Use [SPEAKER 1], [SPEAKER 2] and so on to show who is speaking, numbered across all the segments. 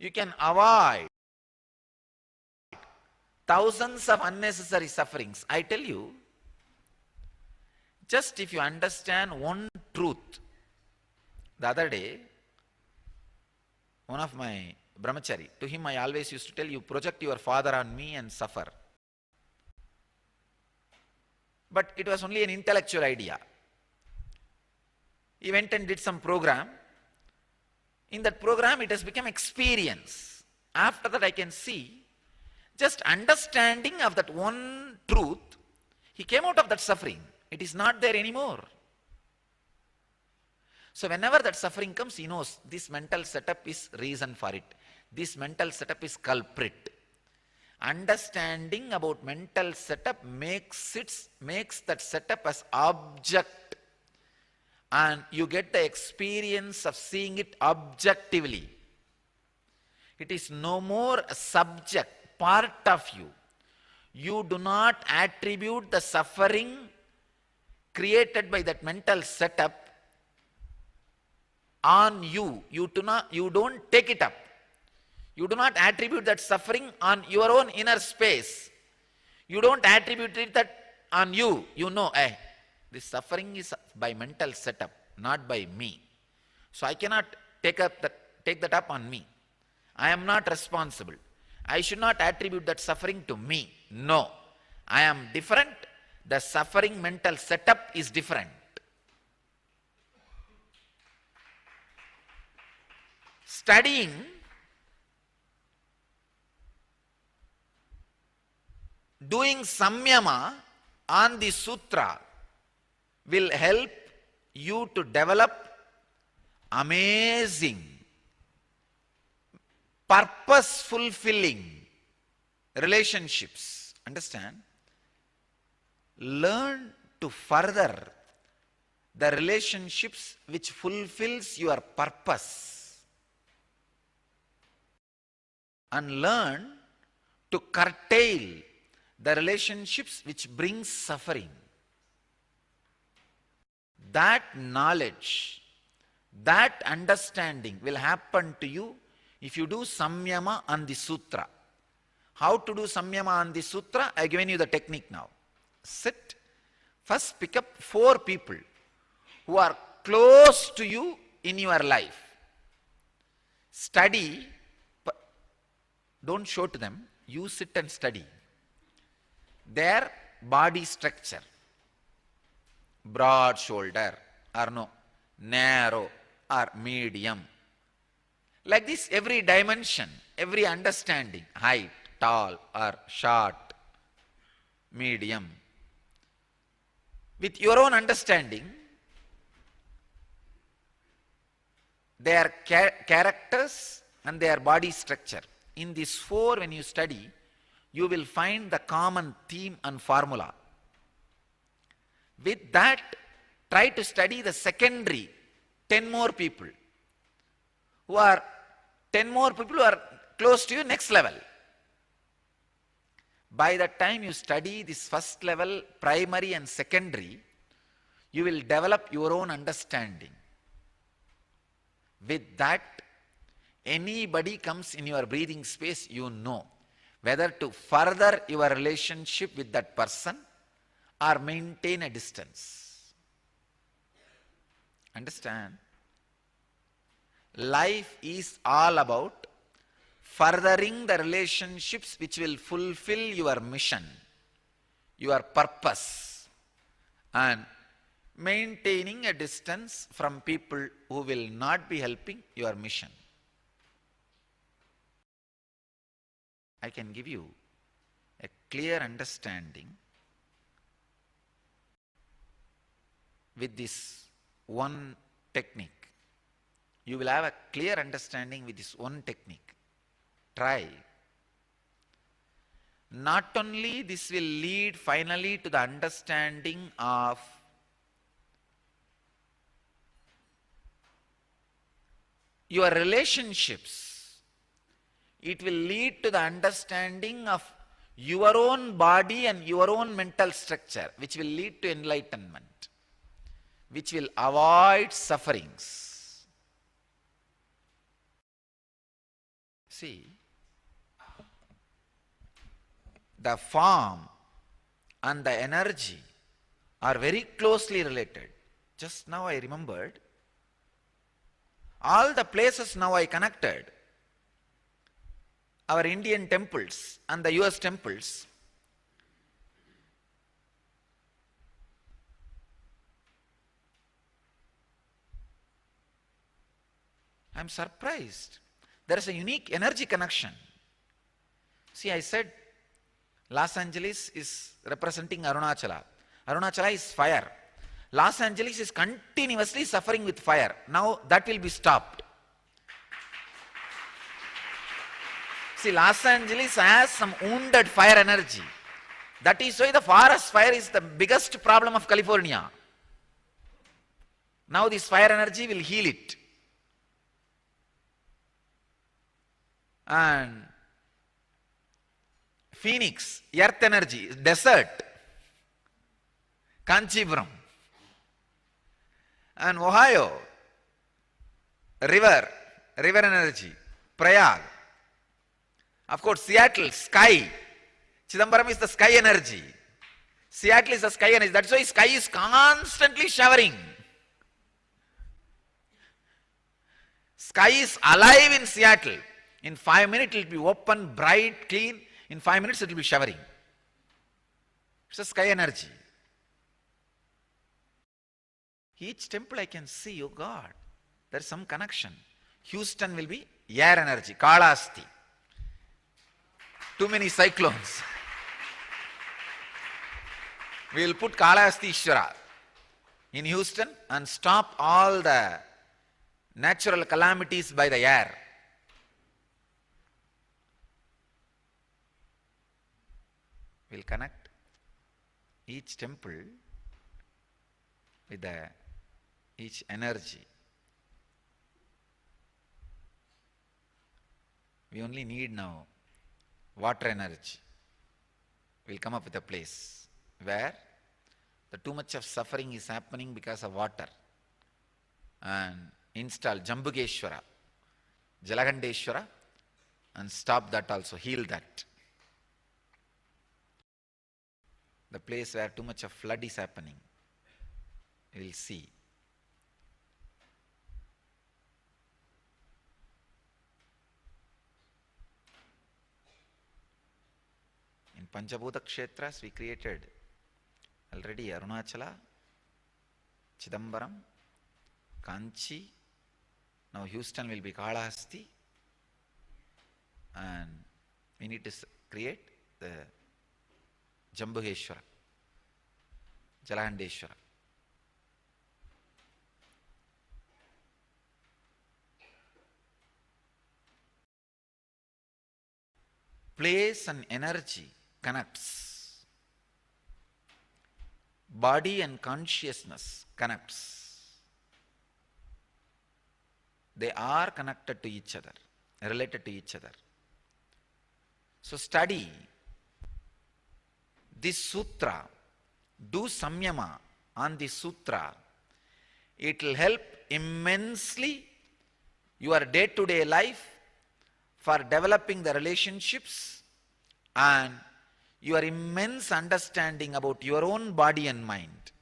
[SPEAKER 1] you can avoid thousands of unnecessary sufferings. I tell you, just if you understand one truth. The other day, one of my brahmachari, to him I always used to tell, you project your father on me and suffer. But it was only an intellectual idea. He went and did some program. In that program, it has become experience. After that, I can see, just understanding of that one truth, he came out of that suffering. It is not there anymore. So whenever that suffering comes, he knows this mental setup is reason for it. This mental setup is culprit. Understanding about mental setup makes that setup as object, and you get the experience of seeing it objectively. It is no more a subject, part of you. You do not attribute the suffering created by that mental setup on you. You don't take it up. You do not attribute that suffering on your own inner space. You don't attribute it that on you. You know, this suffering is by mental setup, not by me. So I cannot take that up on me. I am not responsible. I should not attribute that suffering to me. No. I am different. The suffering mental setup is different. Studying doing samyama on the sutra will help you to develop amazing, purpose-fulfilling relationships. Understand? Learn to further the relationships which fulfills your purpose, and learn to curtail the relationships which bring suffering. That knowledge, that understanding will happen to you if you do samyama on the sutra. How to do samyama on the sutra? I have given you the technique now. Sit. First pick up 4 people who are close to you in your life. Study. Don't show to them. You sit and study their body structure. Broad shoulder or no, narrow or medium. Like this, every dimension, every understanding, height, tall or short, medium. With your own understanding, their characters and their body structure. In these 4, when you study, you will find the common theme and formula. With that, try to study the secondary 10 more people who are close to you, next level. By the time you study this first level, primary and secondary, you will develop your own understanding. With that, anybody comes in your breathing space, you know whether to further your relationship with that person or maintain a distance. Understand? Life is all about furthering the relationships which will fulfill your mission, your purpose, and maintaining a distance from people who will not be helping your mission. I can give you a clear understanding with this one technique. You will have a clear understanding with this one technique. Try. Not only this will lead finally to the understanding of your relationships, it will lead to the understanding of your own body and your own mental structure, which will lead to enlightenment, which will avoid sufferings. See, the form and the energy are very closely related. Just now I remembered, all the places now I connected, our Indian temples and the US temples, I am surprised. There is a unique energy connection. See, I said Los Angeles is representing Arunachala. Arunachala is fire. Los Angeles is continuously suffering with fire. Now that will be stopped. See, Los Angeles has some wounded fire energy. That is why the forest fire is the biggest problem of California. Now this fire energy will heal it. And Phoenix, earth energy, desert. Kanchipuram. And Ohio, river energy. Prayag. Of course, Seattle, sky. Chidambaram is the sky energy. Seattle is the sky energy. That's why sky is constantly showering. Sky is alive in Seattle. In 5 minutes it will be open, bright, clean. In 5 minutes it will be showering. It's a sky energy. Each temple I can see, oh God, there is some connection. Houston will be air energy, Kailasa. Too many cyclones. We will put Kailasa Ishvara in Houston and stop all the natural calamities by the air. We will connect each temple with each energy. We only need now water energy. We will come up with a place where the too much of suffering is happening because of water, and install Jambugeshwara, Jalagandeshwara, and stop that also, heal that. The place where too much of flood is happening, we will see. In Panchabhuta Kshetras we created already Arunachala, Chidambaram, Kanchi, now Houston will be Kalahasti, and we need to create the Jambugeshwara, Jalahandeshwara. Place and energy connects. Body and consciousness connects. They are connected to each other, related to each other. So study this sutra, do samyama on this sutra. It will help immensely your day-to-day life for developing the relationships and your immense understanding about your own body and mind.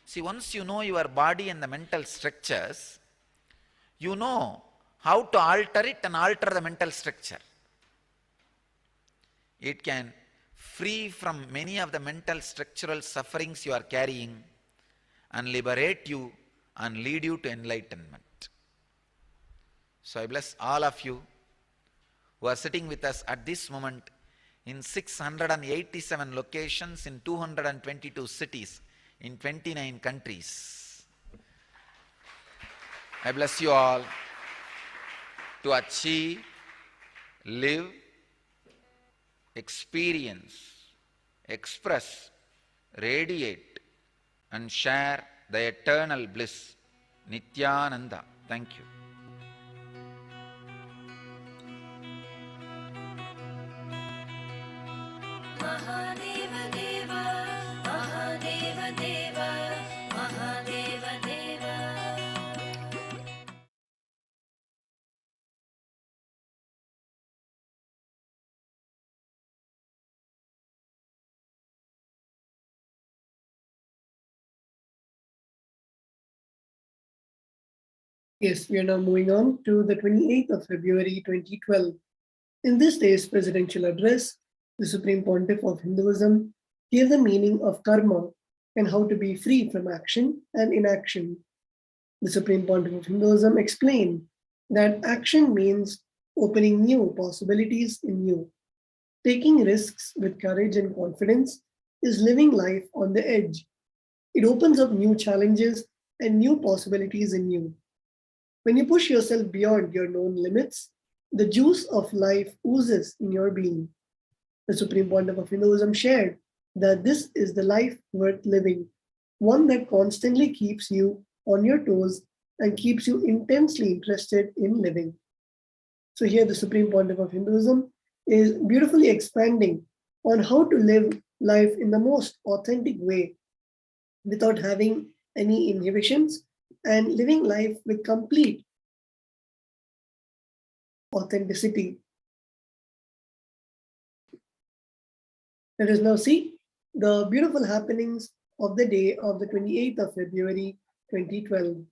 [SPEAKER 1] See, once you know your body and the mental structures, you know how to alter it and alter the mental structure. It can free from many of the mental structural sufferings you are carrying and liberate you and lead you to enlightenment. So I bless all of you who are sitting with us at this moment in 687 locations in 222 cities in 29 countries. I bless you all to achieve, live, experience, express, radiate, and share the eternal bliss. Nithyananda. Thank you.
[SPEAKER 2] Mahadeva Deva, Mahadeva Deva, Mahadeva Deva.
[SPEAKER 3] Yes, we are now moving on to the 28th of February 2012. In this day's presidential address, the Supreme Pontiff of Hinduism gave the meaning of karma and how to be free from action and inaction. The Supreme Pontiff of Hinduism explained that action means opening new possibilities in you. Taking risks with courage and confidence is living life on the edge. It opens up new challenges and new possibilities in you. When you push yourself beyond your known limits, the juice of life oozes in your being. The Supreme Pontiff of Hinduism shared that this is the life worth living, one that constantly keeps you on your toes and keeps you intensely interested in living. So, here the Supreme Pontiff of Hinduism is beautifully expanding on how to live life in the most authentic way without having any inhibitions and living life with complete authenticity. Let us now see the beautiful happenings of the day of the 28th of February 2012.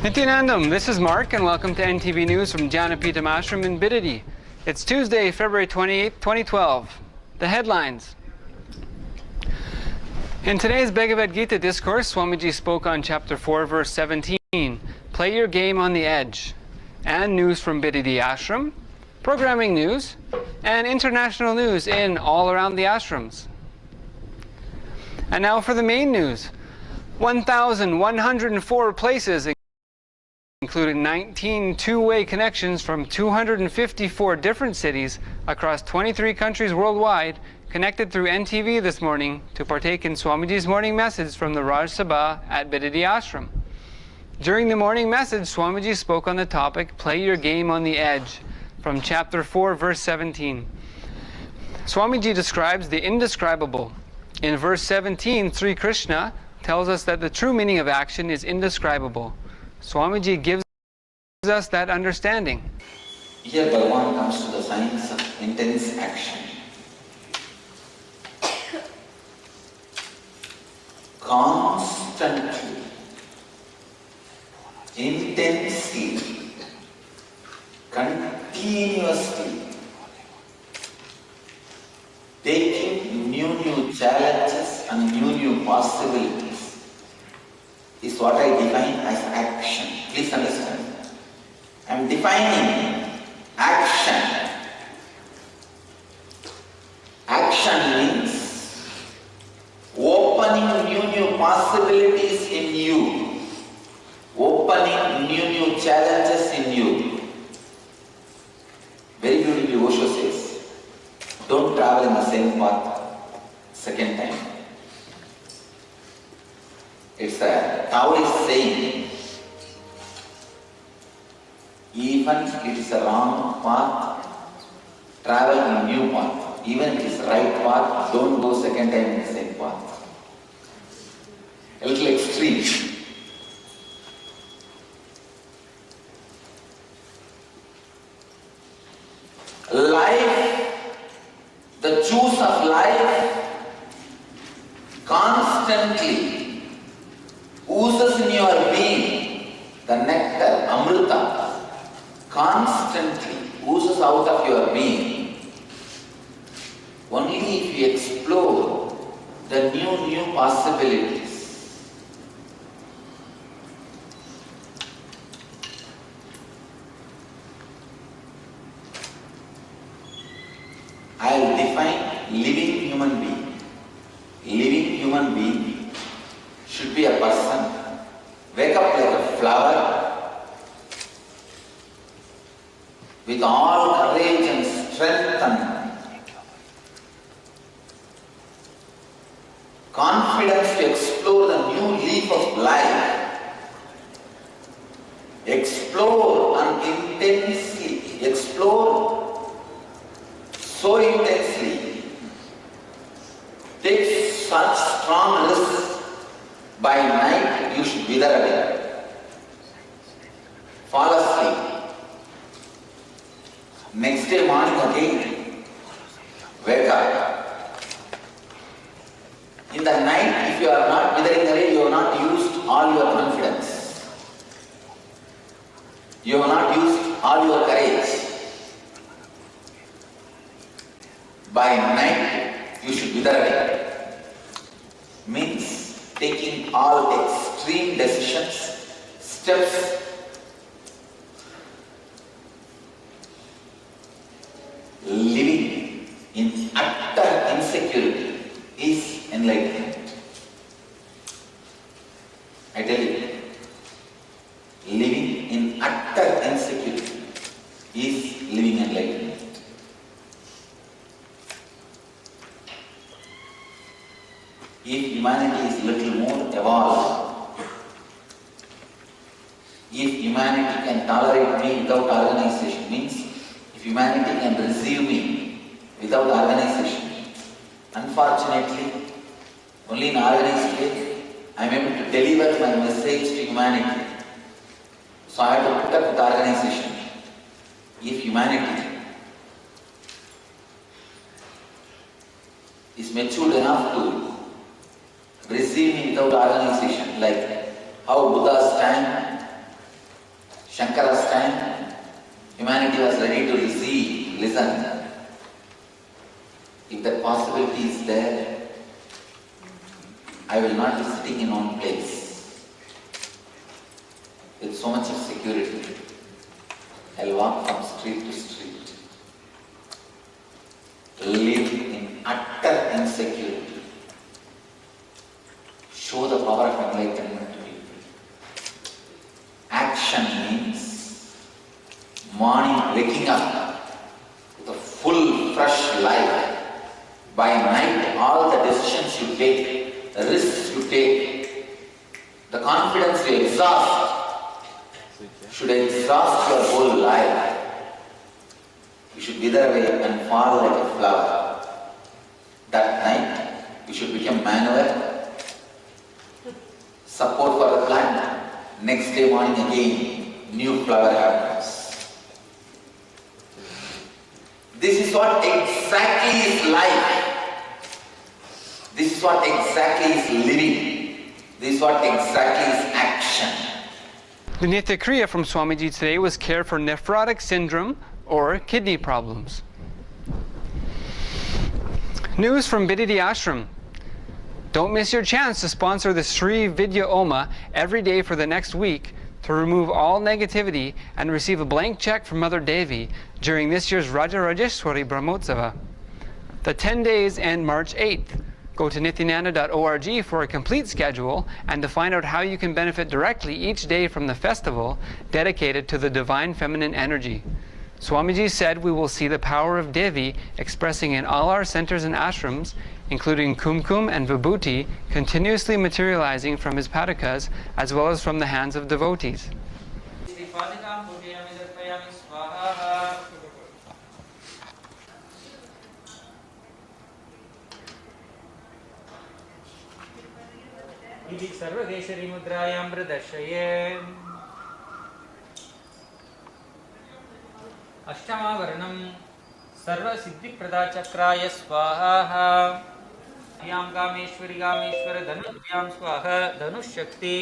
[SPEAKER 4] Nithyanandam, this is Mark and welcome to NTV News from Janapitam Ashram in Bidadi. It's Tuesday, February 28, 2012. The headlines. In today's Bhagavad Gita discourse, Swamiji spoke on chapter 4, verse 17, Play your game on the edge, and news from Bidadi Ashram, programming news, and international news in all around the ashrams. And now for the main news. 1,104 places, including 19 two-way connections from 254 different cities across 23 countries worldwide, connected through NTV this morning to partake in Swamiji's morning message from the Raj Sabha at Bidadi Ashram. During the morning message, Swamiji spoke on the topic, Play Your Game on the Edge, from chapter 4, verse 17. Swamiji describes the indescribable. In verse 17, Sri Krishna tells us that the true meaning of action is indescribable. Swamiji gives us that understanding.
[SPEAKER 1] Here Bhagavan comes to the science of intense action. Constantly, intensely, continuously taking new challenges and new possibilities is what I define as action. Please understand. I am defining action. Action means opening new possibilities in you, opening new challenges in you. Very beautifully Osho says, don't travel in the same path second time. It's a Taoist saying, even if it is a wrong path, travel in a new path. Even if it is right path, don't go second time in the same path. A little extreme. Life, the juice of life, constantly oozes in your being. The nectar, amrita, constantly oozes out of your being. Only if you explore the new possibilities. I will define living human being. Living human being should be a person, wake up like a flower, with all courage and strength and confidence to explore the new leaf of life. Explore and intensely, explore so intensely such strong risks, by night you should wither away. Fall asleep. Next day morning again, wake up. In the night, if you are not withering away, you have not used all your confidence. You have not used all your courage. By night, you should wither away. Means taking all extreme decisions, steps, living in utter insecurity is enlightenment. I tell you, living in utter insecurity is living enlightenment. If humanity is little more evolved, if humanity can tolerate me without organization, means if humanity can receive me without organization, unfortunately, only in organized way, I am able to deliver my message to humanity. So I have to put up with organization. If humanity is matured enough to receive me without organization, like how Buddha's time, Shankara's time, humanity was ready to receive, listen. If that possibility is there, I will not be sitting in one place with so much of security. I'll walk from street to street, live in utter insecurity. Show the power of enlightenment to people. Action means morning waking up with a full, fresh life. By night, all the decisions you take, the risks you take, the confidence you exhaust, should exhaust your whole life. You should wither away and fall like a flower. That night, you should become manure, support for the plant. Next day morning again, new flower happens. This is what exactly is life. This is what exactly is living. This is what exactly is action.
[SPEAKER 4] The Nitya Kriya from Swamiji today was care for nephrotic syndrome or kidney problems. News from Bididi Ashram. Don't miss your chance to sponsor the Sri Vidya Oma every day for the next week to remove all negativity and receive a blank check from Mother Devi during this year's Raja Rajeshwari Brahmotsava. The 10 days end March 8th. Go to nithyananda.org for a complete schedule and to find out how you can benefit directly each day from the festival dedicated to the divine feminine energy. Swamiji said we will see the power of Devi expressing in all our centers and ashrams, including Kumkum and Vibhuti, continuously materializing from his padakas as well as from the hands of devotees.
[SPEAKER 5] इति सर्वदेशरी मुद्रायां प्रदर्शये अष्टमावरणं सर्वसिद्धिप्रदाचक्राय स्वाहा यां कामेश्वरी कामेश्वर धनुर्भ्यां स्वाहा धनुष्शक्ति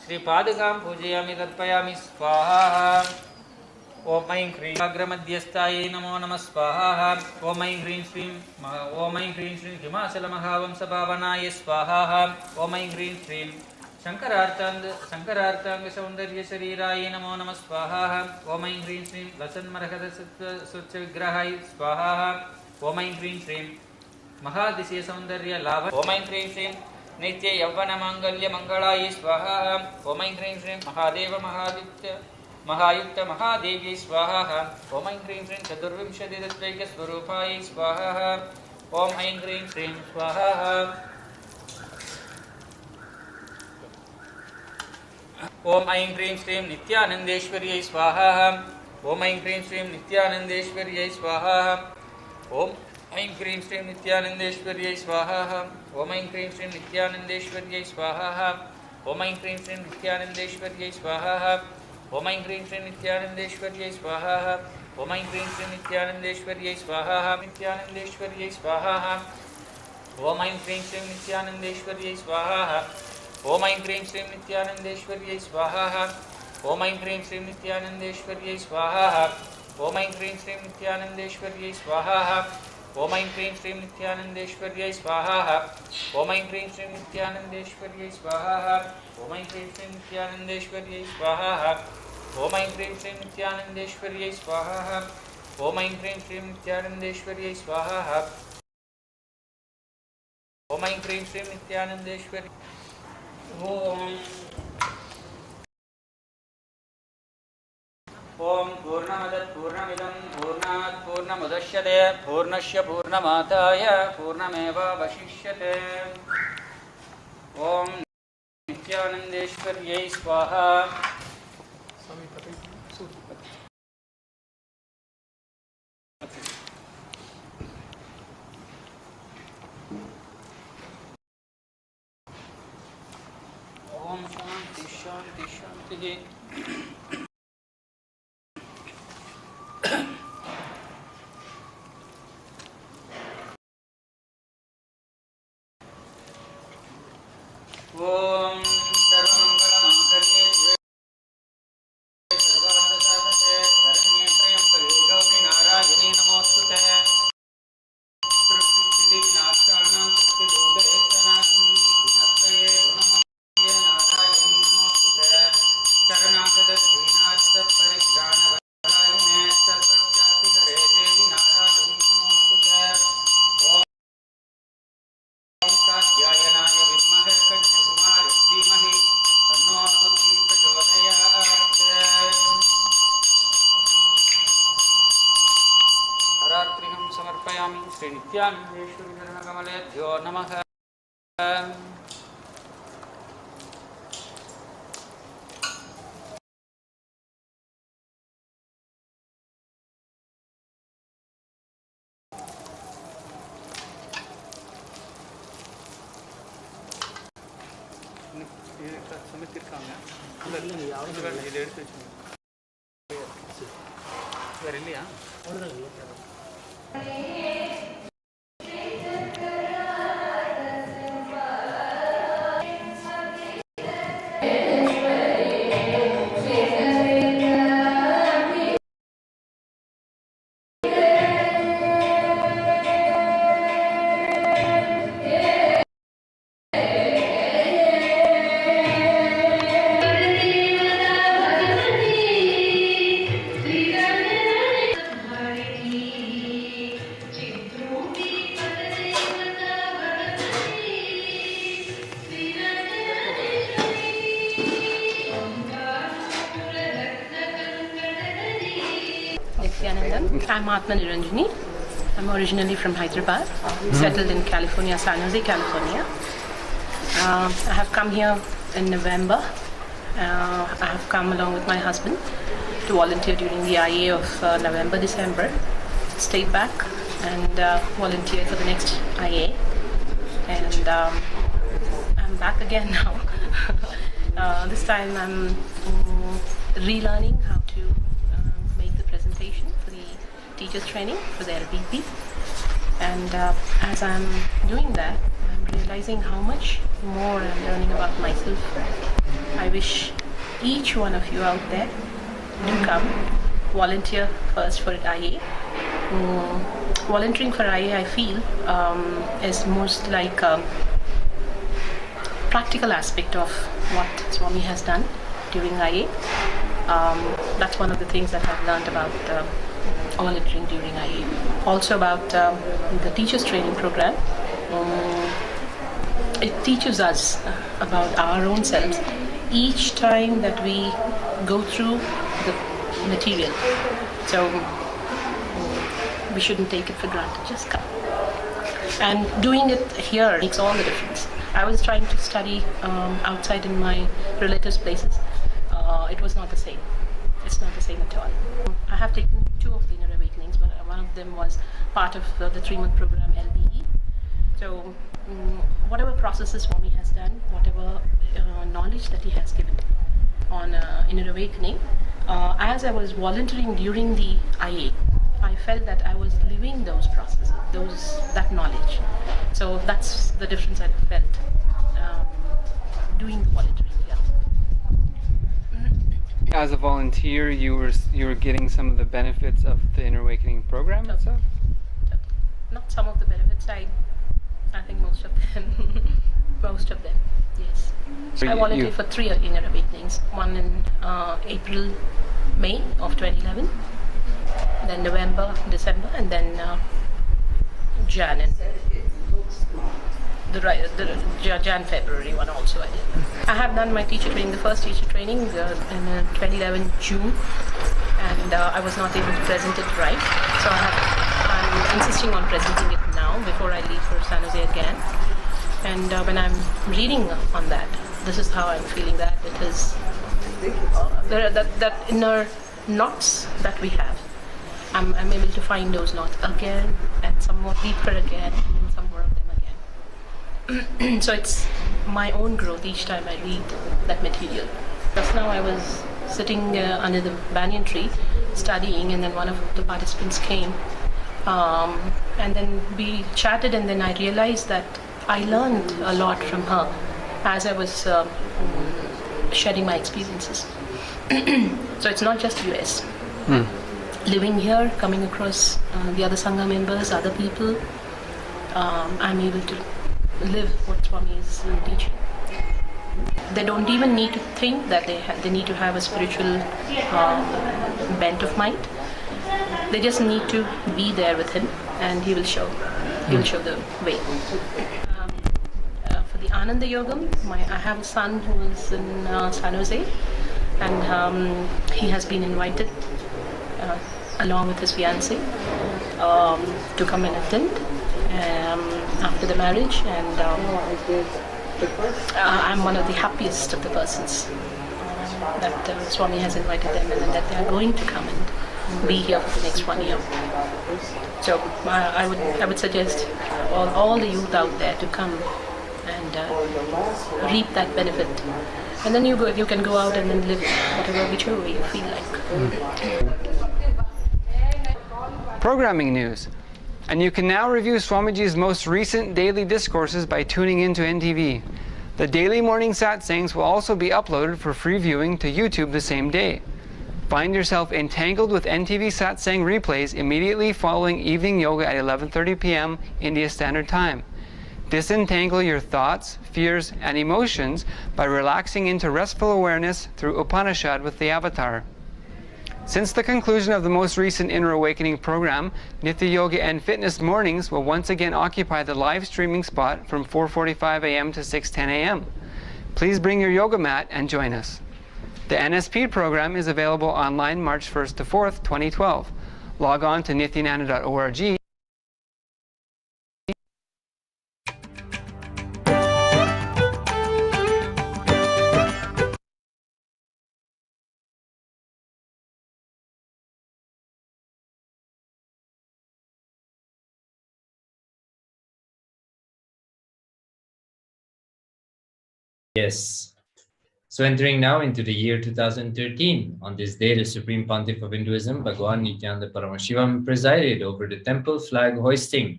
[SPEAKER 5] श्रीपादकां पूजयामि तर्पयामि स्वाहा ओम ऐं ह्रीं अग्रमध्यस्थायै नमो नमः स्वाहा ओम ऐं ह्रीं श्रीं हिमाचलमहावंशपावनाय स्वाहा ओम ऐं ह्रीं श्रीं शंकरार्तांगसौन्दर्यशरीराय नमो नमः स्वाहा ओम ऐं ह्रीं श्रीं लसन्मरकतस्वच्छविग्रहाय स्वाहा ओम ऐं ह्रीं श्रीं महादिशयसौन्दर्यलाभ ओम ऐं ह्रीं श्रीं नित्ययौवनमाङ्गल्यमङ्गलाय स्वाहा ओम ऐं ह्रीं श्रीं महायुक्त महादेव्यै स्वाहा ओम ऐं ह्रीं श्रीं चतुर्विंशतितत्त्वैकस्वरूपाय स्वाहा ओम ऐं ह्रीं श्रीं स्वाहा ओम ऐं ह्रीं श्रीं नित्यानन्देश्वर्यै स्वाहा ओम ऐं ह्रीं श्रीं नित्यानन्देश्वर्यै स्वाहा ओम ऐं ह्रीं श्रीं नित्यानन्देश्वर्यै स्वाहा ॐ ऐं क्रीं श्रीं नित्यानन्देश्वर्यै स्वाहा ॐ ऐं क्रीं श्रीं नित्यानन्देश्वर्यै स्वाहा ॐ ऐं क्रीं श्रीं नित्यानन्देश्वर्यै स्वाहा ॐ ऐं क्रीं श्रीं नित्यानन्देश्वर्यै स्वाहा नित्यानन्देश्वर्यै स्वाहा ॐ ऐं क्रीं श्रीं नित्यानन्देश्वर्यै स्वाहा ॐ ऐं क्रीं श्रीं नित्यानन्देश्वर्यै स्वाहा ॐ ऐं क्रीं श्रीं नित्यानन्देश्वर्यै स्वाहा ॐ ऐं क्रीं श्रीं नित्यानन्देश्वर्यै स्वाहा ॐ ऐं क्रीं श्रीं नित्यानन्देश्वर्यै स्वाहा ॐ ऐं क्रीं श्रीं नित्यानन्देश्वर्यै स्वाहा ॐ ऐं क्रीं श्रीं नित्यानन्देश्वर्यै स्वाहा ॐ ऐं क्रीं श्रीं नित्यानन्देश्वर्यै स्वाहा ॐ ऐं क्रीं श्रीं नित्यानन्देश्वर्यै स्वाहा ॐ ऐं क्रीं श्रीं नित्यानन्देश्वर्यै ॐ पूर्णमदः पूर्णमिदं पूर्णात् पूर्णमुदच्यते पूर्णस्य पूर्णमादाय पूर्णमेवावशिष्यते ॐ नित्यानन्देश्वर्यै स्वाहा ॐ शान्ति शान्ति शान्तिः ॐ सर्वमङ्गलमाङ्गल्ये शिवे सर्वार्थसाधके शरण्ये त्र्यम्बके गौरि नारायणी नमोऽस्तुते सृष्टिस्थितिविनाशानां शक्तिभूते सनातनी गुणत्रये गुणमये नारायणी नमोऽस्तुते शरणागतदीनार्थपरित्राणपरायणे सर्वशान्तिहरे देवि नारायणी नमोऽस्तुते कात्यायनाय विद्महे कन्याकुमारी धीमहि तन्नो दुर्गी प्रचोदयात् हरात्रिहं समर्पयामि श्री नित्यानन्देश्वरी चरणकमलेभ्यो नमः சமைத்திருக்காங்க இதை எடுத்து வச்சுக்கோங்க வேறு இல்லையா
[SPEAKER 6] I'm Atma Niranjini. I'm originally from Hyderabad, settled in California, San Jose, California. I have come here in November. I have come along with my husband to volunteer during the IA of November, December. Stayed back and volunteered for the next IA. And I'm back again now. This time I'm relearning how to make the presentation for the teachers training for the LPP. And as I'm doing that, I'm realizing how much more I'm learning about myself. I wish each one of you out there do come volunteer first for IA. Volunteering for IA, I feel, is most like a practical aspect of what Swami has done during IA. That's one of the things that I've learned about volunteering during IA. Also about the teachers training program. It teaches us about our own selves each time that we go through the material. So we shouldn't take it for granted, just come. And doing it here makes all the difference. I was trying to study outside in my relatives' places. It was not the same. It's not the same at all. I have taken 2 of the inner awakenings, but one of them was part of the 3-month program LBE. So whatever processes Swami has done, whatever knowledge that he has given on inner awakening, as I was volunteering during the IA, I felt that I was living those processes, that knowledge. So that's the difference I felt doing the volunteering. Yeah.
[SPEAKER 4] As a volunteer, you were getting some of the benefits of the Inner Awakening program itself?
[SPEAKER 6] Not some of the benefits, I think most of them. Most of them, yes.
[SPEAKER 4] So
[SPEAKER 6] I volunteered for 3 Inner Awakenings. One in May of 2011, then November, December, and then Jan and Jan February one also I did. I have done my teacher training, the first teacher training in 2011 June, and I was not able to present it right, so I'm insisting on presenting it now before I leave for San Jose again. And when I'm reading on that, this is how I'm feeling that it is that inner knots that we have. I'm able to find those knots again and some more deeper again and then some more of them again. So it's my own growth each time I read that material. Just now I was sitting under the banyan tree studying, and then one of the participants came and then we chatted, and then I realized that I learned a lot from her as I was sharing my experiences. So it's not just US. Living here, coming across the other Sangha members, other people, I'm able to live what Swami is teaching. They don't even need to think that they need to have a spiritual bent of mind. They just need to be there with him, and he will show the way. For the Ananda Yogam, I have a son who is in San Jose, and he has been invited along with his fiancée to come and attend after the marriage, and I'm one of the happiest of the persons that Swami has invited them, and that they are going to come and be here for the next 1 year. So I would suggest all the youth out there to come and reap that benefit, and then you can go out and then live whichever way you feel like.
[SPEAKER 4] Programming news. And you can now review Swamiji's most recent daily discourses by tuning into NTV. The daily morning satsangs will also be uploaded for free viewing to YouTube the same day. Find yourself entangled with NTV satsang replays immediately following evening yoga at 11:30 p.m. India Standard Time. Disentangle your thoughts, fears, and emotions by relaxing into restful awareness through Upanishad with the Avatar. Since the conclusion of the most recent Inner Awakening program, Nitya Yoga and Fitness Mornings will once again occupy the live streaming spot from 4:45 a.m. to 6:10 a.m. Please bring your yoga mat and join us. The NSP program is available online March 1st to 4th, 2012. Log on to nithyananda.org.
[SPEAKER 7] Yes. So entering now into the year 2013, on this day, the Supreme Pontiff of Hinduism, Bhagwan Nithyananda Paramashivam, presided over the temple flag hoisting,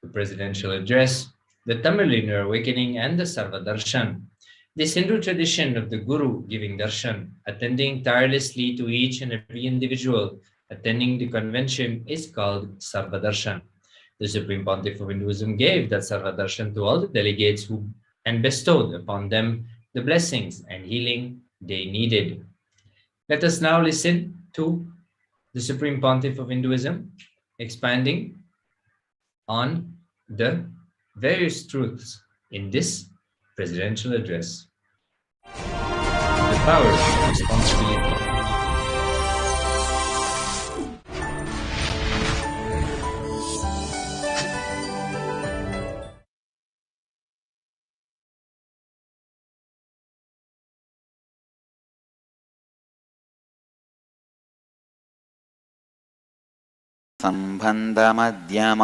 [SPEAKER 7] the presidential address, the Tamil Inner Awakening, and the Sarva Darshan. This Hindu tradition of the Guru giving darshan, attending tirelessly to each and every individual attending the convention, is called Sarva Darshan. The Supreme Pontiff of Hinduism gave that Sarva Darshan to all the delegates and bestowed upon them the blessings and healing they needed. Let us now listen to the Supreme Pontiff of Hinduism expanding on the various truths in this presidential address. The power of responsibility.
[SPEAKER 8] सम्बन्धमध्यमाम्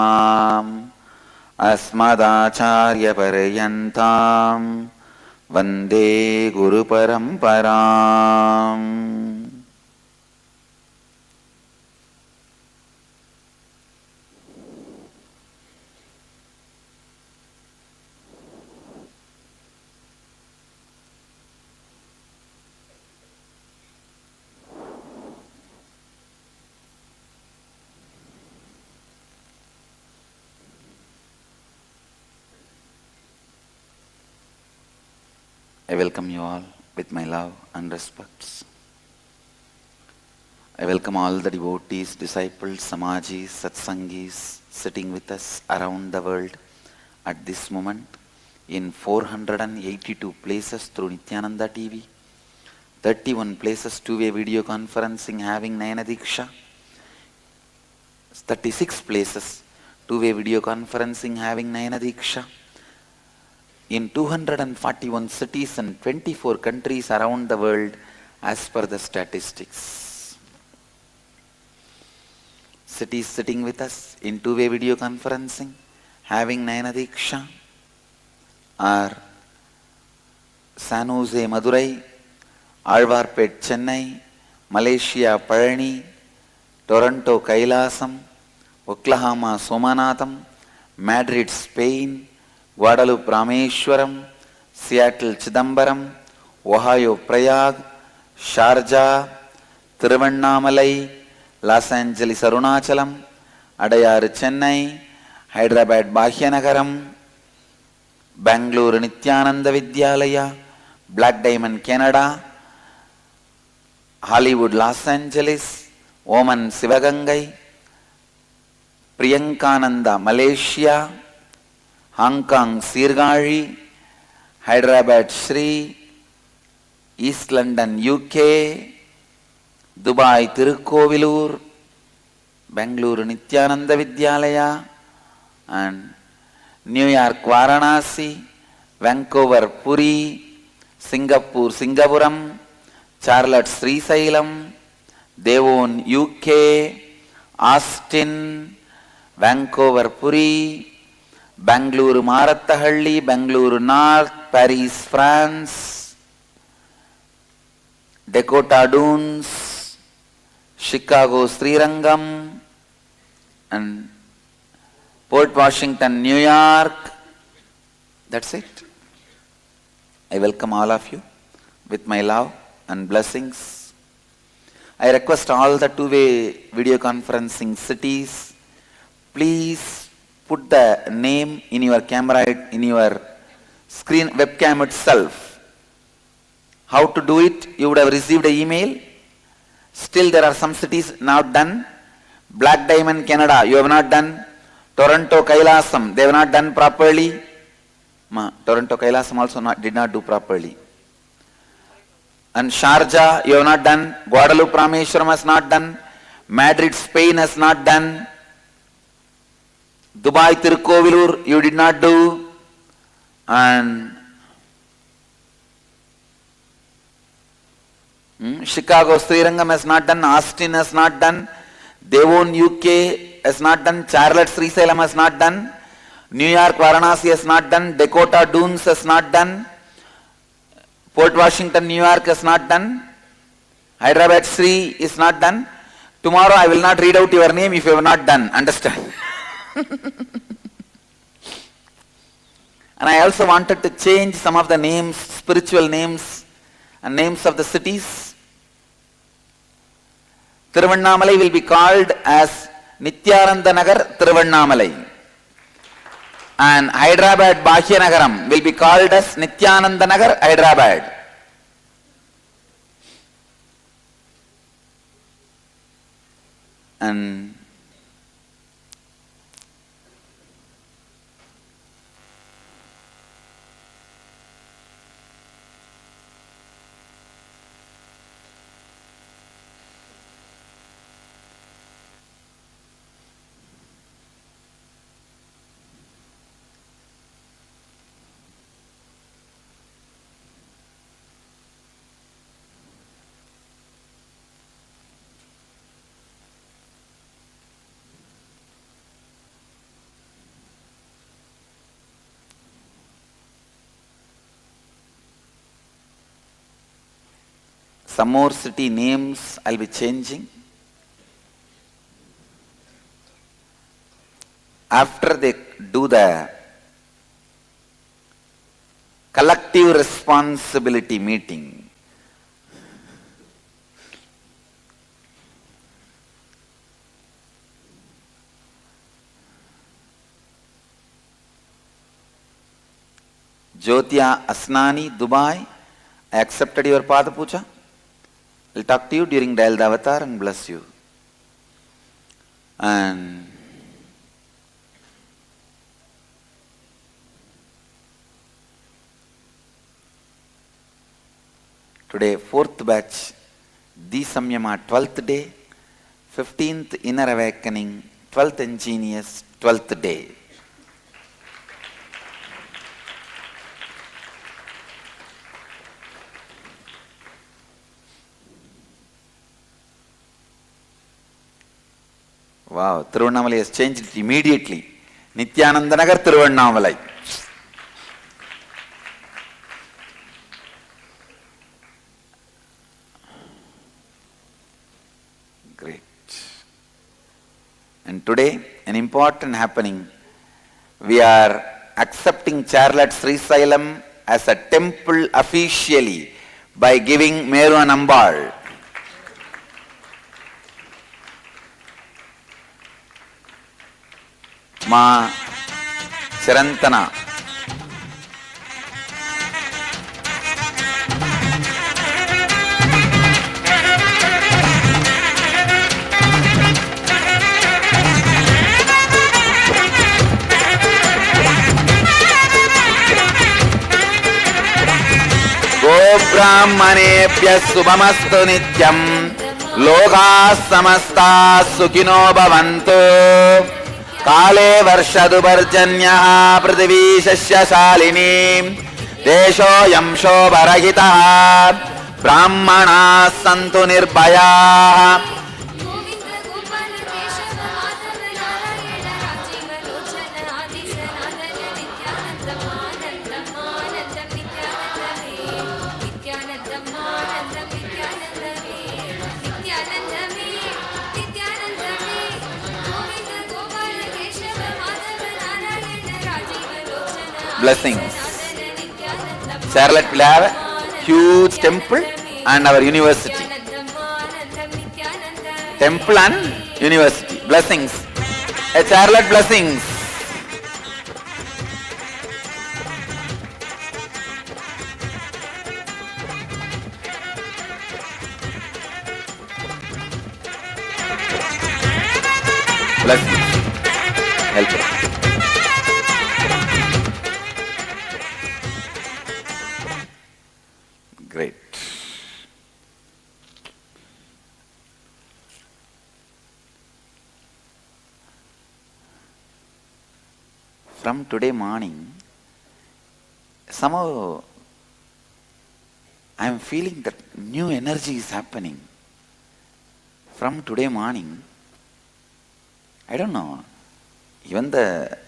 [SPEAKER 1] अस्मदाचार्यपर्यन्तां वन्दे गुरुपरम्पराम्. I welcome you all with my love and respects. I welcome all the devotees, disciples, samajis, satsangis sitting with us around the world at this moment in 482 places through Nithyananda TV, 31 places two-way video conferencing having Nayana Diksha, 36 places two-way video conferencing having Nayana Diksha, in 241 cities and 24 countries around the world as per the statistics. Cities sitting with us in two-way video conferencing having Nayana Diksha are San Jose Madurai, Alvarpet Chennai, Malaysia Palani, Toronto Kailasam, Oklahoma Somanatham, Madrid Spain, Guadalupe Rameshwaram, Seattle Chidambaram, Ohio Prayag, Sharjah, Tiruvannamalai, Los Angeles Arunachalam, Adayar Chennai, Hyderabad Bhagyanagaram, Bangalore Nithyananda Vidyalaya, Black Diamond Canada, Hollywood Los Angeles, Oman Sivagangai, Priyankananda Malaysia, Hong Kong Sirgari, Hyderabad Sri, East London UK, Dubai Tirukovilur, Bangalore Nithyananda Vidyalaya, and New York Varanasi, Vancouver Puri, Singapore Singapuram, Charlotte Srisailam, Devon UK, Austin, Vancouver Puri, Bangalore Marattahalli, Bangalore North, Paris France, Dakota Dunes, Chicago Srirangam, and Port Washington, New York. That's it. I welcome all of you with my love and blessings. I request all the two-way video conferencing cities, please put the name in your camera, in your screen webcam itself. How to do it? You would have received an email. Still there are some cities not done. Black Diamond Canada, you have not done. Toronto Kailasam, they have not done properly. Toronto Kailasam also did not do properly. And Sharjah, you have not done. Guadalupe Rameshwaram has not done. Madrid, Spain has not done. Dubai Tirukovilur, you did not do. And Chicago Srirangam has not done. Austin has not done. Devon UK has not done. Charlotte Srisailam has not done. New York Varanasi has not done. Dakota Dunes has not done. Port Washington, New York has not done. Hyderabad Sri is not done. Tomorrow I will not read out your name if you have not done. Understand? And I also wanted to change some of the names, spiritual names and names of the cities. Tiruvannamalai will be called as Nithyananda Nagar Tiruvannamalai. And Hyderabad Bhagyanagaram will be called as Nithyananda Nagar Hyderabad. And Some more city names I'll be changing. After they do the collective responsibility meeting, Jyotia Asnani, Dubai, I accepted your Pada Puja. I'll talk to you during Dayal Avatar and bless you. And today, 4th batch, Di Samyama, 12th day, 15th Inner Awakening, 12th Ingenious, 12th day. Wow, Tiruvannamalai has changed it immediately. Nithyananda Nagar, Tiruvannamalai. Great. And today, an important happening. We are accepting Charlotte Sri Sailam as a temple officially by giving Meru and Ambal. Ma Chirantana. Go Brahmanebhya Subhamastu Nityam Loka Samasta Sukhino Bhavantu Kale Varshadu Varjanyaha Prithivi Shashya Shalini Desho Yamsho Barahitaha Brahmana Santu Nirbhayaha Blessings. Charlotte will have a huge temple and our university. Temple and university. Blessings. A Charlotte blessings. Blessings. Help us. Great. From today morning, somehow I am feeling that new energy is happening. From today morning, I don't know, even the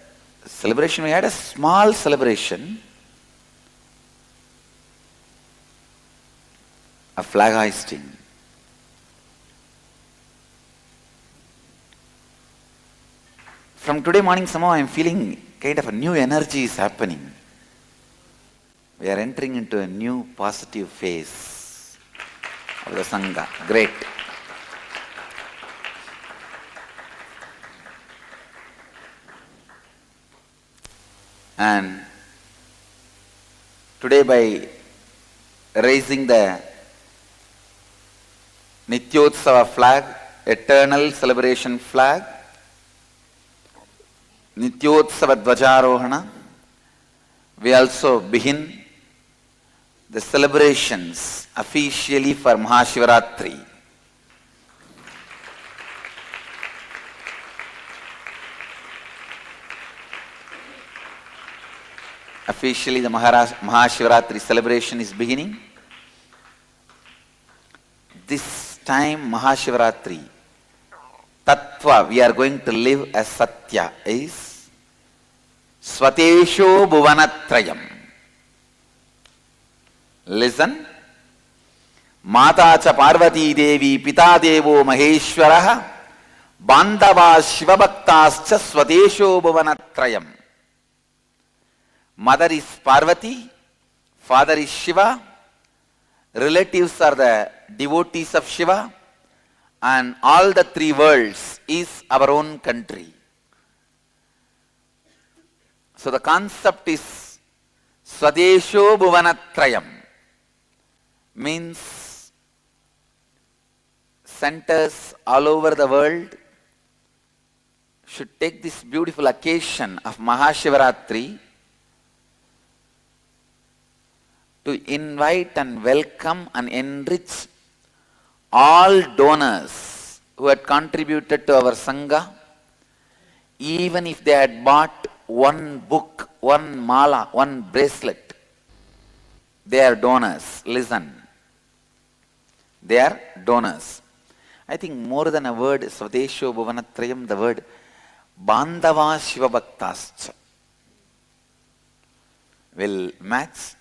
[SPEAKER 1] celebration, we had a small celebration, a flag hoisting. From today morning, somehow I am feeling kind of a new energy is happening. We are entering into a new positive phase of the Sangha. Great. And today, by raising the Nityotsava flag, eternal celebration flag, Nityotsava Dvajarohana, we also begin the celebrations officially for Mahashivaratri. Officially the Mahashivaratri celebration is beginning. This time Mahashivaratri Tattva we are going to live as Satya is Swatesho Bhuvanatrayam. Listen, माता च पार्वती देवी पिता देवो महेश्वरः बांधवा शिवभक्ताश्च स्वदेशो भुवनत्रयम्. Mother is Parvati, father is Shiva, relatives are the devotees of Shiva, and all the three worlds is our own country. So the concept is Swadesho Bhuvanatrayam, means centers all over the world should take this beautiful occasion of Mahashivaratri to invite and welcome and enrich all donors who had contributed to our Sangha, even if they had bought one book, one mala, one bracelet. They are donors. Listen. They are donors. I think more than a word, Swadesho Bhuvanatrayam, the word Bandhava Shiva Bhaktascha will match.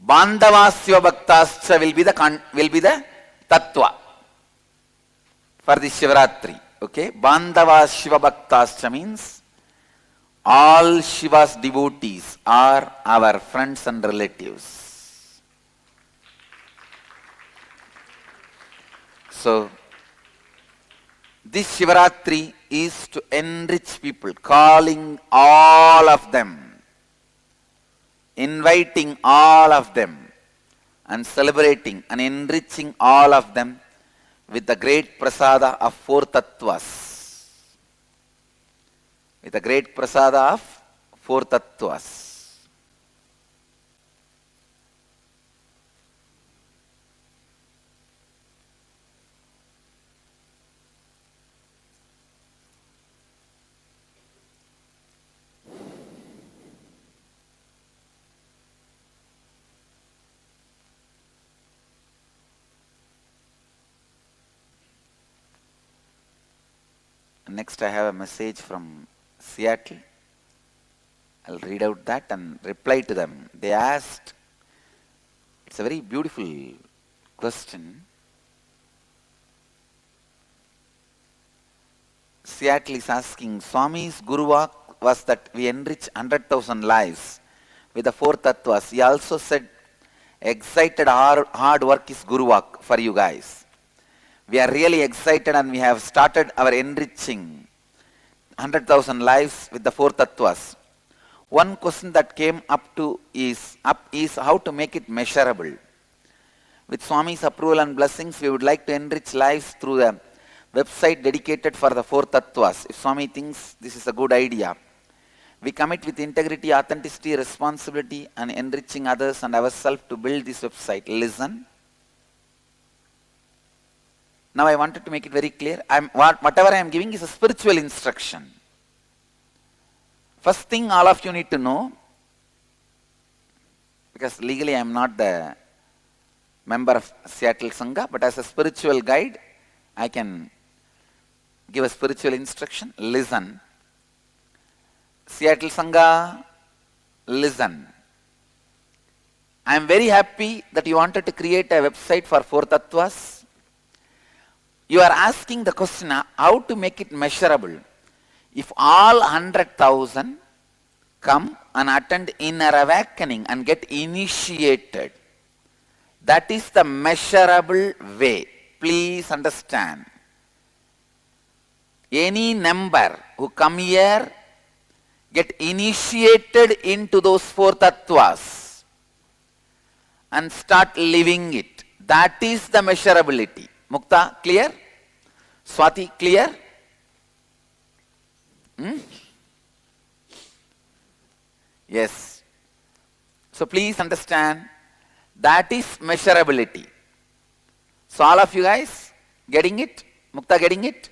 [SPEAKER 1] Bandhava Shiva Bhaktascha will be the tattva for the Shivaratri. Okay? Bandhava Shiva Bhaktascha means all Shiva's devotees are our friends and relatives. So, this Shivaratri is to enrich people, calling all of them, inviting all of them, and celebrating and enriching all of them with the great prasada of four tattvas. With the great prasada of four tattvas. Next I have a message from Seattle. I'll read out that and reply to them. They asked, it's a very beautiful question. Seattle is asking, Swami's Guru Vak was that we enrich 100,000 lives with the four tattvas. He also said, excited hard work is Guru Vak for you guys. We are really excited and we have started our enriching 100,000 lives with the four tattvas. One question that came up is how to make it measurable. With Swami's approval and blessings, we would like to enrich lives through the website dedicated for the four tattvas. If Swami thinks this is a good idea, we commit with integrity, authenticity, responsibility, and enriching others and ourselves to build this website. Listen. Now I wanted to make it very clear. Whatever I am giving is a spiritual instruction. First thing all of you need to know, because legally I am not the member of Seattle Sangha, but as a spiritual guide, I can give a spiritual instruction. Listen. Seattle Sangha, listen. I am very happy that you wanted to create a website for four tattvas. You are asking the question, how to make it measurable. If all 100,000 come and attend inner awakening and get initiated, that is the measurable way. Please understand. Any number who come here, get initiated into those four tattvas and start living it. That is the measurability. Mukta, clear? Swati, clear? Yes. So please understand, that is measurability. So all of you guys, getting it? Mukta, getting it?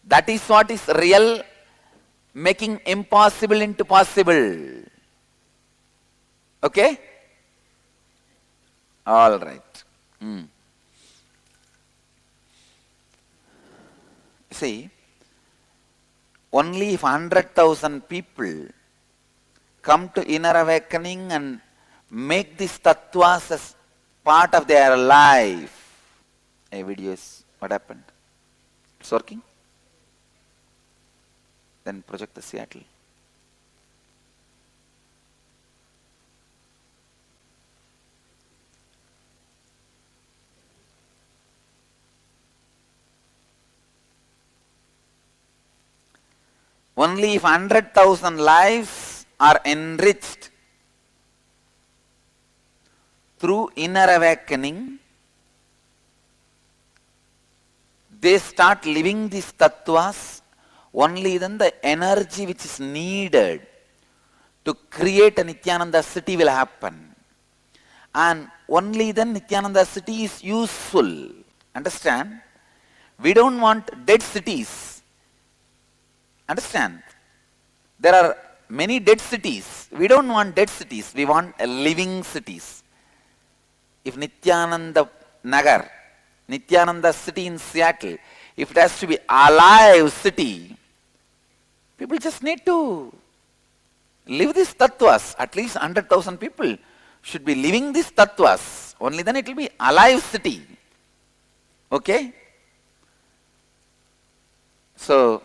[SPEAKER 1] That is what is real, making impossible into possible. Okay? All right. See, only if 100,000 people come to inner awakening and make these tattvas as part of their life. A video is, what happened? It's working? Then project the Seattle. Only if 100,000 lives are enriched through inner awakening, they start living these tattvas, only then the energy which is needed to create a Nithyananda city will happen. And only then Nithyananda city is useful. Understand? We don't want dead cities. Understand? There are many dead cities. We don't want dead cities. We want living cities. If Nithyananda Nagar, Nithyananda city in Seattle, if it has to be alive city, people just need to live these tattvas. At least 100,000 people should be living these tattvas. Only then it will be alive city. Okay? So,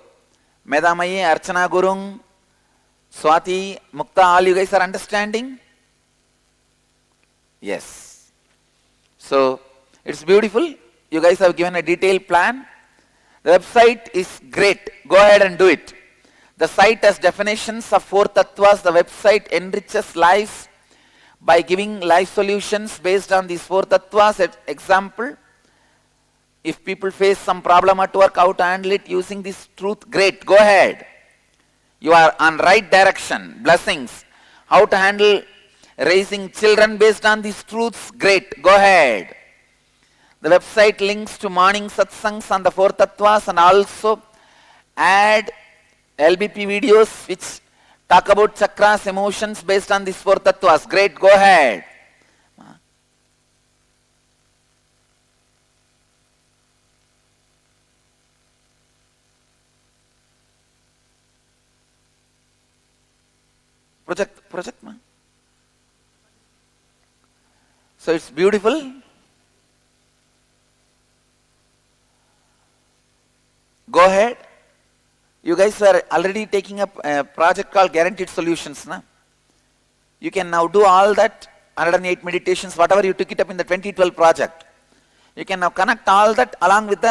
[SPEAKER 1] Medamayi, Archana Gurung, Swati, Mukta, all you guys are understanding? Yes. So, it's beautiful. You guys have given a detailed plan. The website is great. Go ahead and do it. The site has definitions of 4 tattvas. The website enriches lives by giving life solutions based on these 4 tattvas. Example, if people face some problem at work, how to handle it using this truth, great, go ahead. You are on right direction. Blessings. How to handle raising children based on these truths, great, go ahead. The website links to morning satsangs on the 4 tattvas and also add LBP videos which talk about chakras, emotions based on these 4 tattvas, great, go ahead. Project ma. So it's beautiful. Go ahead. You guys were already taking up a project called Guaranteed Solutions. Na? You can now do all that 108 meditations, whatever you took it up in the 2012 project. You can now connect all that along with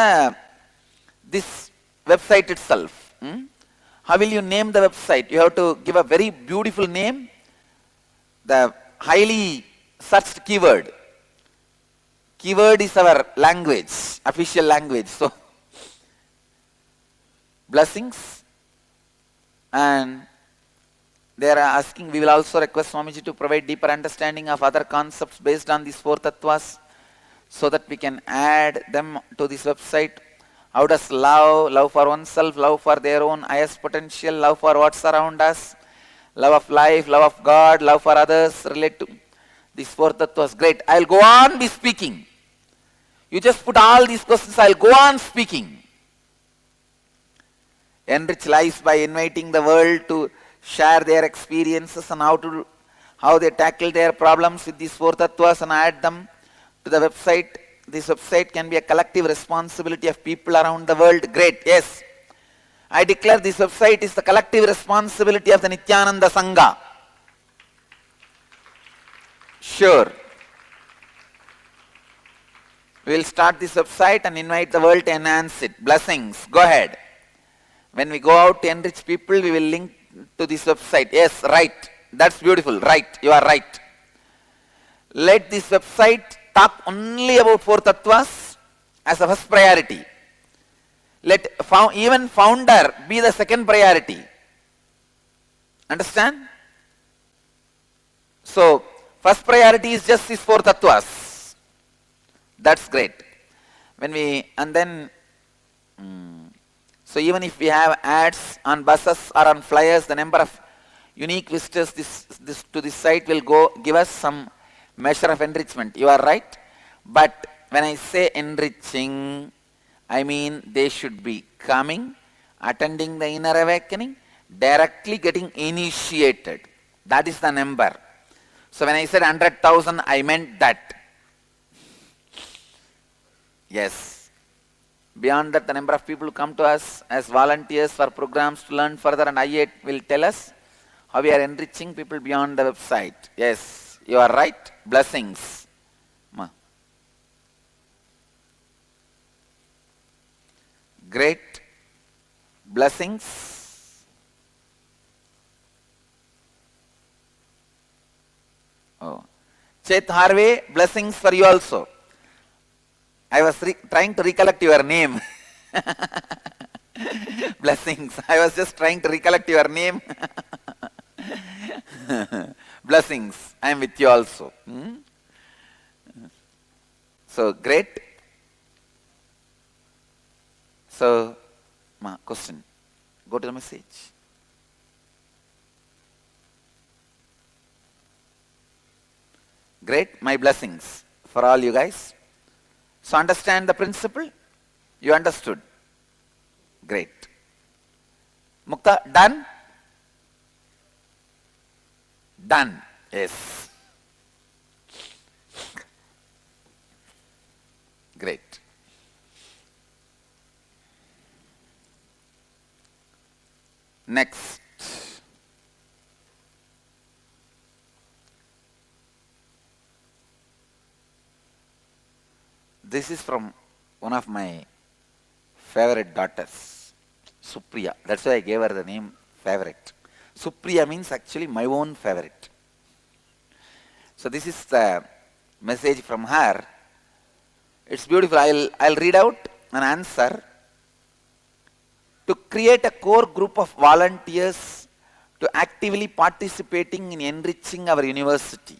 [SPEAKER 1] this website itself. How will you name the website? You have to give a very beautiful name, the highly searched keyword. Keyword is our language, official language. So, blessings. And they are asking, we will also request Swamiji to provide deeper understanding of other concepts based on these 4 tattvas so that we can add them to this website. How does love for oneself, love for their own highest potential, love for what's around us, love of life, love of God, love for others relate to these 4 tattvas? Great. I'll go on be speaking. You just put all these questions, I'll go on speaking. Enrich lives by inviting the world to share their experiences and how they tackle their problems with these 4 tattvas and add them to the website. This website can be a collective responsibility of people around the world. Great, yes. I declare this website is the collective responsibility of the Nithyananda Sangha. Sure. We will start this website and invite the world to enhance it. Blessings. Go ahead. When we go out to enrich people, we will link to this website. Yes, right. That's beautiful. Right. You are right. Let this website talk only about 4 tattvas as a first priority. Let even founder be the second priority. Understand? So, first priority is just these 4 tattvas. That's great. When we, and then, so even if we have ads on buses or on flyers, the number of unique visitors to this site will give us some measure of enrichment. You are right. But when I say enriching, I mean they should be coming, attending the inner awakening, directly getting initiated. That is the number. So when I said 100,000, I meant that. Yes. Beyond that, the number of people who come to us as volunteers for programs to learn further, and I8 will tell us how we are enriching people beyond the website. Yes, you are right. Blessings. Ma. Great. Blessings. Oh. Chet Harvey, blessings for you also. I was trying to recollect your name. Blessings. I was just trying to recollect your name. Blessings. I am with you also. So, great. So, question. Go to the message. Great. My blessings for all you guys. So understand the principle? You understood? Great. Mukta, done? Done. Yes. Great. Next. This is from one of my favorite daughters, Supriya. That's why I gave her the name favorite. Supriya means actually my own favorite. So this is the message from her. It's beautiful. I'll read out an answer. To create a core group of volunteers to actively participating in enriching our university.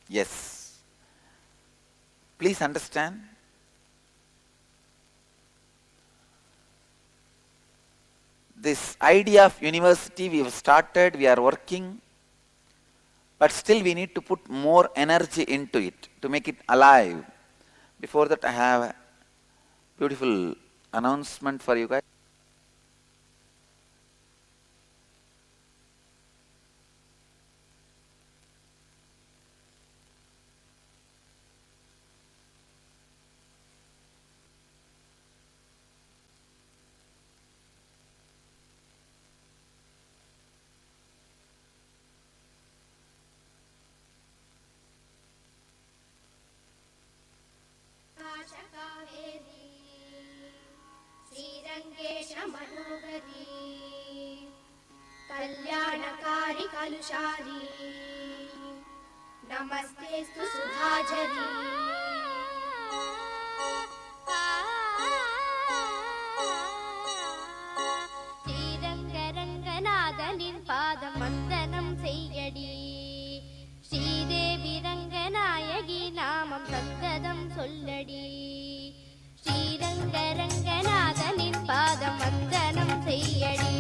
[SPEAKER 1] Yes. Please understand. This idea of university we have started, we are working, but still we need to put more energy into it to make it alive. Before that, I have a beautiful announcement for you guys.
[SPEAKER 8] कल्याणकारी कलुषारी नमस्तेस्तु सुधाजरी श्रीरंगरंगनाथनिन पादम वंदनम सेयडी श्रीदेवी रंगनायकी नामम सन्तदम सोल्लडी श्रीरंगरंगनाथनिन पादम वंदनम सेयडी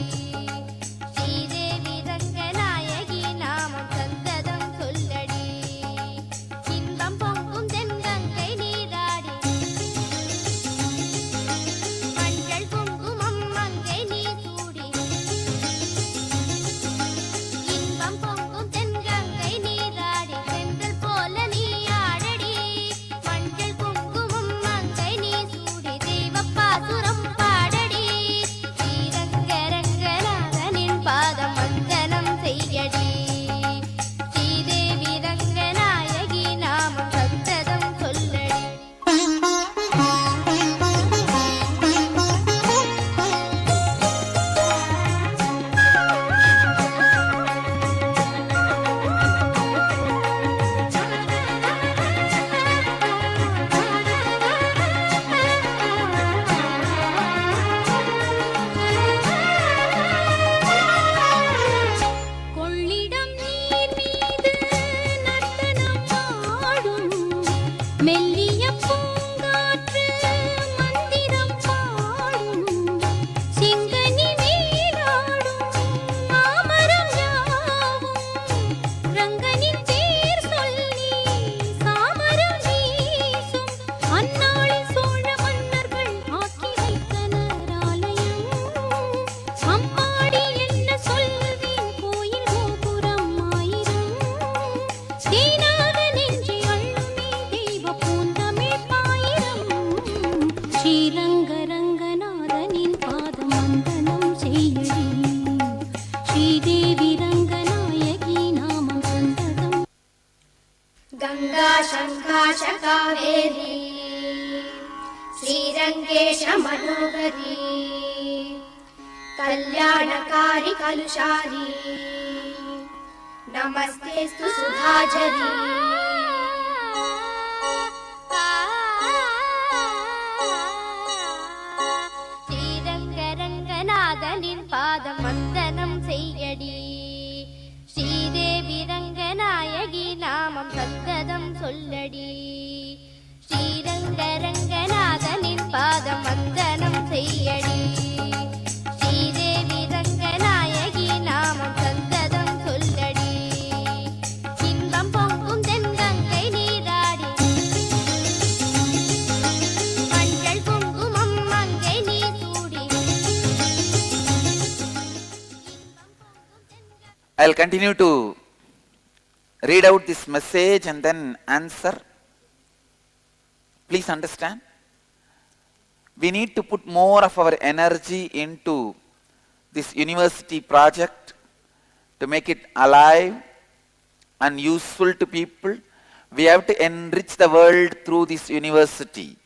[SPEAKER 8] பாய்
[SPEAKER 2] गङ्गा शङ्काशकावेरी श्रीरङ्गेश मनोहरी कल्याणकारी कलुषारी नमस्तेस्तु सुधाझरी
[SPEAKER 8] ஸ்ரீரங்கரங்கநாதனின் பாதம் வந்தனம் செய்யடி ஸ்ரீதேவி ரங்கநாயகி நாமம் சந்ததம் சொல்லடி ஸ்ரீரங்கரங்கநாதனின் பாதம் வந்தனம் செய்யடி ஸ்ரீதேவி ரங்கநாயகி நாமம் சந்ததம் சொல்லடி இன்பம் பொங்கும் தென்கங்கை நீராடி மஞ்சள் குங்குமம் மங்கை நீ சூடி
[SPEAKER 1] I'll continue to read out this message and then answer. Please understand. We need to put more of our energy into this university project to make it alive and useful to people. We have to enrich the world through this university.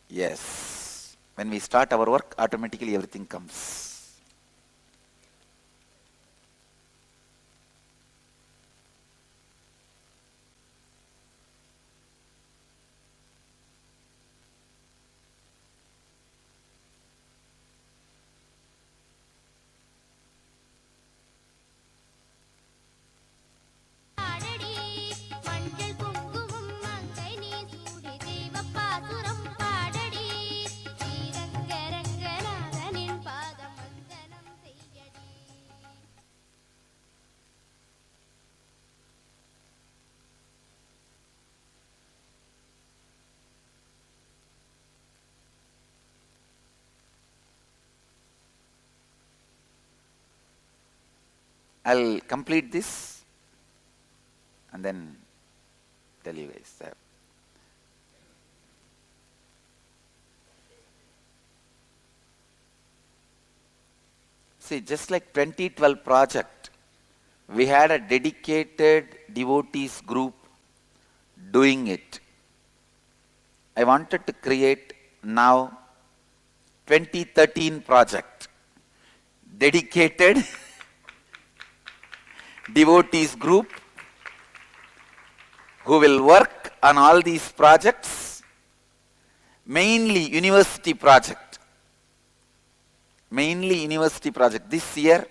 [SPEAKER 1] Yes. When we start our work, automatically everything comes.
[SPEAKER 8] பாடடி மஞ்சள் குங்குமம் மங்கை நீ சூடி தெய்வப்பாசுரம் பாடடி ஸ்ரீரங்கரங்கநாதனின் பாதம் வந்தனம் செய்யடி
[SPEAKER 1] I'll complete this and then tell you guys that. See, just like 2012 project, we had a dedicated devotees group doing it. I wanted to create now 2013 project, dedicated devotees group who will work on all these projects, mainly university project. Mainly university project. This year,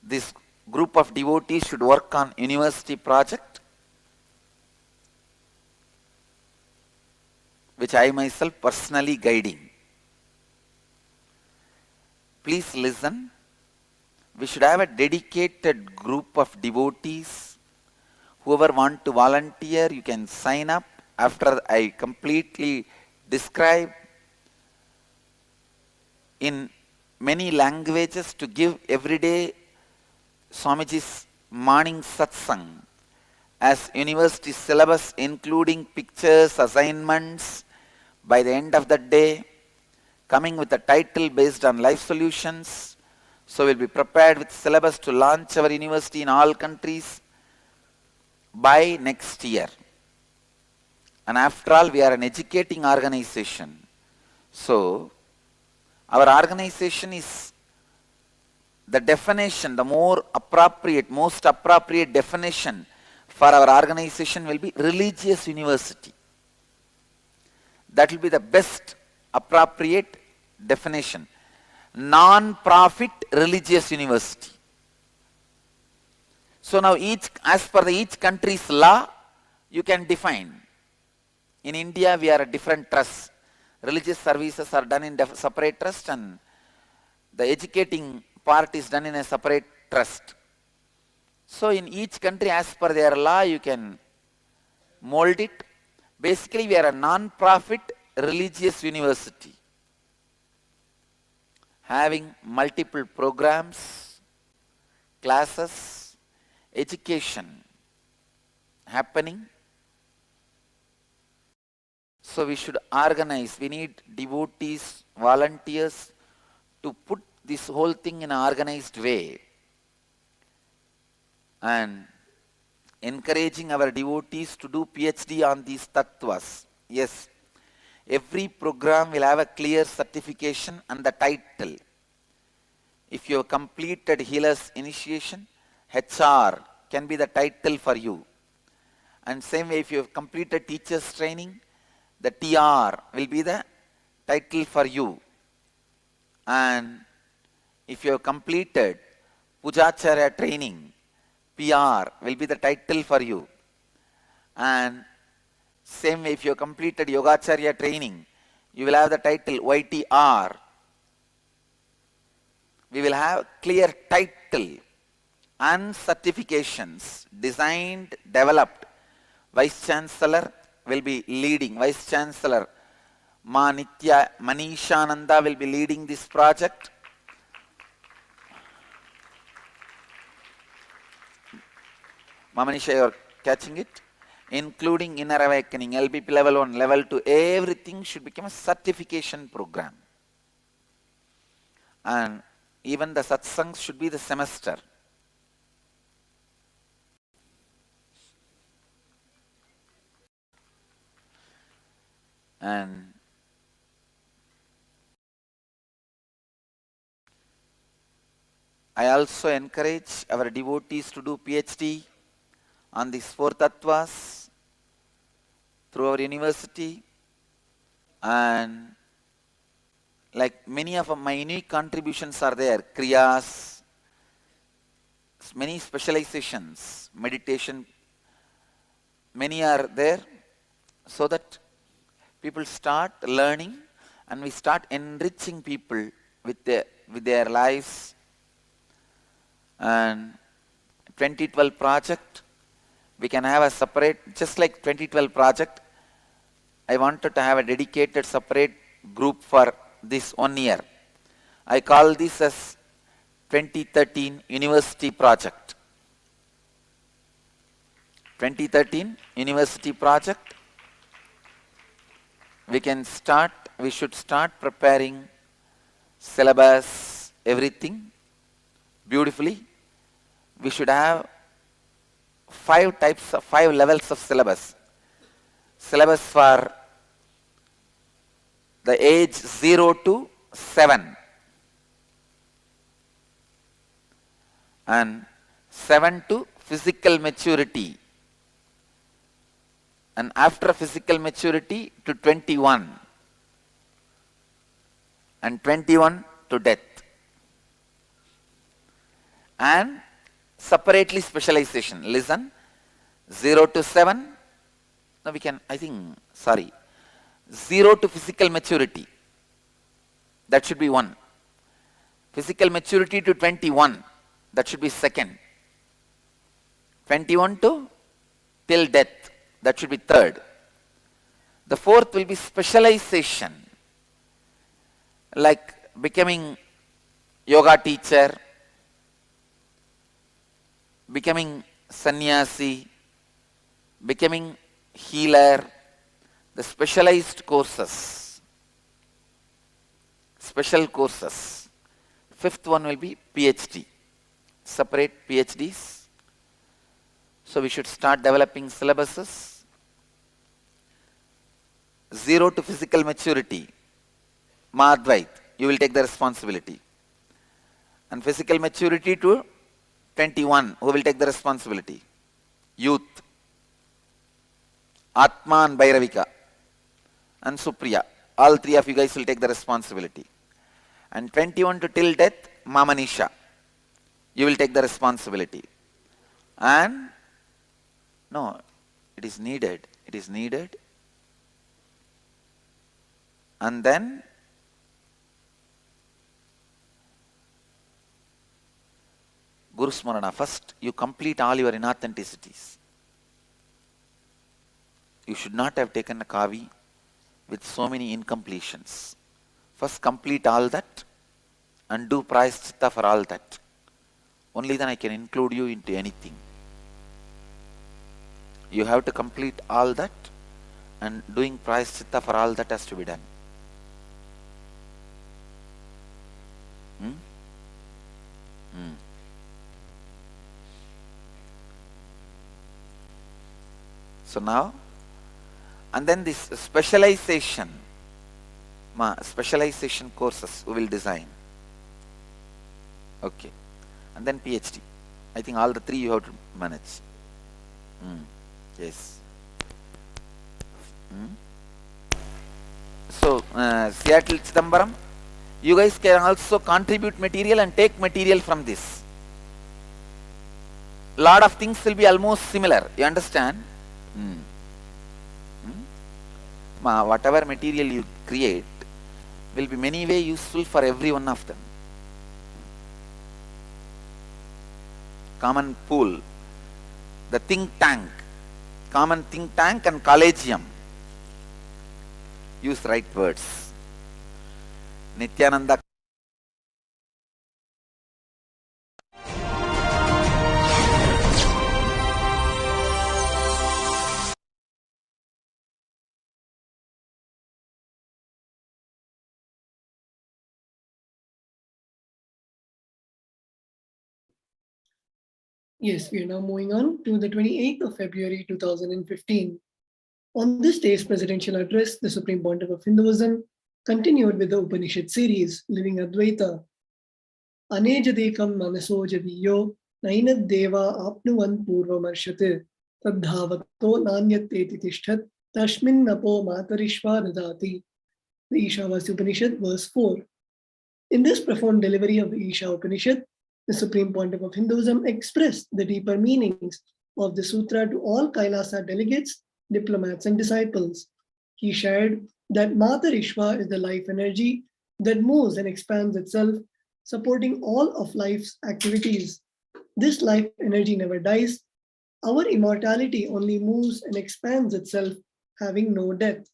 [SPEAKER 1] this group of devotees should work on university project, which I myself personally guiding. Please listen. We should have a dedicated group of devotees. Whoever want to volunteer, you can sign up after I completely describe in many languages to give everyday Swamiji's morning satsang as university syllabus, including pictures, assignments by the end of the day, coming with a title based on life solutions. So we'll be prepared with syllabus to launch our university in all countries by next year. And after all, we are an educating organization. So our organization is the definition, the more appropriate, most appropriate definition for our organization will be religious university. That will be the best appropriate definition. Non-profit religious university. So now as per each country's law, you can define. In India, we are a different trust. Religious services are done in separate trust and the educating part is done in a separate trust. So in each country, as per their law, you can mold it. Basically, we are a non-profit religious university, having multiple programs, classes, education happening. So we should organize, we need devotees, volunteers to put this whole thing in an organized way and encouraging our devotees to do PhD on these tattvas. Yes, every program will have a clear certification and the title. If you have completed Healer's Initiation, HR can be the title for you. And same way, if you have completed Teacher's Training, the TR will be the title for you. And if you have completed Pujacharya Training, PR will be the title for you. And same way, if you have completed Yogacharya Training, you will have the title YTR. We will have clear title and certifications designed, developed. Vice Chancellor will be leading. Vice Chancellor Manishananda will be leading this project. Mamanisha, you are catching it? Including Inner Awakening, LBP level 1, level 2, everything should become a certification program. And even the satsangs should be the semester. And I also encourage our devotees to do PhD on these 4 tattvas through our university. And like many of my unique contributions are there, kriyas, many specializations, meditation, many are there, so that people start learning and we start enriching people with their lives. And 2012 project, we can have a separate, just like 2012 project, I wanted to have a dedicated separate group for this 1 year. I call this as 2013 University Project. 2013 University Project. We should start preparing syllabus, everything beautifully. We should have 5 levels of syllabus. Syllabus for the age 0 to 7 and 7 to physical maturity, and after physical maturity to 21 and 21 to death, and separately specialization. Listen, 0 to 7, no, we can, 0 to physical maturity, that should be 1. Physical maturity to 21, that should be 2nd. 21 to till death, that should be 3rd. The 4th will be specialization, like becoming yoga teacher, becoming sannyasi, becoming healer, the specialized courses, special courses. 5th one will be PhD, separate PhDs. So we should start developing syllabuses. 0 to physical maturity, Madhvait, you will take the responsibility. And physical maturity to 21, who will take the responsibility? Youth, Atma and Bhairavika and Supriya, all 3 of you guys will take the responsibility. And 21 to till death, Mamanisha, you will take the responsibility. And no, it is needed. And then Guru Smarana, first you complete all your inauthenticities. You should not have taken a kavi with so many incompletions. First complete all that and do prayaschitta for all that. Only then I can include you into anything. You have to complete all that, and doing prayaschitta for all that has to be done. So now, and then this specialization courses we will design. Okay. And then PhD. I think all the three you have to manage. Yes. So, Seattle Chidambaram, you guys can also contribute material and take material from this. Lot of things will be almost similar. You understand? Whatever material you create will be many way useful for every one of them. Common pool, the think tank, common think tank and collegium. Use right words. Nithyananda.
[SPEAKER 3] Yes, we are now moving on to the 28th of February 2015. On this day's presidential address, the Supreme Pontiff of Hinduism continued with the Upanishad series, Living Advaita. Anejadekam manasojadiyo nainad deva apnuvan purvamarshate tadhavato nanyateti tishtat tashmin napo matarishva dadati. The Ishavasya Upanishad, verse 4. In this profound delivery of the Isha Upanishad, the Supreme Pontiff of Hinduism expressed the deeper meanings of the sutra to all Kailasa delegates, diplomats, and disciples. He shared that Matarishva is the life energy that moves and expands itself, supporting all of life's activities. This life energy never dies. Our immortality only moves and expands itself, having no death.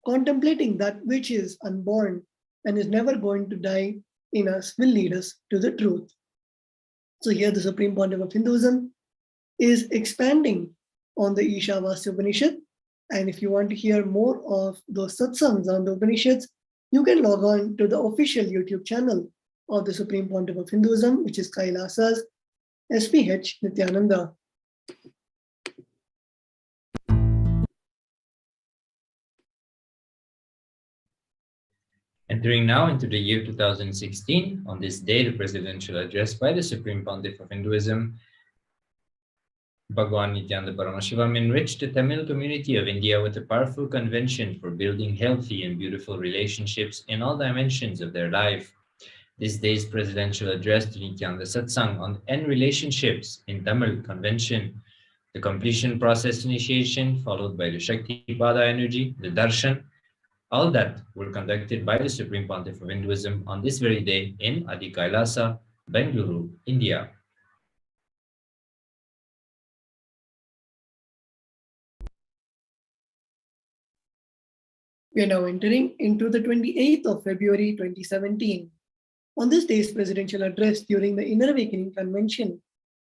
[SPEAKER 3] Contemplating that which is unborn and is never going to die in us will lead us to the truth. So here the Supreme Pontiff of Hinduism is expanding on the Ishavasya Upanishad. And if you want to hear more of those satsangs on the Upanishads, you can log on to the official YouTube channel of the Supreme Pontiff of Hinduism, which is Kailasa's HDH Nithyananda.
[SPEAKER 7] Entering now into the year 2016, on this day, the presidential address by the Supreme Pontiff of Hinduism, Bhagwan Nithyananda Paramashivam, enriched the Tamil community of India with a powerful convention for building healthy and beautiful relationships in all dimensions of their life. This day's presidential address to Nithyananda Satsang on end relationships in Tamil convention, the completion process initiation followed by the Shakti Pada energy, the Darshan, all that were conducted by the Supreme Pontiff of Hinduism on this very day in Adi Kailasa, Bengaluru, India.
[SPEAKER 3] We are now entering into the 28th of February 2017. On this day's presidential address during the Inner Awakening Convention,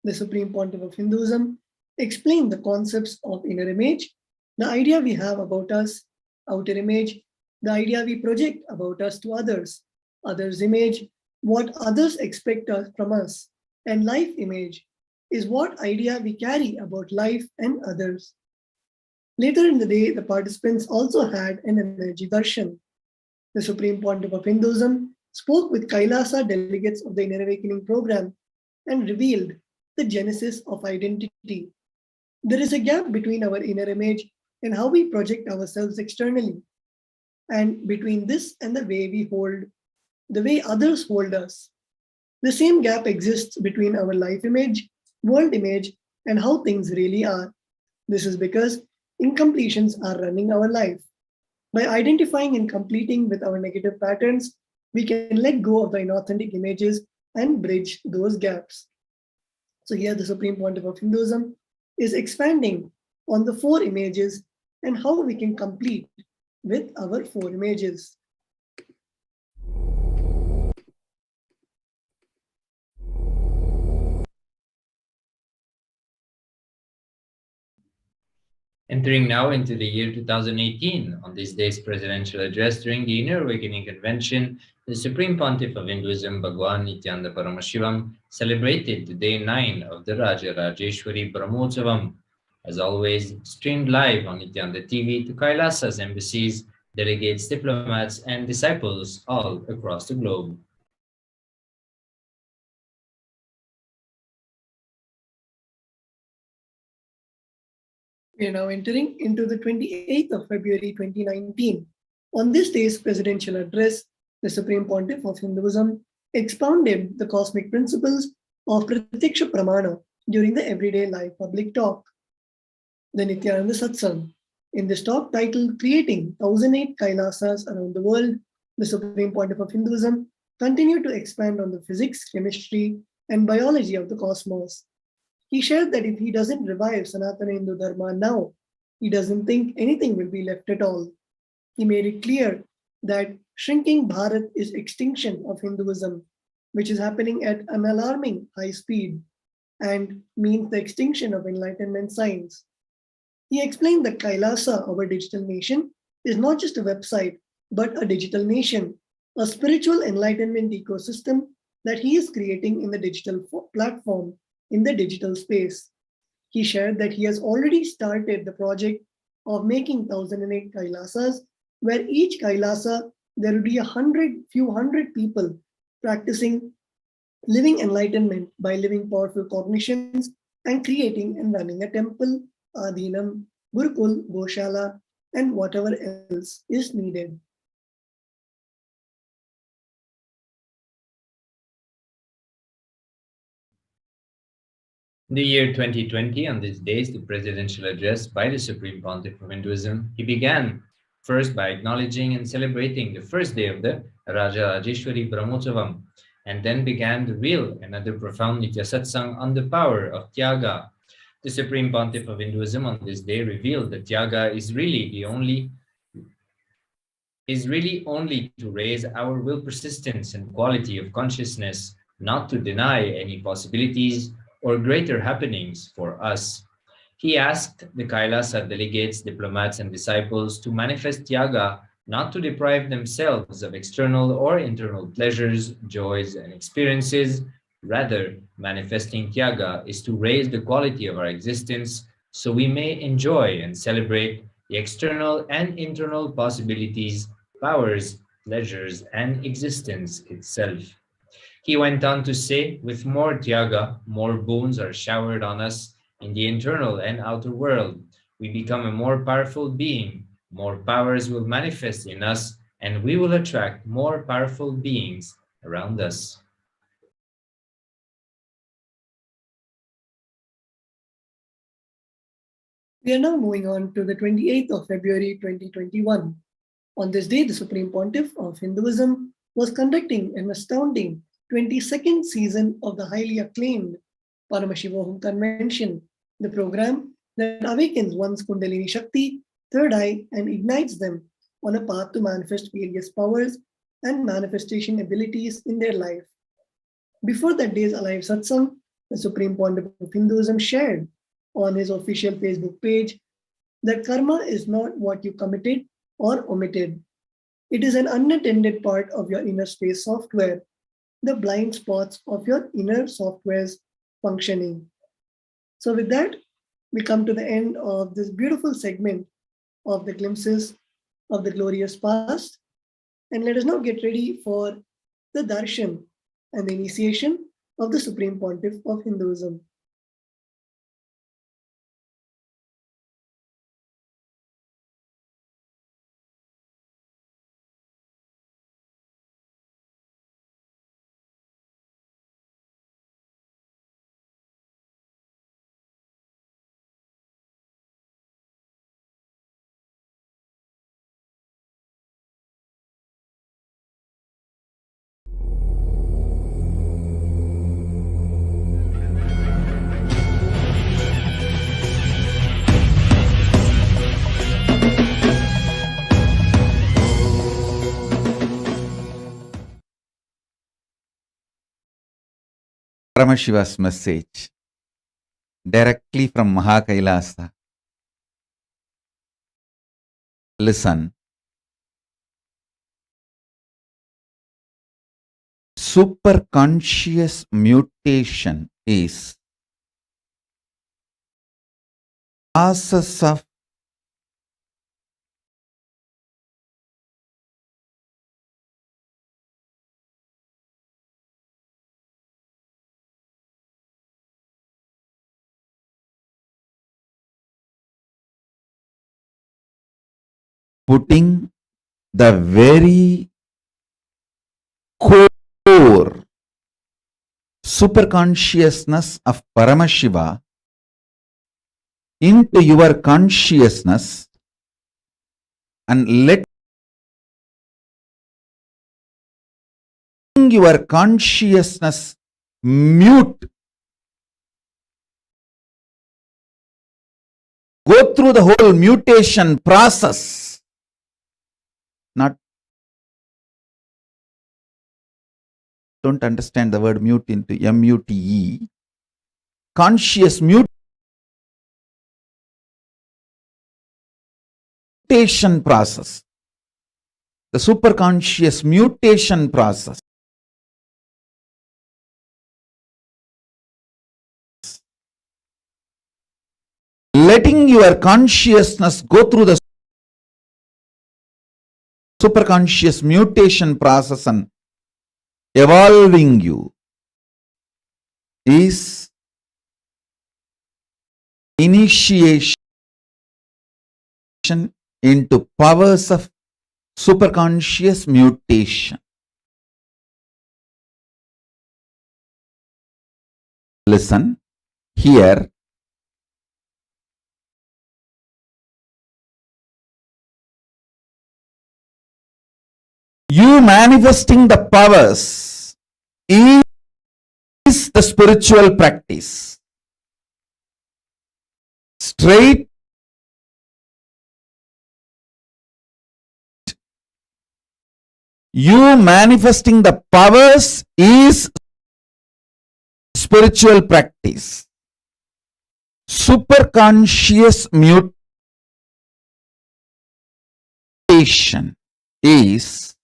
[SPEAKER 3] the Supreme Pontiff of Hinduism explained the concepts of inner image, the idea we have about us, outer image, the idea we project about us to others, others' image, what others expect from us, and life image is what idea we carry about life and others. Later in the day, the participants also had an energy darshan. The Supreme Pontiff of Hinduism spoke with Kailasa delegates of the Inner Awakening program and revealed the genesis of identity. There is a gap between our inner image and how we project ourselves externally, and between this and the way others hold us. The same gap exists between our life image, world image, and how things really are. This is because incompletions are running our life. By identifying and completing with our negative patterns, we can let go of the inauthentic images and bridge those gaps. So here the Supreme Pontiff of Hinduism is expanding on the 4 images and how we can complete with our 4 images.
[SPEAKER 7] Entering now into the year 2018, on this day's presidential address during the Inner Awakening Convention, the Supreme Pontiff of Hinduism, Bhagwan Nithyananda Paramashivam, celebrated the day 9 of the Raja Rajeshwari Brahmotsavam, as always, streamed live on Nithyananda TV to Kailasa's embassies, delegates, diplomats, and disciples all across the globe.
[SPEAKER 3] We are now entering into the 28th of February 2019. On this day's presidential address, the Supreme Pontiff of Hinduism expounded the cosmic principles of Pratyaksha Pramana during the everyday life public talk, the Nithyananda Satsang. In this talk titled Creating 1008 Kailasas Around the World, the Supreme Pontiff of Hinduism continued to expand on the physics, chemistry, and biology of the cosmos. He shared that if he doesn't revive Sanatana Hindu Dharma now, he doesn't think anything will be left at all. He made it clear that shrinking Bharat is extinction of Hinduism, which is happening at an alarming high speed and means the extinction of enlightenment science. He explained that Kailasa, our digital nation, is not just a website, but a digital nation, a spiritual enlightenment ecosystem that he is creating in the digital platform, in the digital space. He shared that he has already started the project of making 1008 Kailasas, where each Kailasa there will be few hundred people practicing living enlightenment by living powerful cognitions and creating and running a temple, adhinam, gurukul, goshala, and whatever else is needed.
[SPEAKER 7] In the year 2020, on this day's the presidential address by the Supreme Pontiff of Hinduism, he began first by acknowledging and celebrating the first day of the Raja Rajeshwari Brahmotsavam, and then began the real and other profound Nitya Satsang on the power of Tyaga. The Supreme Pontiff of Hinduism on this day revealed that Tyaga is really only to raise our will persistence and quality of consciousness, not to deny any possibilities or greater happenings for us. He asked the Kailasa delegates, diplomats, and disciples to manifest Tyaga, not to deprive themselves of external or internal pleasures, joys, and experiences. Rather, manifesting Tyaga is to raise the quality of our existence so we may enjoy and celebrate the external and internal possibilities, powers, pleasures, and existence itself. He went on to say, with more Tyaga, more boons are showered on us in the internal and outer world. We become a more powerful being, more powers will manifest in us, and we will attract more powerful beings around us.
[SPEAKER 3] We are now moving on to the 28th of February 2021. On this day, the Supreme Pontiff of Hinduism was conducting an astounding 22nd season of the highly acclaimed Paramashivoham Convention, the program that awakens one's Kundalini Shakti, third eye, and ignites them on a path to manifest various powers and manifestation abilities in their life. Before that day's Alive Satsang, the Supreme Pontiff of Hinduism shared on his official Facebook page that karma is not what you committed or omitted. It is an unattended part of your inner space software, the blind spots of your inner software's functioning. So with that, we come to the end of this beautiful segment of the glimpses of the glorious past. And let us now get ready for the darshan and the initiation of the Supreme Pontiff of Hinduism.
[SPEAKER 9] Paramashiva's message directly from Mahakailasa. Listen. Superconscious mutation is process of putting the very core superconsciousness of Paramashiva into your consciousness and let your consciousness mute, go through the whole mutation process, not don't understand the word mute into M-U-T-E, conscious mutation process, the superconscious mutation process. Letting your consciousness go through the superconscious mutation process and evolving you is initiation into powers of superconscious mutation. Listen here. You manifesting the powers is the spiritual practice. Straight you manifesting the powers is spiritual practice. Superconscious mutation is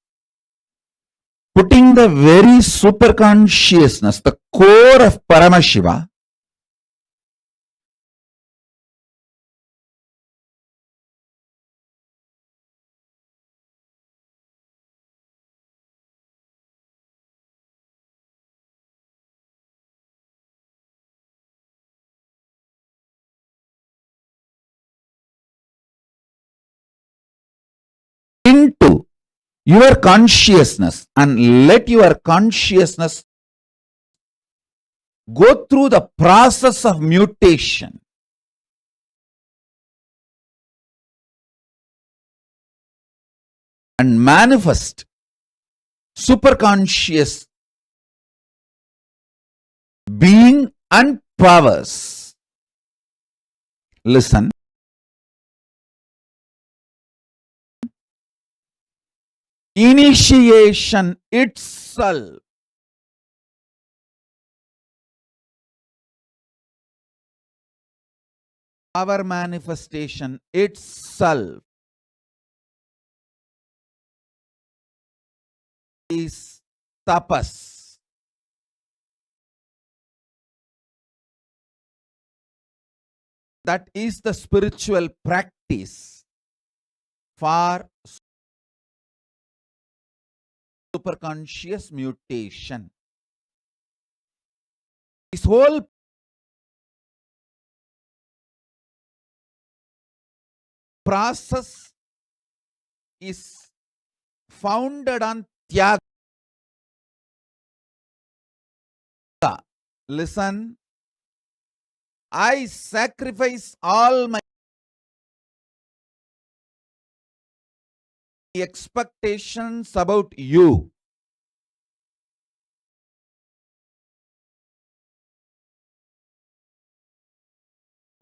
[SPEAKER 9] putting the very superconsciousness, the core of Paramashiva, into your consciousness and let your consciousness go through the process of mutation. And manifest superconscious being and powers. Listen. Initiation itself our manifestation itself is tapas. That is the spiritual practice for superconscious mutation. This whole process is founded on tyaga. Listen, I sacrifice all my expectations about you.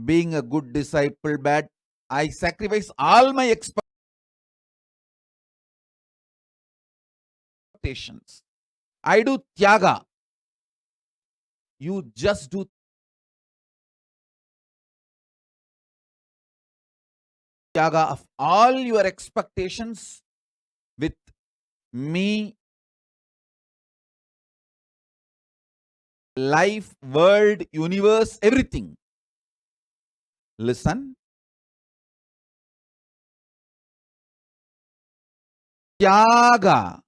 [SPEAKER 9] Being a good disciple, bad, I sacrifice all my expectations. I do tyaga. You just do tyaga of all your expectations with me, life, world, universe, everything. Listen. Tyaga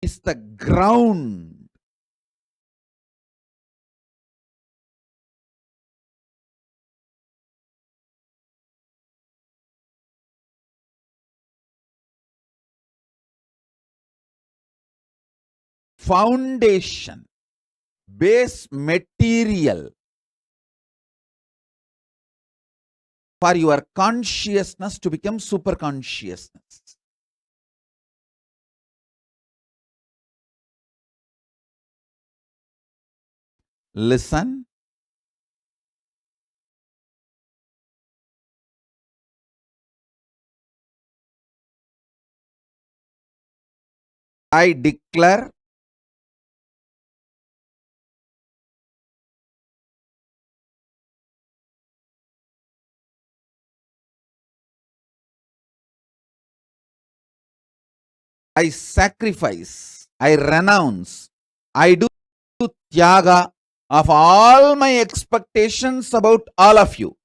[SPEAKER 9] is the ground foundation, base material for your consciousness to become super consciousness. Listen. I declare I sacrifice, I renounce, I do tyaga of all my expectations about all of you.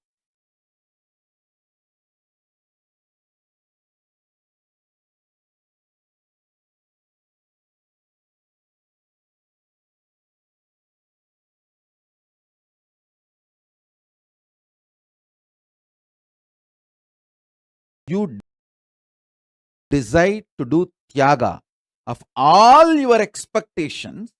[SPEAKER 9] You decide to do tyaga of all your expectations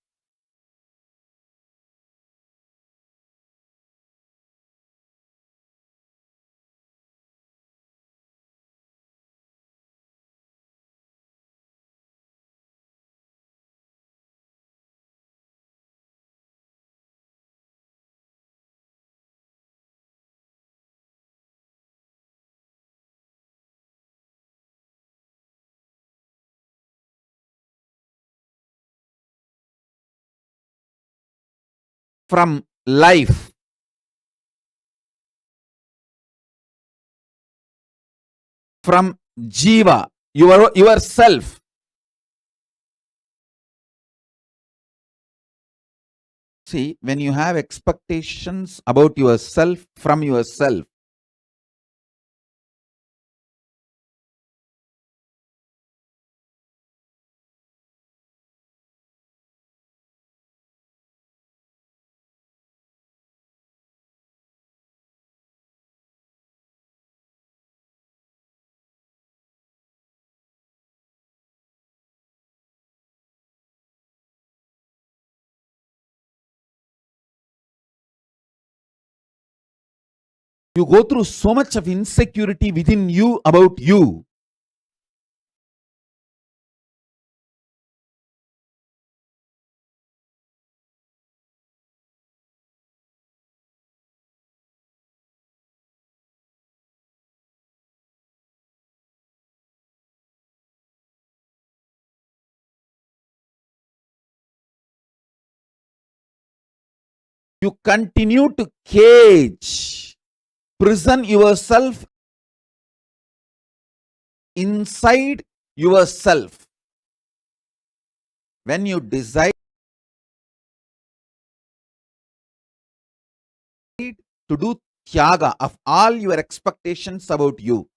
[SPEAKER 9] from life, from jiva, yourself. See, when you have expectations about yourself from yourself, you go through so much of insecurity within you about you. You continue to cage, prison yourself inside yourself. When you decide to do tyaga of all your expectations about you,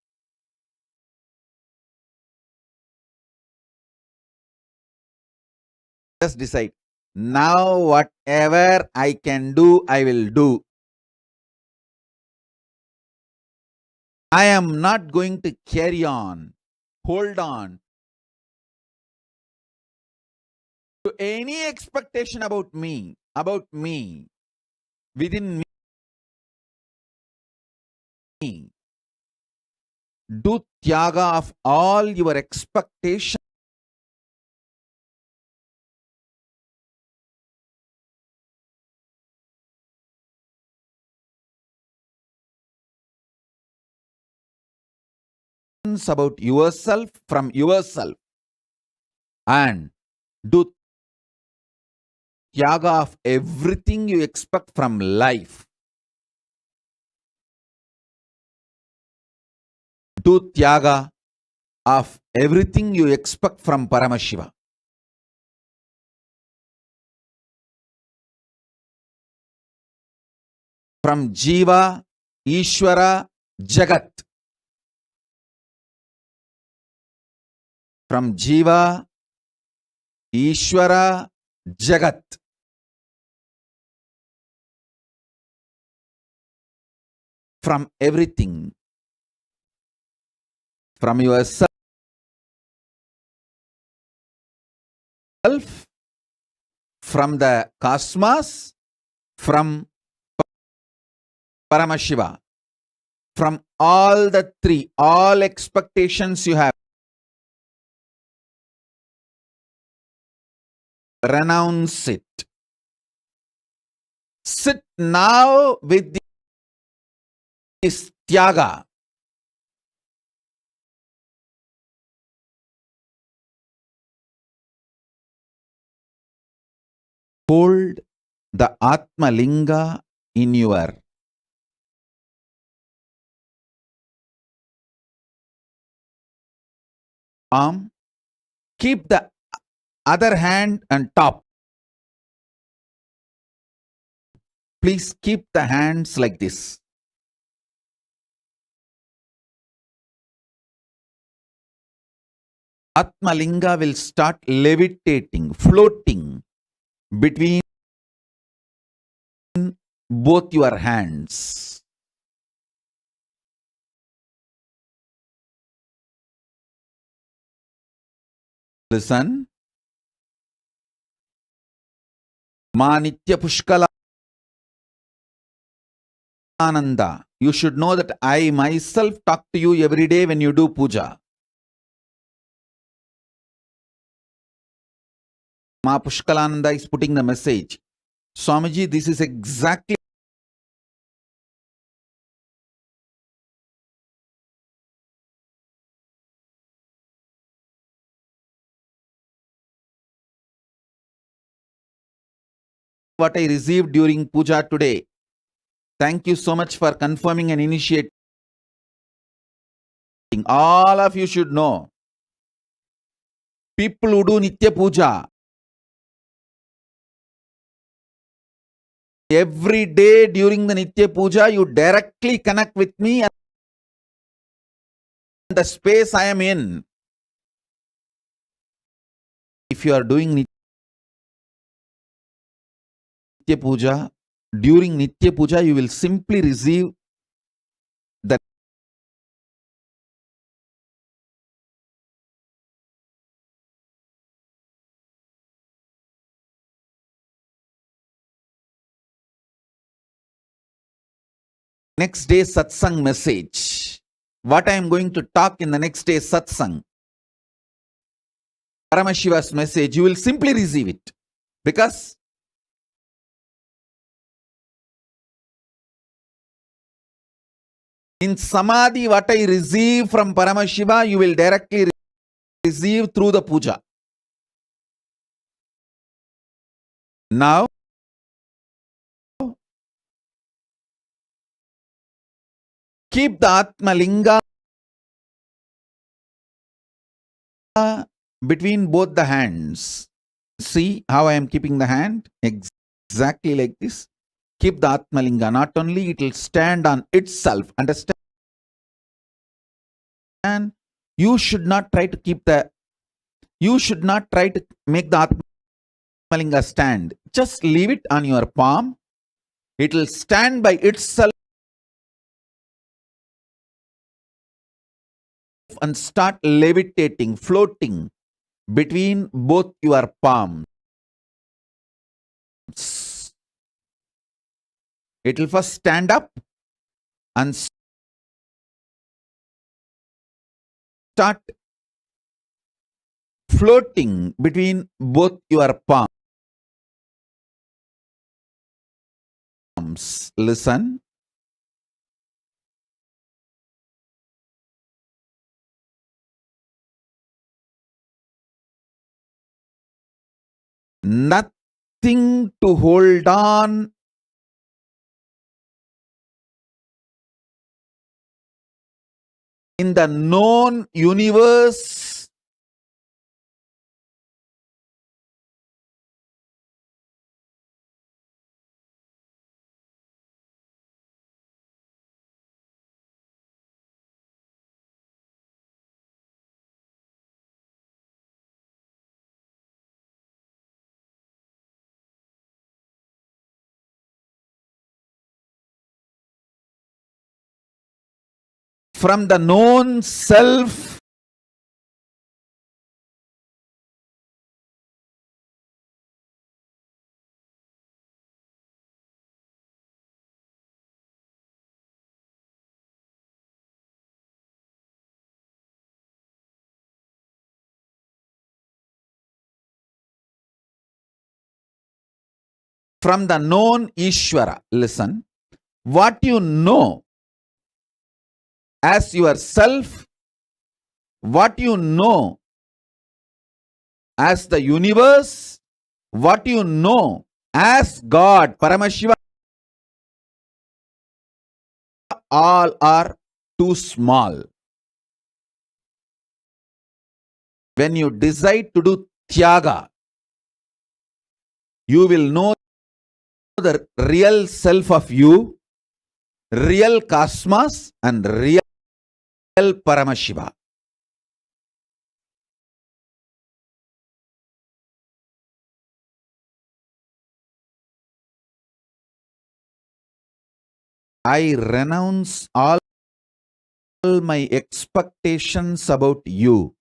[SPEAKER 9] just decide, now whatever I can do, I will do. I am not going to carry on, hold on to any expectation about me, within me. Do tyaga of all your expectations about yourself from yourself, and do tyaga of everything you expect from life. Do tyaga of everything you expect from Paramashiva. From jiva Ishvara, Jagat. From Jiva, Ishvara, Jagat. From everything. From yourself, from the cosmos, from Paramashiva. From all the three, all expectations you have, renounce it. Sit now with this Tyaga. Hold the Atma Linga in your palm. Keep the other hand on top. Please keep the hands like this. Atma Linga will start levitating, floating between both your hands. Listen. Ma Nitya Pushkala Ananda. You should know that I myself talk to you every day when you do puja. Ma Pushkalananda is putting the message. Swamiji, this is exactly what I received during puja today. Thank you so much for confirming and initiating. All of you should know. People who do Nitya Puja, every day during the Nitya Puja, you directly connect with me and the space I am in. If you are doing Nitya Puja, during Nitya Puja, you will simply receive the next day satsang message. What I am going to talk in the next day satsang, Paramashiva's message, you will simply receive it. Because in Samadhi, what I receive from Paramashiva, you will directly receive through the puja. Now, keep the Atma Linga between both the hands. See how I am keeping the hand? Exactly like this. Keep the Atma Linga. Not only it will stand on itself. Understand? You should not try to make the Atma Linga stand. Just leave it on your palm. It will stand by itself and start levitating, floating between both your palms. It will first stand up and start floating between both your palms. Listen. Nothing to hold on. In the known universe, from the known self from the known Ishvara. Listen, what you know as yourself, what you know as the universe, what you know as God, Paramashiva, all are too small. When you decide to do Tyaga, you will know the real self of you, real cosmos, and real Paramashiva. I renounce all my expectations about you.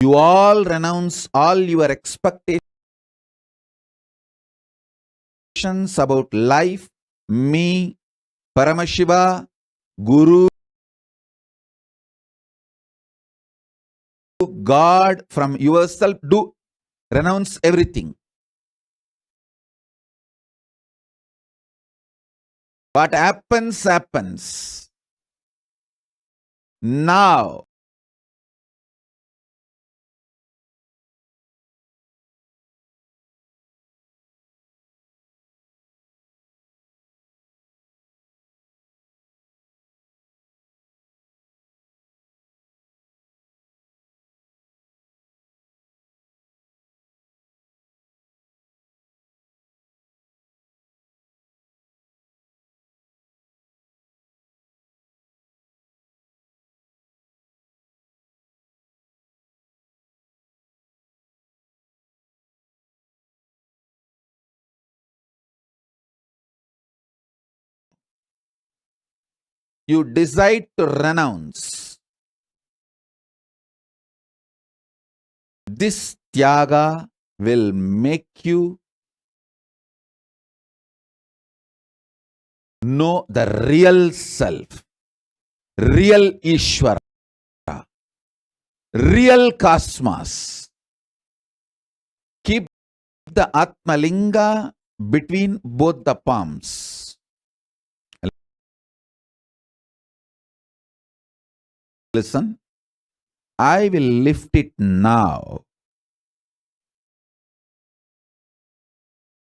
[SPEAKER 9] You all renounce all your expectations about life, me, Paramashiva, Guru, God, from yourself. Do renounce everything. What happens, happens. Now, you decide to renounce. This Tyaga will make you know the real self, real Ishvara, real cosmos. Keep the Atmalinga between both the palms. Listen, I will lift it now.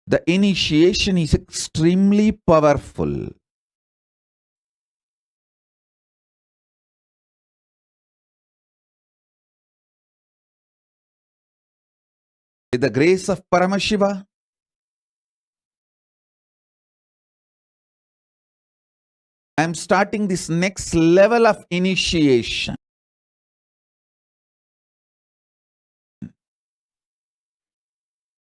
[SPEAKER 9] The initiation is extremely powerful. With the grace of Paramashiva, I am starting this next level of initiation.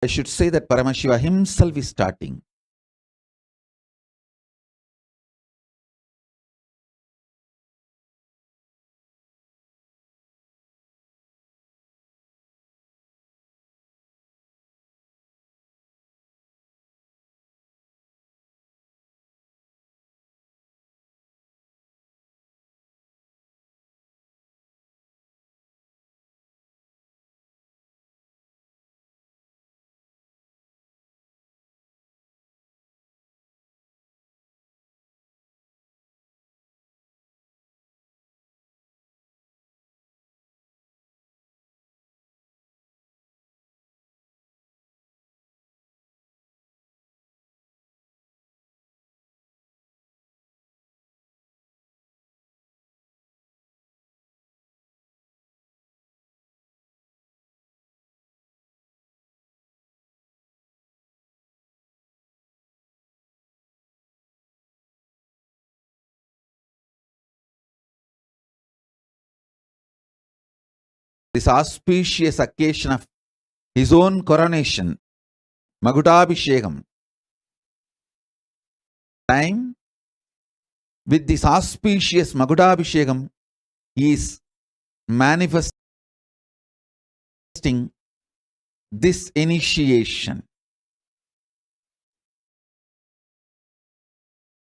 [SPEAKER 9] I should say that Paramashiva himself is starting. This auspicious occasion of his own coronation, Magutabhishekam, time with this auspicious Magudabhishekam is manifesting this initiation.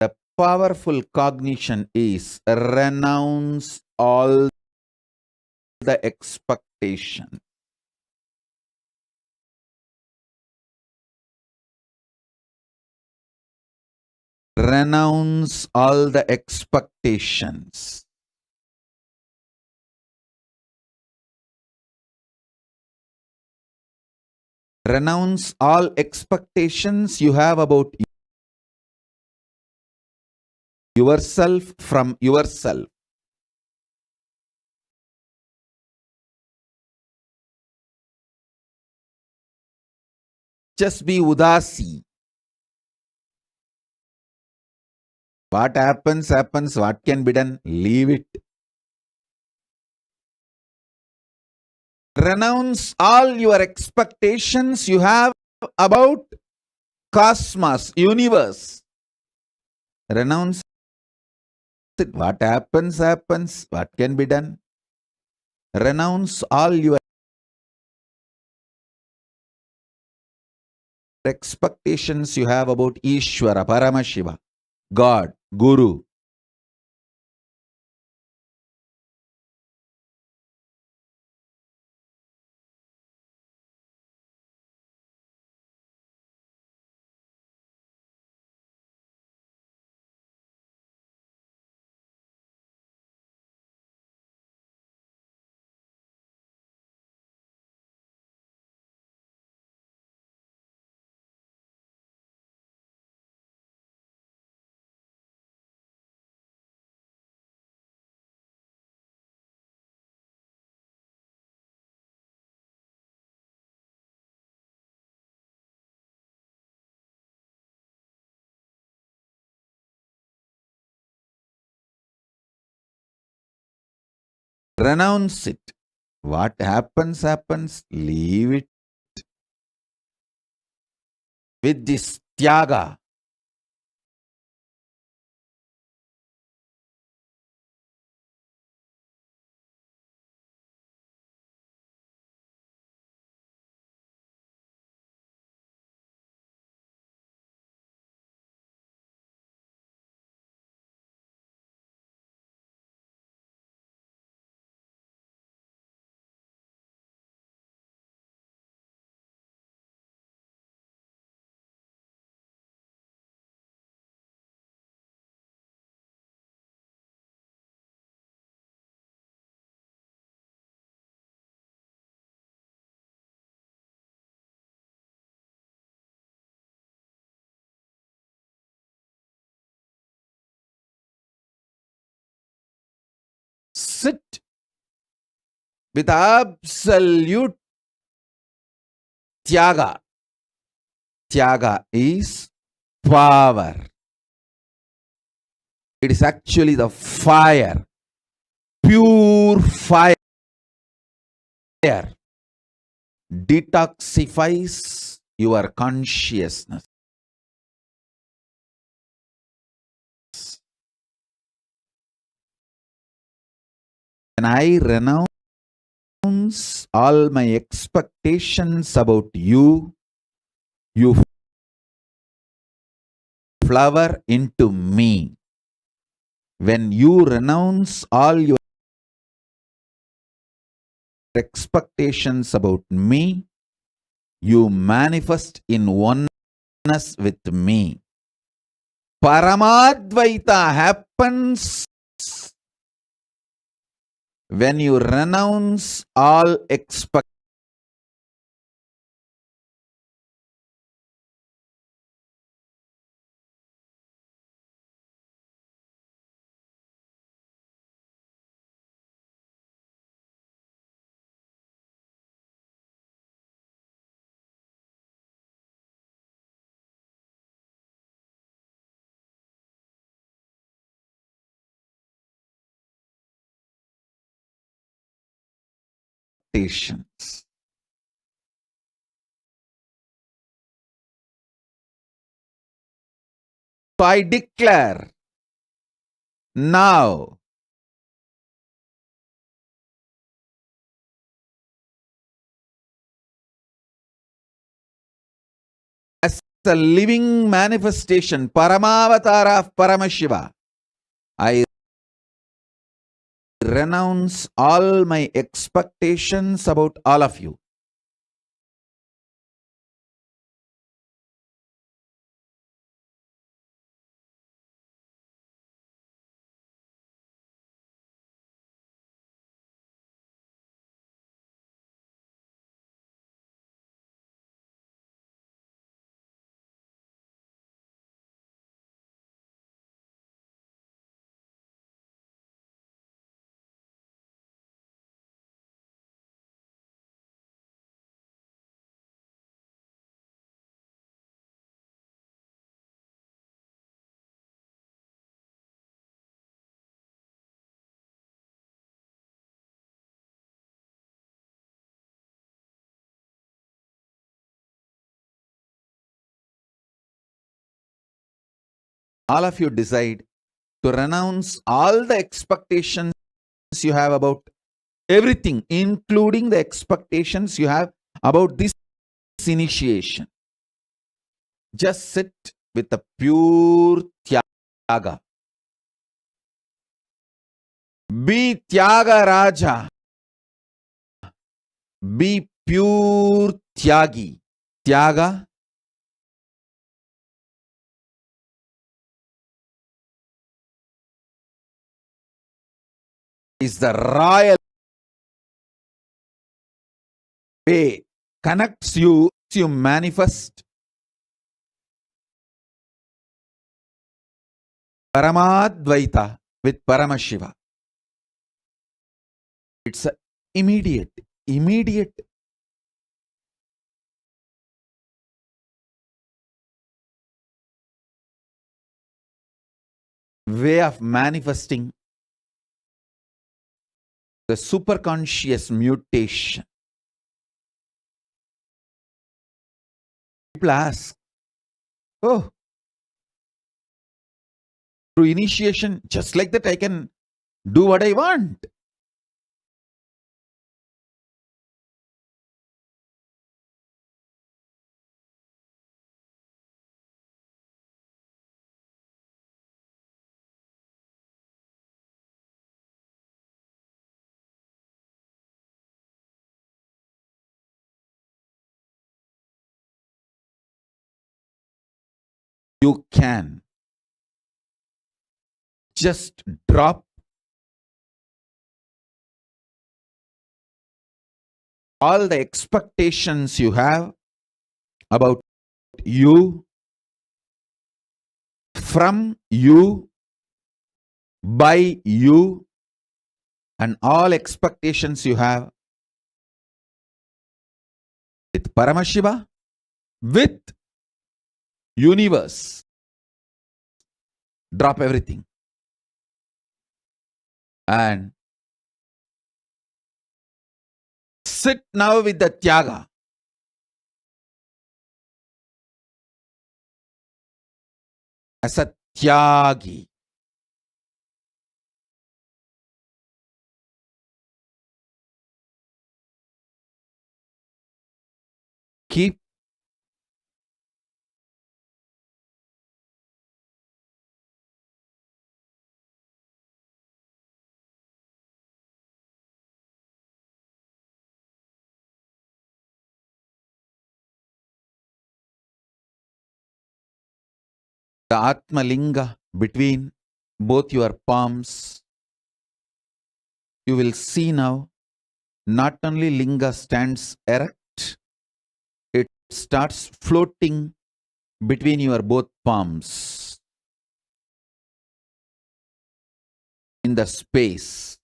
[SPEAKER 9] The powerful cognition is renounce all the expectation. Renounce all the expectations. Renounce all expectations you have about yourself from yourself. Just be udasi. What happens, happens. What can be done? Leave it. Renounce all your expectations you have about cosmos, universe. Renounce it. What happens, happens. What can be done? Renounce all your expectations you have about Ishvara, Paramashiva, God, Guru. Renounce it. What happens, happens. Leave it. With this tyaga, sit with absolute tyaga. Tyaga is power. It is actually the fire, pure fire. Detoxifies your consciousness. When I renounce all my expectations about you, you flower into me. When you renounce all your expectations about me, you manifest in oneness with me. Paramadvaita happens when you renounce all expectations. So I declare now as a living manifestation, Paramavatara of Paramashiva, I renounce all my expectations about all of you. All of you decide to renounce all the expectations you have about everything, including the expectations you have about this initiation. Just sit with a pure Tyaga. Be Tyaga Raja. Be pure Tyagi. Tyaga is the royal way, connects you, you manifest Paramadvaita with Paramashiva. It's a immediate way of manifesting the superconscious mutation. People ask, oh, through initiation, just like that I can do what I want. You can just drop all the expectations you have about you, from you, by you, and all expectations you have with Paramashiva, with universe. Drop everything and sit now with the Tyaga. As a Tyagi. Keep the Atma Linga between both your palms. You will see now, not only Linga stands erect, it starts floating between your both palms in the space.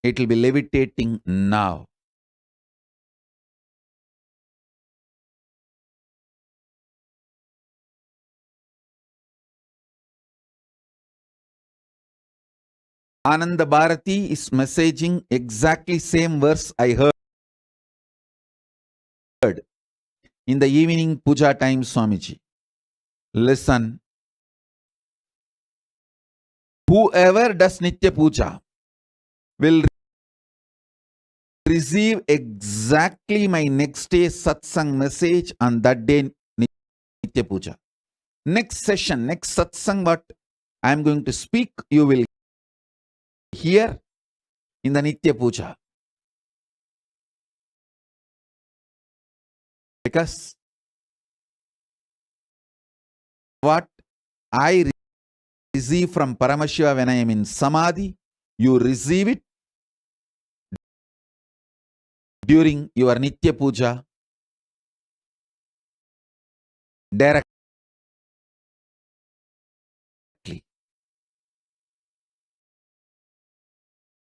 [SPEAKER 9] It will be levitating now. Ananda Bharati is messaging exactly same verse I heard in the evening puja time, Swamiji. Listen. whoever does Nitya Puja will receive exactly my next day satsang message on that day Nitya Puja. Next session, next satsang what I am going to speak, you will hear in the Nitya Puja. Because what I receive from Paramashiva when I am in Samadhi, you receive it during your Nitya Puja directly.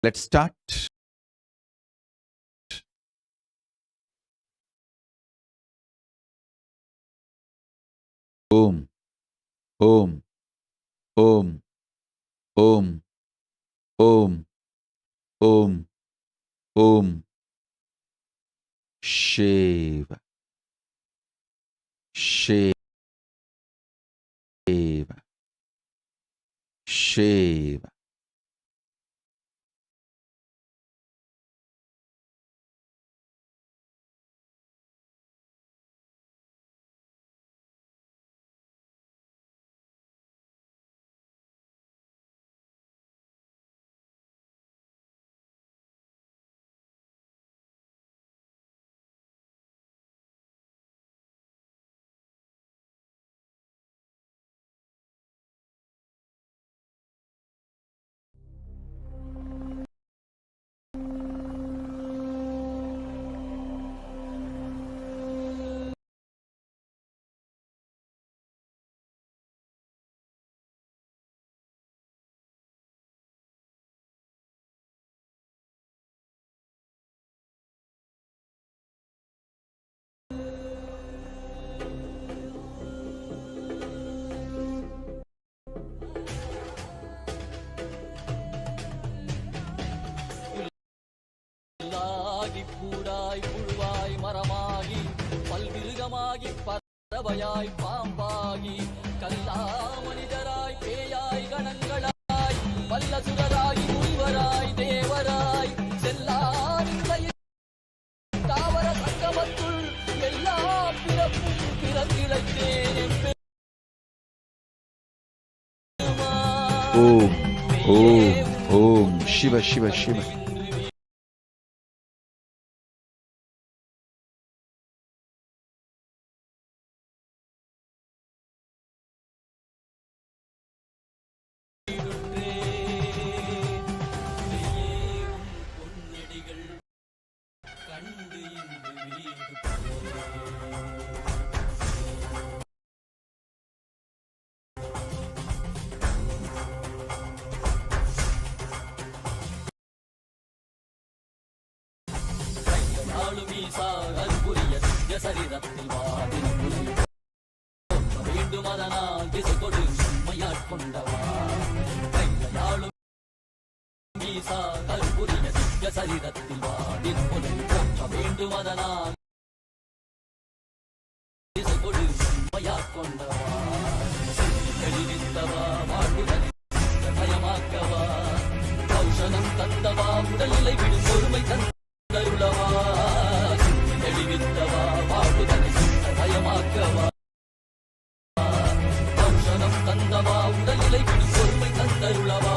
[SPEAKER 9] Let's start. Om, Om, Om, Om, Om, Om, Om, Shiva, Shiva, Shiva.
[SPEAKER 10] பூடாய் புழுவாய் மரமாகி பல்விருகமாகி பறவையாய் பாம்பாகி கல்லா மனிதராய் பேயாய் கணங்களாய் வல்லசுரராய் முனிவராய் தேவராய் செல்லாவின் தாவர சங்கமத்துள் எல்லா பிறப்பும் பிறந்திழைத்தேன்.
[SPEAKER 9] Om, Om, Om, Shiva, Shiva, Shiva.
[SPEAKER 10] சரிதத்தில் வாதில் வேண்டும் அதனால் திசை கொடு உண்மையாட்கொண்டவா கையாளும் ஈசா கல்புரிய திவ்ய சரிதத்தில் வாதில் போற்ற வேண்டும் அதனால் திசை கொடு உண்மையாட்கொண்டவா வெளிவித்தவா வாழ்வுதல் பயமாக்கவா ஔஷதம் தந்தவா உடல்நிலை விடும் பொறுமை தந்தருளவா தெளிவித்தவா வாழ்வுதலை பயமாக்கவா ஔஷதம் தந்தவா உடல்நிலை விடும் பொறுமை தந்தருளவா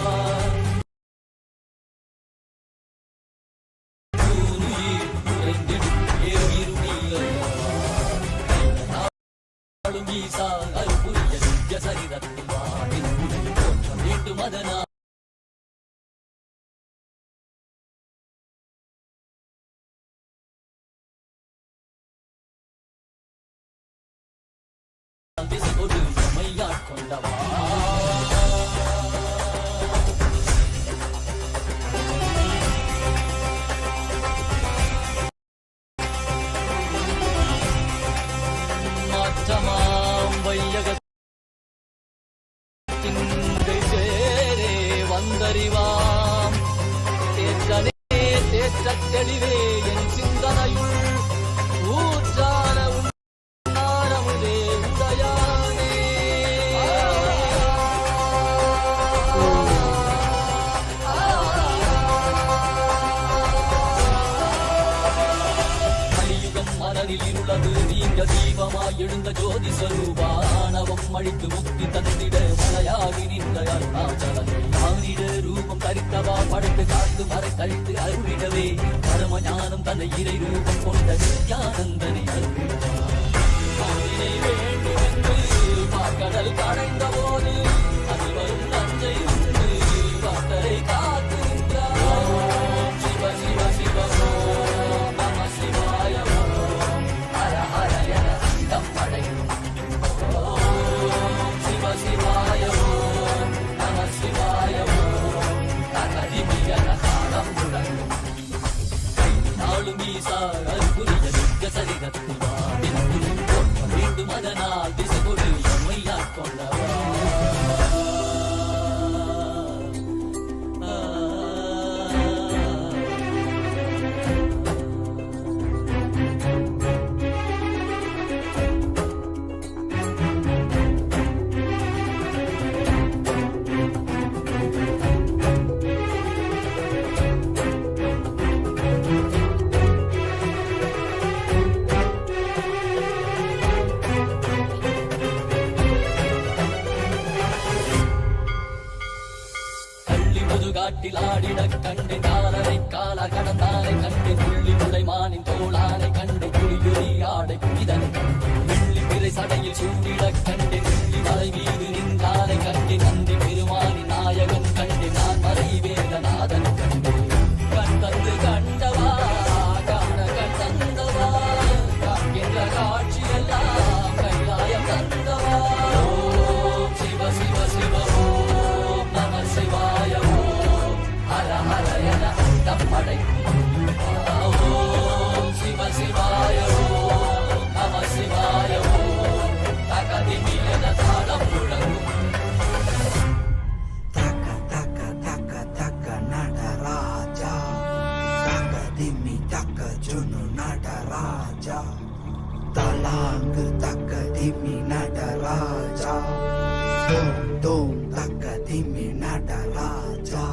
[SPEAKER 10] ஈசா அருள்புரிய நித்ய சரிதத்தில் வாடின் போற்ற வேண்டும் அதனால் திசை கொடு மையாட்கொண்டவா மாற்றமாம் வையகத்தின் சேரே வந்தறிவாம் தேற்றனே தேற்றத் தெளிவே என் சிந்தனையுள் ஊற்றான உன்னாரமுதே உதயானே அழித்து முக்தி தந்திட மலையாகி நின்ற அருணாச்சலமே மானிட ரூபம் தரித்தவா படைத்து காத்து மறை கழித்து அருளிடவே பரம ஞானம் தன்னை இறை ரூபம் கொண்ட நித்யானந்தனை அருளிடவா மானினை வேண்டுமென்று பார்க்கடல் கடைந்த போது அதில் வரும் நஞ்சை உண்டு பக்தரை காத்து நின்றார் சிவ சிவ சிவ ஓம் நம சிவாய ஓம் ஹர ஹர என சிதம் படையும் ஓம் சிவ சிவாய ஓம் நம சிவாய ஓம் தகதிமியன காலம் முழங்கும் நாளும் ஈசா அருகுரிய நிற்க சரிதத்தில் மீண்டும் அதனால் திசை கொடு எம்மையாக் கொண்டவா காட்டில் ஆடிடக் கண்டு காலனை கால கடந்தானை கண்டு புள்ளி முளைமானின் தோளானை கண்டு புலியுரி ஆடை புனிதனை கண்டு வெள்ளி பிறை சடையில் சூடிடக் கண்டு வெள்ளி மலை மீது நின்றானை கண்டு நந்தி பெருமானின் நாயகன் கண்டு நான் மறை வேதநாதன் கண்டு கண் தந்து கண்டவா காண கண் தந்தவா காண்கின்ற காட்சியெல்லாம் கைலாயம் தந்தவா ஓம் சிவ சிவ சிவ ஓம் நம சிவாய ஹர ஹர என தம்மடை ஓம் சிவ சிவாய ஓம் நம சிவாய ஓம் தகதிமி என தாளம் முழங்கும்
[SPEAKER 11] தக்க தக்க தக்க தக்க நடராஜா தகதிமி தக்க ஜுனு நடராஜா தலாங்கு தக்க திமி நடராஜா தோம் தோம் தக்க திமி நடராஜா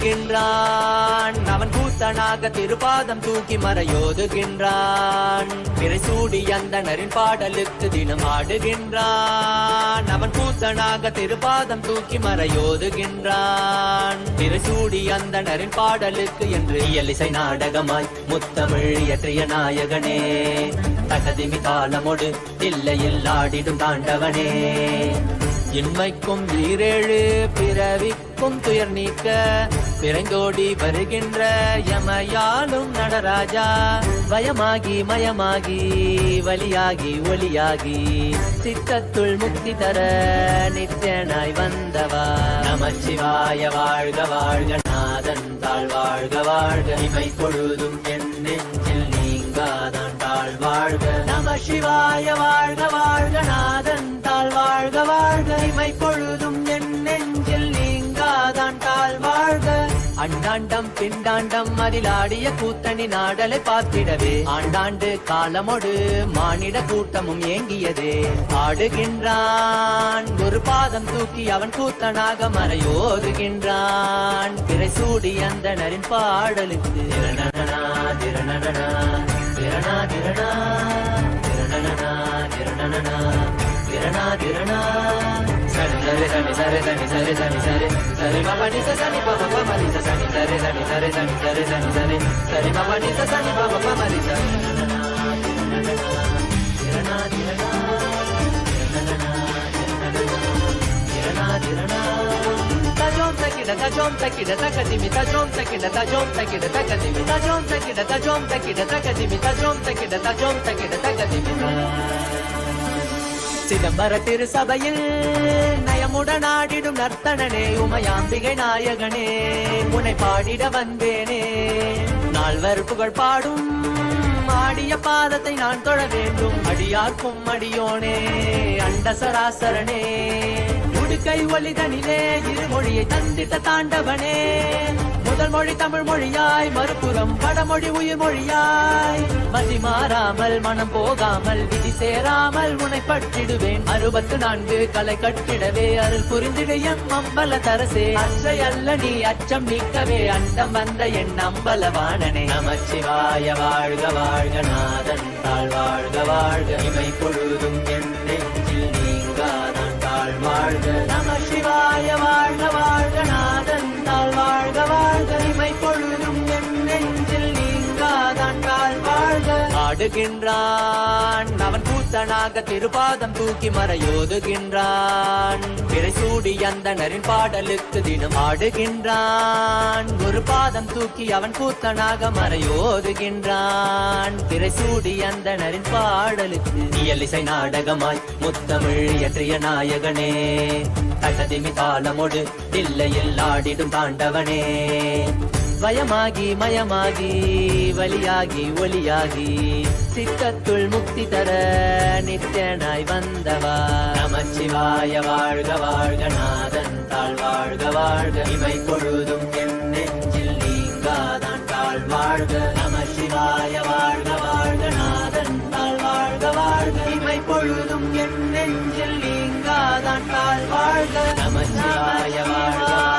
[SPEAKER 12] ஆடுகின்றான் அவன் கூத்தனாக திருப்பாதம் தூக்கி மறையோதுகின்றான் பிறைசூடி அந்தணரின் பாடலுக்கு தினம் ஆடுகின்றான் அவன் கூத்தனாக திருப்பாதம் தூக்கி மறையோதுகின்றான் பிறைசூடி அந்தணரின் பாடலுக்கு என்று இயலிசை நாடகமாய் முத்தமிழ் இயற்றிய நாயகனே தகதிமி தாளமொடு இல்லையில் ஆடிடும் தாண்டவனே இன்மைக்கும் ஈரேழு பிறவிக்கும் துயர் நீக்க பிறந்தோடி வருகின்ற யமயாலும் நடராஜா வயமாகி மயமாகி வலியாகி ஒளியாகி சித்தத்துள் முக்தி தர நித்யனாய் வந்தவா நமச்சிவாய வாழ்க வாழ்க நாதன் தாழ் வாழ்க வாழ்க இமை பொழுதும் என் நெஞ்சில் நீங்காதான் தாழ் வாழ்க நமசிவாய வாழ்க வாழ்க நாதன் தாழ் வாழ்க வாழ்க இமை பொழுதும் என் நெஞ்சில் நீங்காதான் தாழ் வாழ்க அண்டாண்டம் பிண்டாண்டம் அதிலாடிய கூத்தணி நாடலை பார்த்திடவே ஆண்டாண்டு காலமோடு மானிட கூட்டமும் ஏங்கியதே ஆடுகின்றான் ஒரு பாதம் தூக்கி அவன் கூத்தனாக மறையோதுகின்றான் பிறை சூடி அந்தணரின் பாடலுக்கு திரணனா திரணனா திரணா திரணா திரணனா திரணனா திரணா திரணா சரி சரி சரி சரி சரி சரி சரி சரி மபனி சனி பப மரி சனி சரி சரி சரி சரி சரி சரி சரி சரி மபனி சனி பப மரி சனி திரணா திரணா திரணா திரணா tajom takida takadimi tajom takida takadimi tajom takida takadimi tajom takida takadimi சிதம்பர திருசபையில் நயமுடன் ஆடிடும் நர்த்தனனே உமையாம்பிகை நாயகனே உன்னை பாடிட வந்தேனே நால்வர் புகழ் பாடும் ஆடிய பாதத்தை நான் தொழ வேண்டும் அடியார்க்கும் அடியோனே அண்ட சராசரனே உடுக்கை ஒளிதனிலே இருமொழியை தந்திட்ட தாண்டவனே முதல் மொழி தமிழ் மொழியாய் மறுபுறம் வடமொழி உயிர் மொழியாய் மதி மாறாமல் மனம் போகாமல் விதி சேராமல் உன்னை பற்றிடுவேன் 64 கலை கட்டிடவே அருள் புரிந்திடு எம் அம்பல தரசே அச்சை அல்ல நீ அச்சம் நீக்கவே அண்டம் வந்த என் அம்பலவாணனே நமச்சிவாய வாழ்க வாழ்க நாதன் தாழ் வாழ்க வாழ்க இமை பொழுதும் என் நெஞ்சில் நீங்காதான் தாழ் வாழ்க நமசிவாய வாழ்க வாழ்க நாதன் தாழ் வாழ்க வாழ்க இமை பொழுதும் என் நெஞ்சில் நீங்காதான் தாழ் வாழ்க ஆடுகின்றான் அவன் கூத்தனாக திருப்பாதம் தூக்கி மறையோதுகின்றான் பிறை சூடி அந்தனரின் பாடலுக்கு தினம் ஆடுகின்றான் ஒரு பாதம் தூக்கி அவன் கூத்தனாக மறையோதுகின்றான் பிறை சூடி அந்தனரின் பாடலுக்கு இயலிசை நாடகமாய் முத்தமிழ் இயற்றிய நாயகனே தகதிமி தாளமொடு இல்லையில் ஆடிடும் தாண்டவனே வயமாகி மயமாகி வலியாகி ஒலியாகி சித்தத்துள் முக்தி தர நித்யனாய் வந்தவா நமச்சிவாய வாழ்க வாழ்க நாதன் தாழ் வாழ்க வாழ்க இமை பொழுதும் என் நெஞ்சில் நீங்காதான் தாழ் வாழ்க நமசிவாய வாழ்க வாழ்க நாதன் தாழ் வாழ்க வாழ்க இமை பொழுதும் என் நெஞ்சில் நீங்காதான் தாழ் வாழ்க நமசிவாய வாழ்க வாழ்க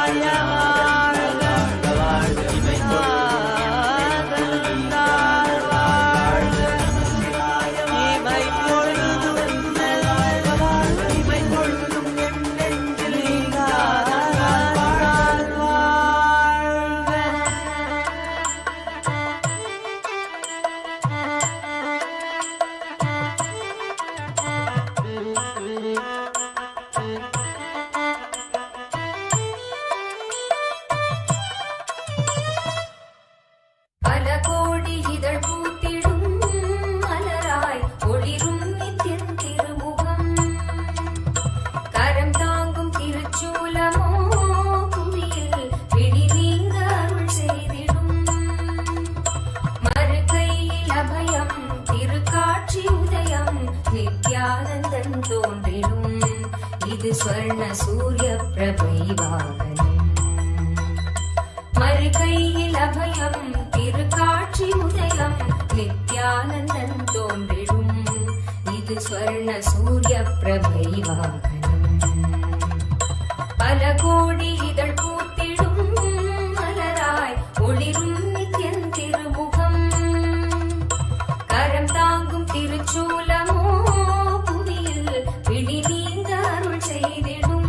[SPEAKER 13] ஸ்வர்ண சூரிய பிரபை வாகனம் மறுகையில் அபயம் திருக்காட்சி உதயம் நித்யானந்தன் தோன்றிடும் இது ஸ்வர்ண சூரிய பிரபை வாகனம் பல கோடி இதழ் பூத்திடும் மலராய் ஒளிரும் நித்யன் திருமுகம் கரம் தாங்கும் திருச்சூலமோ புவியில் விழி நீங்க அருள் செய்திடும்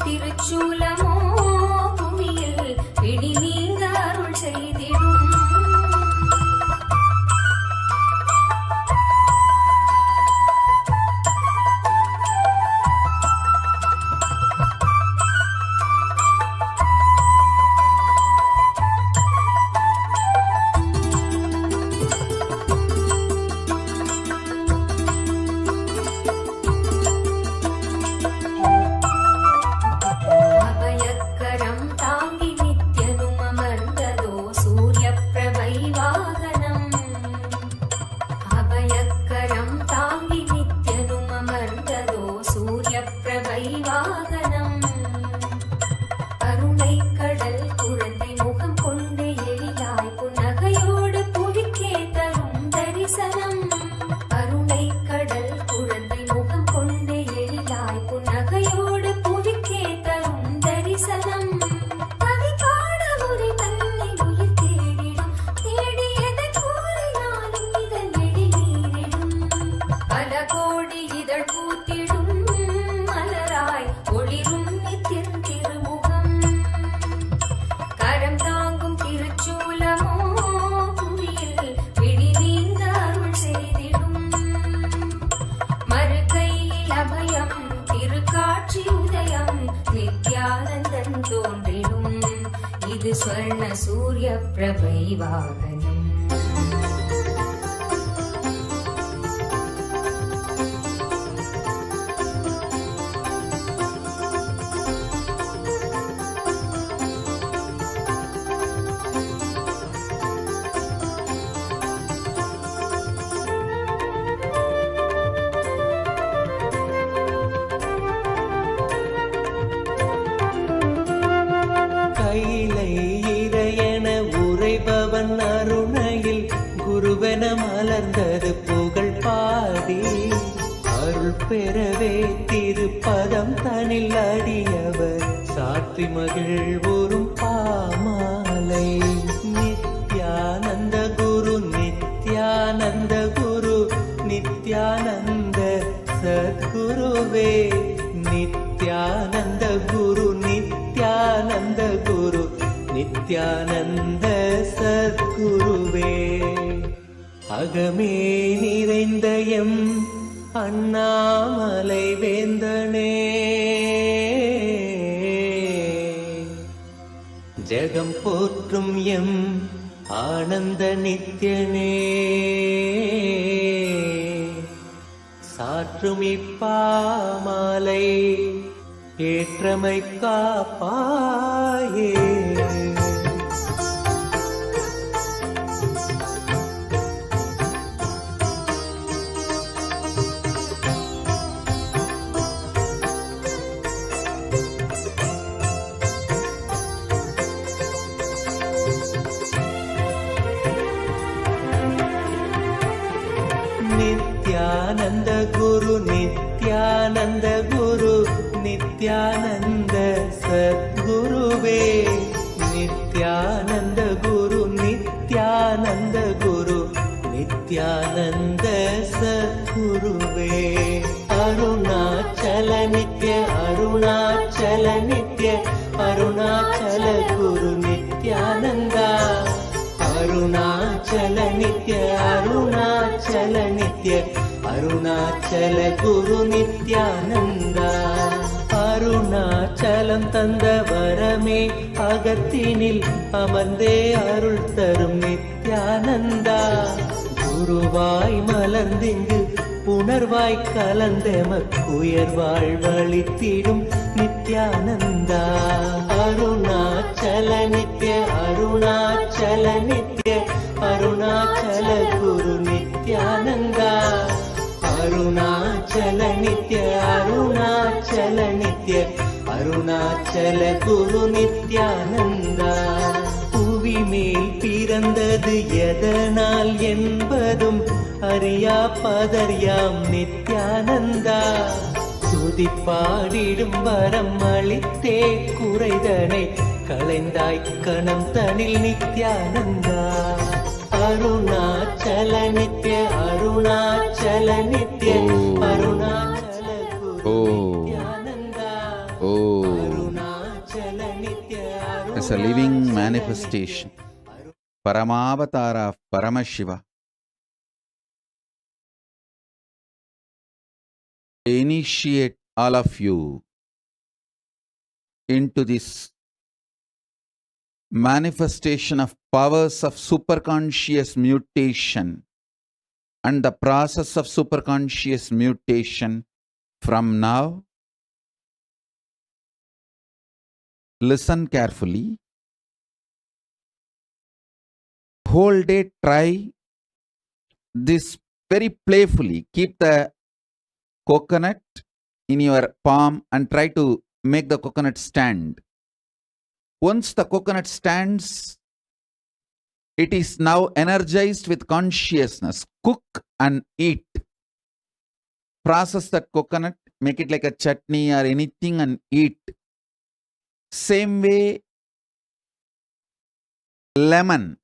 [SPEAKER 13] திருச்சூலமோ புவியில் பிடி நீங்க அருள் செய்திடும் स्वर्ण सूर्य प्रभैवाहनम्
[SPEAKER 12] கைலை இறையென உரைபவன் அருணையில் குருவென மலர்ந்தது புகழ் பாடி அருள் பெறவே திருப்பதம் தனில் அடியவர் சாற்றி மகிழ்வோரும் பாமாலை நித்யானந்த குரு நித்யானந்த குரு நித்யானந்த சத்குருவே நித்யானந்த குரு நித்யானந்த குரு நித்யானந்த சத்குருவே அகமே நிறைந்த எம் அண்ணாமலை வேந்தனே ஜெகம் போற்றும் எம் ஆனந்த நித்யனே சாற்றும் இப்பாமாலை ஏற்றமை காப்பாயே நித்யானந்த குரு நித்யானந்த குரு நித்யானந்த சத்குருவே நித்யானந்த குரு நித்யானந்த குரு நித்யானந்த சத்குருவே அருணாச்சல நித்ய அருணாச்சல நித்ய அருணாச்சல குரு நித்யானந்தா அருணாச்சல நித்ய அருணாச்சல நித்ய அருணாச்சல குரு நித்யானந்தா அருணாச்சலம் தந்த வரமே அகத்தினில் அமர்ந்தே அருள் தரும் நித்யானந்தா குருவாய் மலர்ந்திங்கு புணர்வாய் கலந்தெமக்குயர்வாழ் வழித்திடும் நித்யானந்தா அருணாச்சல நித்ய அருணாச்சல நித்ய அருணாச்சல குரு நித்யானந்தா அருணாச்சல நித்ய அருணாச்சல நித்ய அருணாச்சல குரு நித்யானந்தா புவி மேல் பிறந்தது எதனால் என்பதும் அறியா பதர்யாம் நித்யானந்தா துதிப்பாடிடும் வரம் அளித்தே குறைதனை களைந்தாய் கணம் தனில் நித்யானந்தா அருணாச்சல நித்ய அருணாச்சல நித்ய அருணாச்சல குரு நித்யானந்தா அருணாச்சல நித்ய
[SPEAKER 9] As a living manifestation, Paramavatara of Paramashiva, initiate all of you into this manifestation of powers of superconscious mutation and the process of superconscious mutation from now. Listen carefully. Whole day try this very playfully. Keep the coconut in your palm and try to make the coconut stand. Once the coconut stands, it is now energized with consciousness. Cook and eat. Process that coconut, make it like a chutney or anything and eat. Same way, lemon.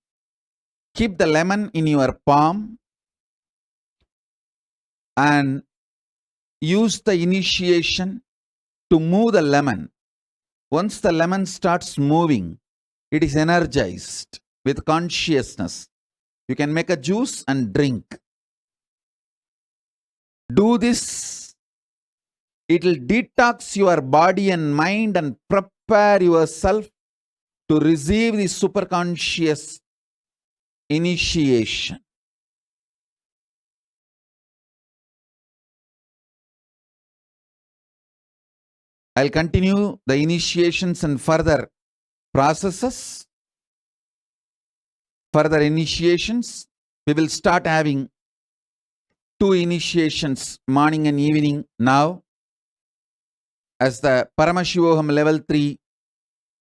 [SPEAKER 9] Keep the lemon in your palm and use the initiation to move the lemon. Once the lemon starts moving, it is energized with consciousness. You can make a juice and drink. Do this. It will detox your body and mind and prepare yourself to receive the superconscious initiation. I'll continue the initiations and further processes. Further initiations, we will start having 2 initiations, morning and evening now, as the Paramashivoham level 3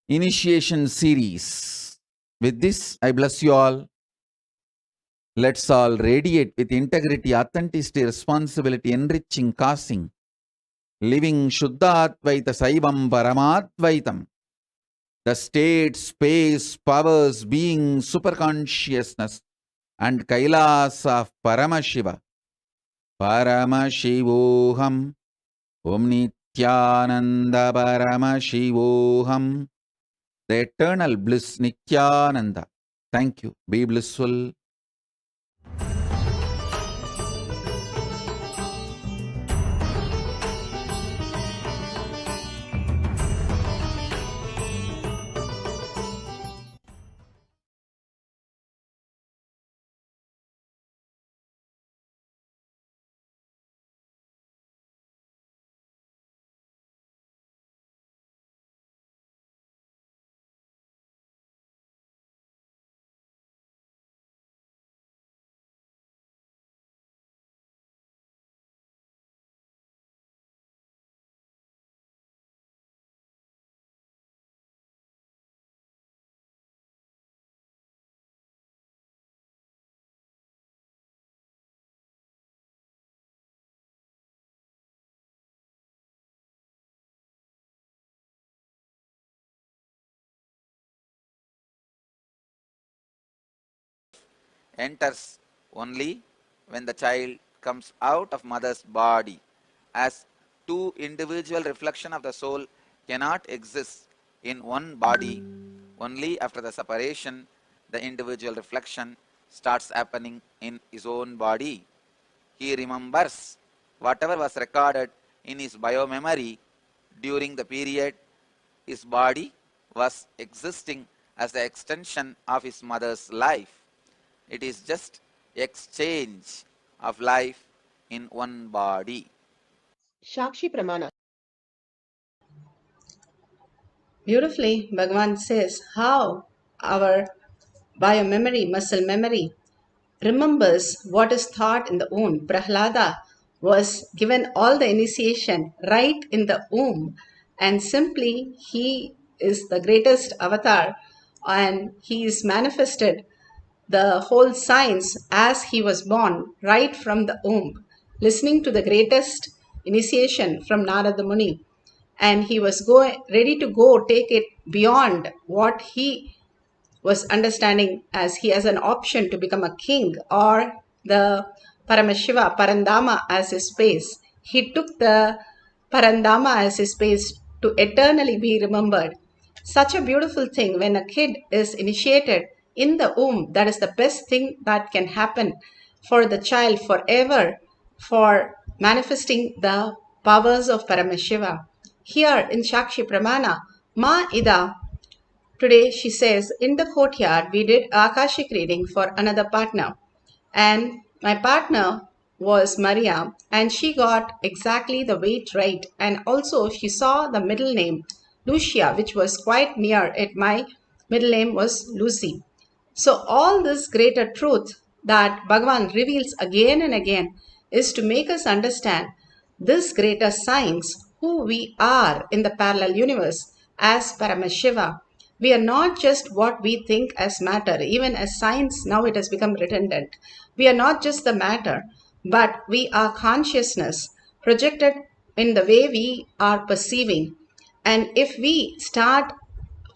[SPEAKER 9] initiation series. With this, I bless you all. Let's all radiate with integrity, authenticity, responsibility, enriching, causing, living Shuddhatvaita Saivam Paramadvaitam. The state, space, powers, being, superconsciousness, and Kailasa of Paramashiva. Paramashivoham. Om Nithyananda Paramashivoham. The eternal bliss Nithyananda. Thank you. Be blissful.
[SPEAKER 1] Enters only when the child comes out of mother's body, as 2 individual reflection of the soul cannot exist in one body. Only after the separation, the individual reflection starts happening in his own body. He remembers whatever was recorded in his biomemory during the period his body was existing as the extension of his mother's life. It is just exchange of life in one body.
[SPEAKER 6] Shakshi Pramana. Beautifully, Bhagavan says how our biomemory, muscle memory, remembers what is thought in the womb. Prahlada was given all the initiation right in the womb, and simply he is the greatest avatar, and he is manifested the whole science as he was born right from the womb, listening to the greatest initiation from Narada Muni. And he was ready to go take it beyond what he was understanding, as he has an option to become a king or the Paramashiva, Parandama as his space. He took the Parandama as his space to eternally be remembered. Such a beautiful thing when a kid is initiated in the womb. That is the best thing that can happen for the child forever, for manifesting the powers of Paramashiva. Here in Shakshi Pramana, Ma Ida, today she says, in the courtyard we did Akashic reading for another partner. And my partner was Maria, and she got exactly the weight right. And also she saw the middle name, Lucia, which was quite near it. My middle name was Lucy. So all this greater truth that Bhagavan reveals again and again is to make us understand this greater science, who we are in the parallel universe as Paramashiva. We are not just what we think as matter. Even as science, now it has become redundant. We are not just the matter, but we are consciousness projected in the way we are perceiving. And if we start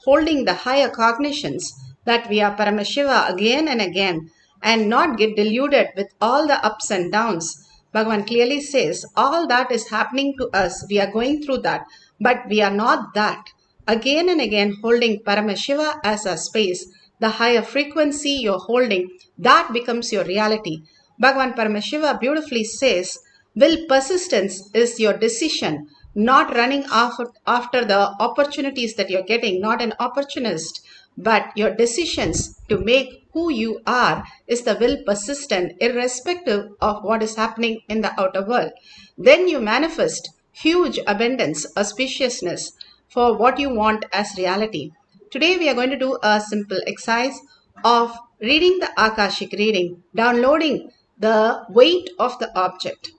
[SPEAKER 6] holding the higher cognitions that we are Paramashiva again and again, and not get deluded with all the ups and downs, Bhagavan clearly says all that is happening to us, we are going through that, but we are not that. Again and again holding Paramashiva as a space, the higher frequency you're holding, that becomes your reality. Bhagavan Paramashiva beautifully says, will persistence is your decision, not running after the opportunities that you're getting, not an opportunist
[SPEAKER 14] but your decisions to make who you are is the will persistent irrespective of what is happening in the outer world. Then you manifest huge abundance, auspiciousness for what you want as reality. Today we are going to do a simple exercise of reading the Akashic reading, downloading the weight of the object.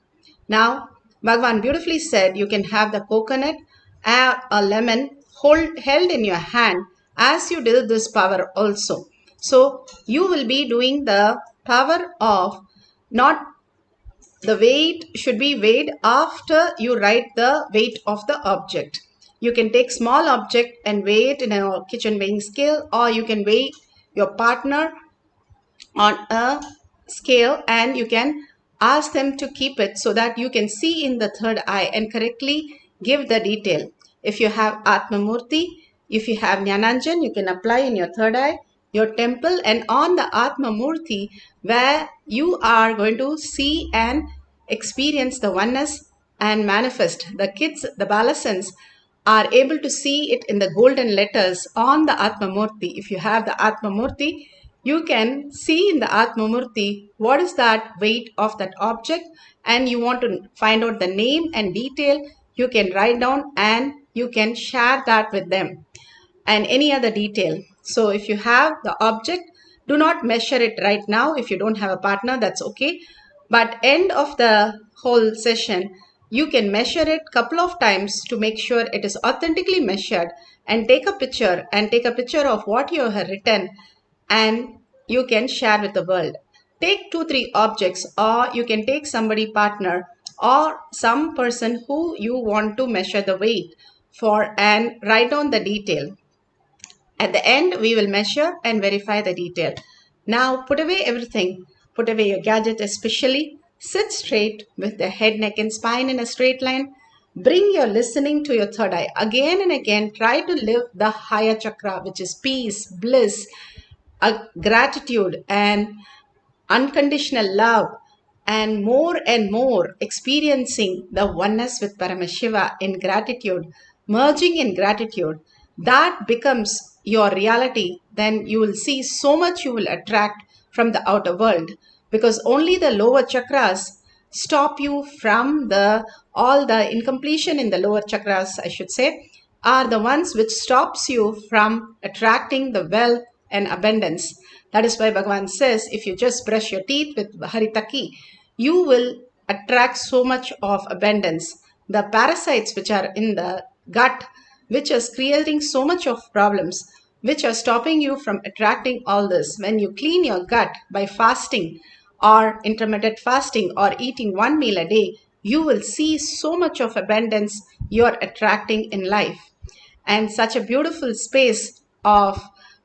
[SPEAKER 14] Now, Bhagavan beautifully said you can have the coconut or a lemon held in your hand as you did this power also. So, you will be doing the power of not the weight should be weighed after you write the weight of the object. You can take small object and weigh it in a kitchen weighing scale, or you can weigh your partner on a scale and you can ask them to keep it so that you can see in the third eye and correctly give the detail. If you have Atmamurti, if you have Jnananjan, you can apply in your third eye, your temple, and on the Atmamurti where you are going to see and experience the oneness and manifest. The kids, the balasans, are able to see it in the golden letters on the Atmamurti. If you have the Atmamurti, you can see in the Atmamurti what is that weight of that object, and you want to find out the name and detail, you can write down and you can share that with them, and any other detail. So if you have the object, do not measure it right now. If you don't have a partner, that's okay. But end of the whole session, you can measure it couple of times to make sure it is authentically measured, and take a picture of what you have written, and you can share with the world. Take 2-3 objects, or you can take somebody partner or some person who you want to measure the weight for and write down the detail. At the end, we will measure and verify the detail. Now put away everything. Put away your gadget especially. Sit straight with the head, neck and spine in a straight line. Bring your listening to your third eye. Again and again, try to live the higher chakra, which is peace, bliss, gratitude and unconditional love, and more experiencing the oneness with Paramashiva in gratitude, merging in gratitude. That becomes your reality. Then you will see so much you will attract from the outer world, because only the lower chakras stop you from all the incompletion in the lower chakras, I should say, are the ones which stops you from attracting the wealth and abundance. That is why Bhagavan says, if you just brush your teeth with Haritaki, you will attract so much of abundance. The parasites which are in the gut, which is creating so much of problems, which are stopping you from attracting all this. When you clean your gut by fasting or intermittent fasting or eating one meal a day, you will see so much of abundance you're attracting in life. And such a beautiful space of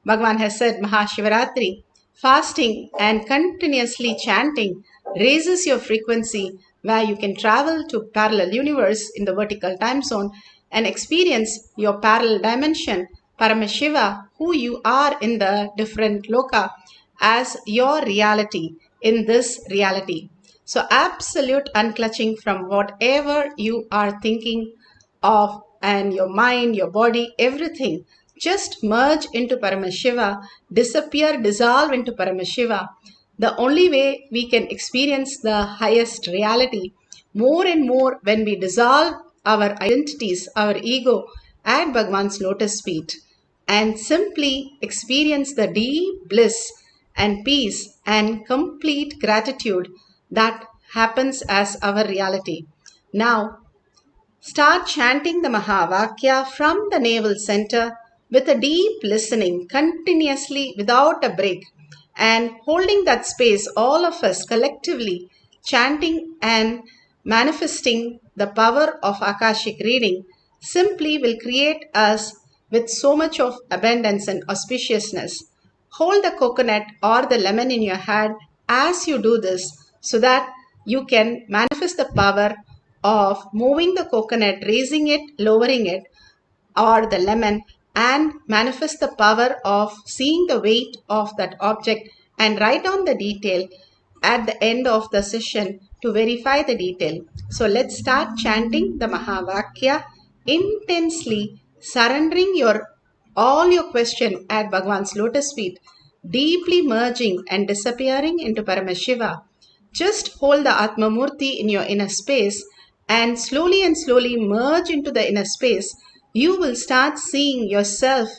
[SPEAKER 14] Bhagavan has said, Mahashivaratri, fasting and continuously chanting raises your frequency, where you can travel to parallel universe in the vertical time zone and experience your parallel dimension, Paramashiva, who you are in the different loka, as your reality in this reality. So absolute unclutching from whatever you are thinking of, and your mind, your body, everything. Just merge into Paramashiva, disappear, dissolve into Paramashiva. The only way we can experience the highest reality more and more when we dissolve our identities, our ego at Bhagavan's lotus feet, and simply experience the deep bliss and peace and complete gratitude that happens as our reality. Now, start chanting the Mahavakya from the navel center with a deep listening continuously without a break, and holding that space, all of us collectively chanting and manifesting the power of Akashic reading simply will create us with so much of abundance and auspiciousness. Hold the coconut or the lemon in your hand as you do this, so that you can manifest the power of moving the coconut, raising it, lowering it, or the lemon, and manifest the power of seeing the weight of that object and write down the detail at the end of the session to verify the detail. So let's start chanting the Mahavakya intensely, surrendering your all your question at Bhagwan's lotus feet, deeply merging and disappearing into Paramashiva. Just hold the Atma Murti in your inner space and slowly merge into the inner space. You will start seeing yourself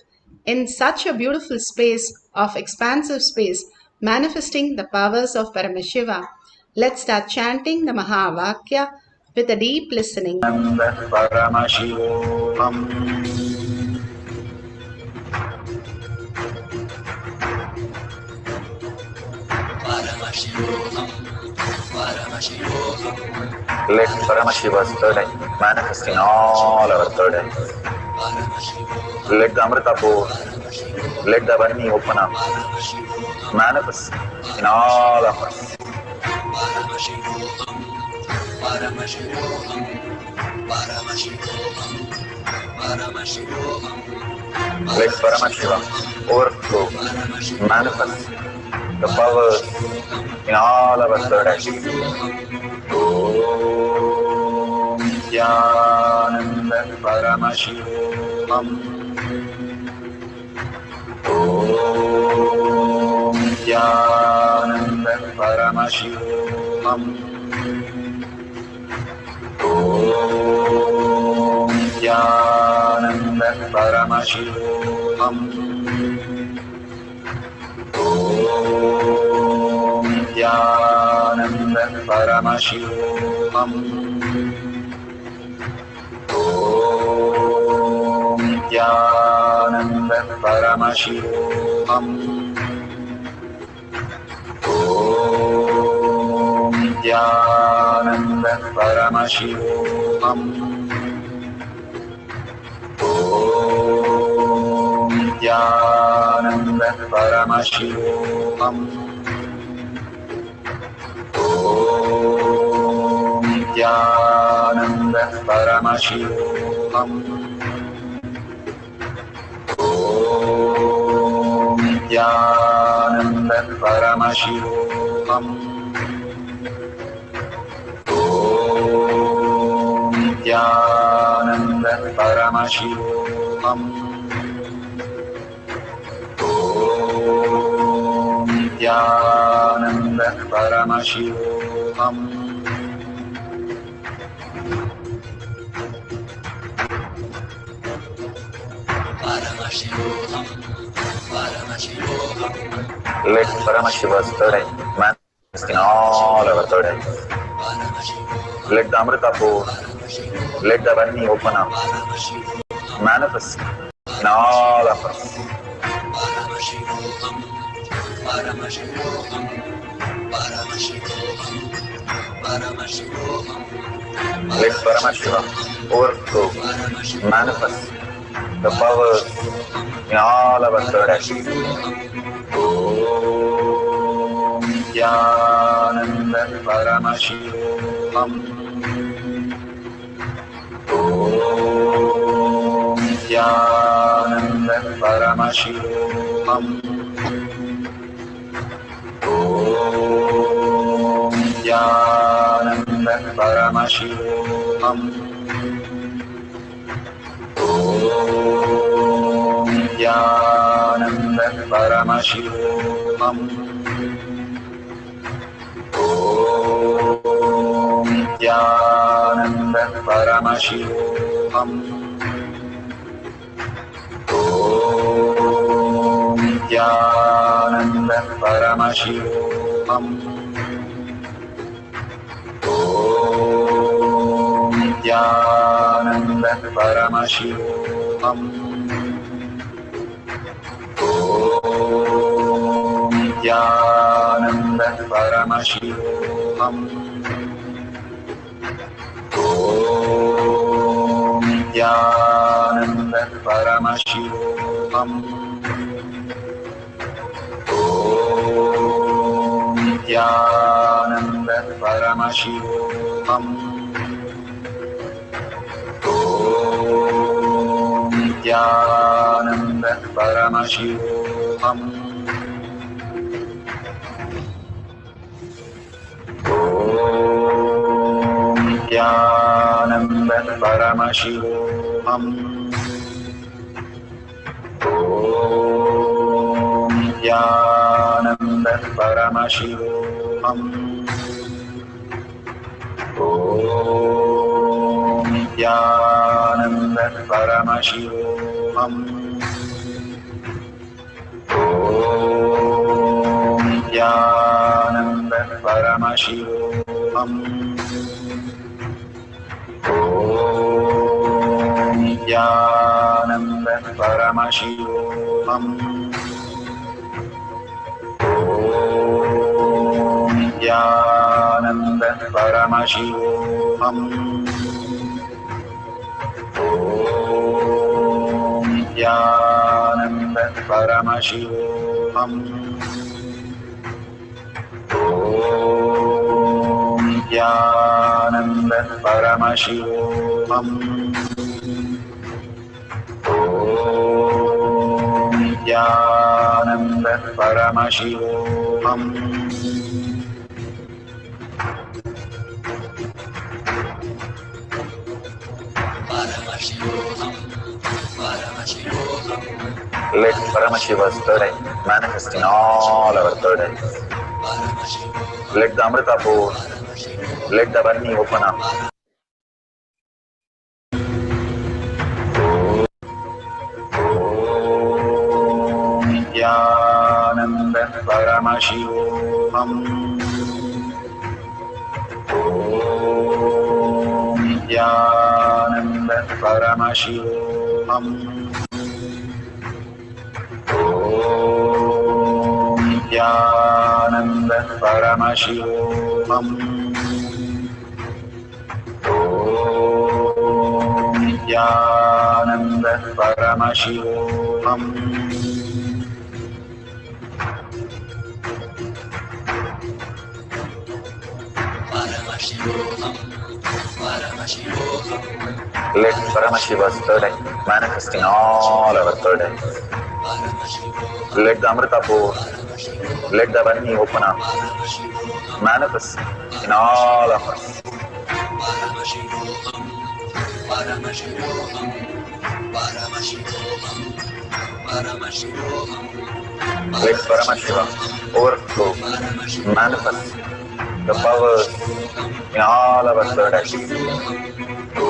[SPEAKER 14] in such a beautiful space of expansive space, manifesting the powers of Paramashiva. Let's start chanting the Mahavakya with a deep listening.
[SPEAKER 9] Paramashivoham.
[SPEAKER 10] Paramashivoham, Paramashivoham.
[SPEAKER 9] Let Paramashiva's third eye manifest in all our third eyes. Let the Amrita pour, let the Varni open up, manifest in all of us.
[SPEAKER 10] Paramashivoham, Paramashivoham, Paramashivoham, Paramashivoham.
[SPEAKER 9] Let Paramashiva overflow, manifest the powers in all our third eyes. Om Nithyananda Paramashivam. Om Nithyananda Paramashivam. Om Nithyananda Paramashivam. Om Nithyananda Paramashivam. Om Nithyananda Paramashivam. Om Nithyananda Paramashivam. Om Nithyananda Paramashivoham. Om Nithyananda Paramashivoham. Om Nithyananda Paramashivoham. Om Nithyananda Paramashivoham. Om Nithyananda Paramashivoham.
[SPEAKER 10] Paramashivoham, Paramashivoham.
[SPEAKER 9] Let Paramashiva's third eye manifest in all our third eyes. Let the Amrita pour, let the Varni open up, manifest in all of us.
[SPEAKER 10] Paramashivoham, Paramashivoham, Paramashivoham, Paramashivoham.
[SPEAKER 9] Let Paramashiva overflow, manifest the powers in all our third eyes. Om Nithyananda Paramashivam. Om Nithyananda Paramashivam. Om Nithyananda Paramashivam. Om Nithyananda Paramashivam. Om Nithyananda Paramashivam. Om Nithyananda Paramashivam. Om Nithyananda Paramashivam. Om Nithyananda Paramashivam. Om Nithyananda Paramashivam. Om Nithyananda Paramashivam. Om Nithyananda Paramashivoham. Om Nithyananda Paramashivoham. Paramashivoham. Om Nithyananda Paramashivam. Om Nithyananda Paramashivam. Om Nithyananda Paramashivam. Om Nithyananda Paramashivoham. Om Nithyananda Paramashivoham. Om Nithyananda Paramashivoham. Om Nithyananda Paramashivoham. Let Paramashiva's third eye manifest in all our third eyes. Let the Amrita pour, let the Varni open up. Om Nithyananda Paramashivoham. Om Nithyananda Paramashivoham. Om Nithyananda Paramashivoham. Om Nithyananda Paramashivoham. Let Paramashiva's third eye manifest in all our third eyes. Let the Amrita pour, let the Varni open up, manifest in all of us. Let Paramashiva overflow, manifest the powers in all our third eyes. Om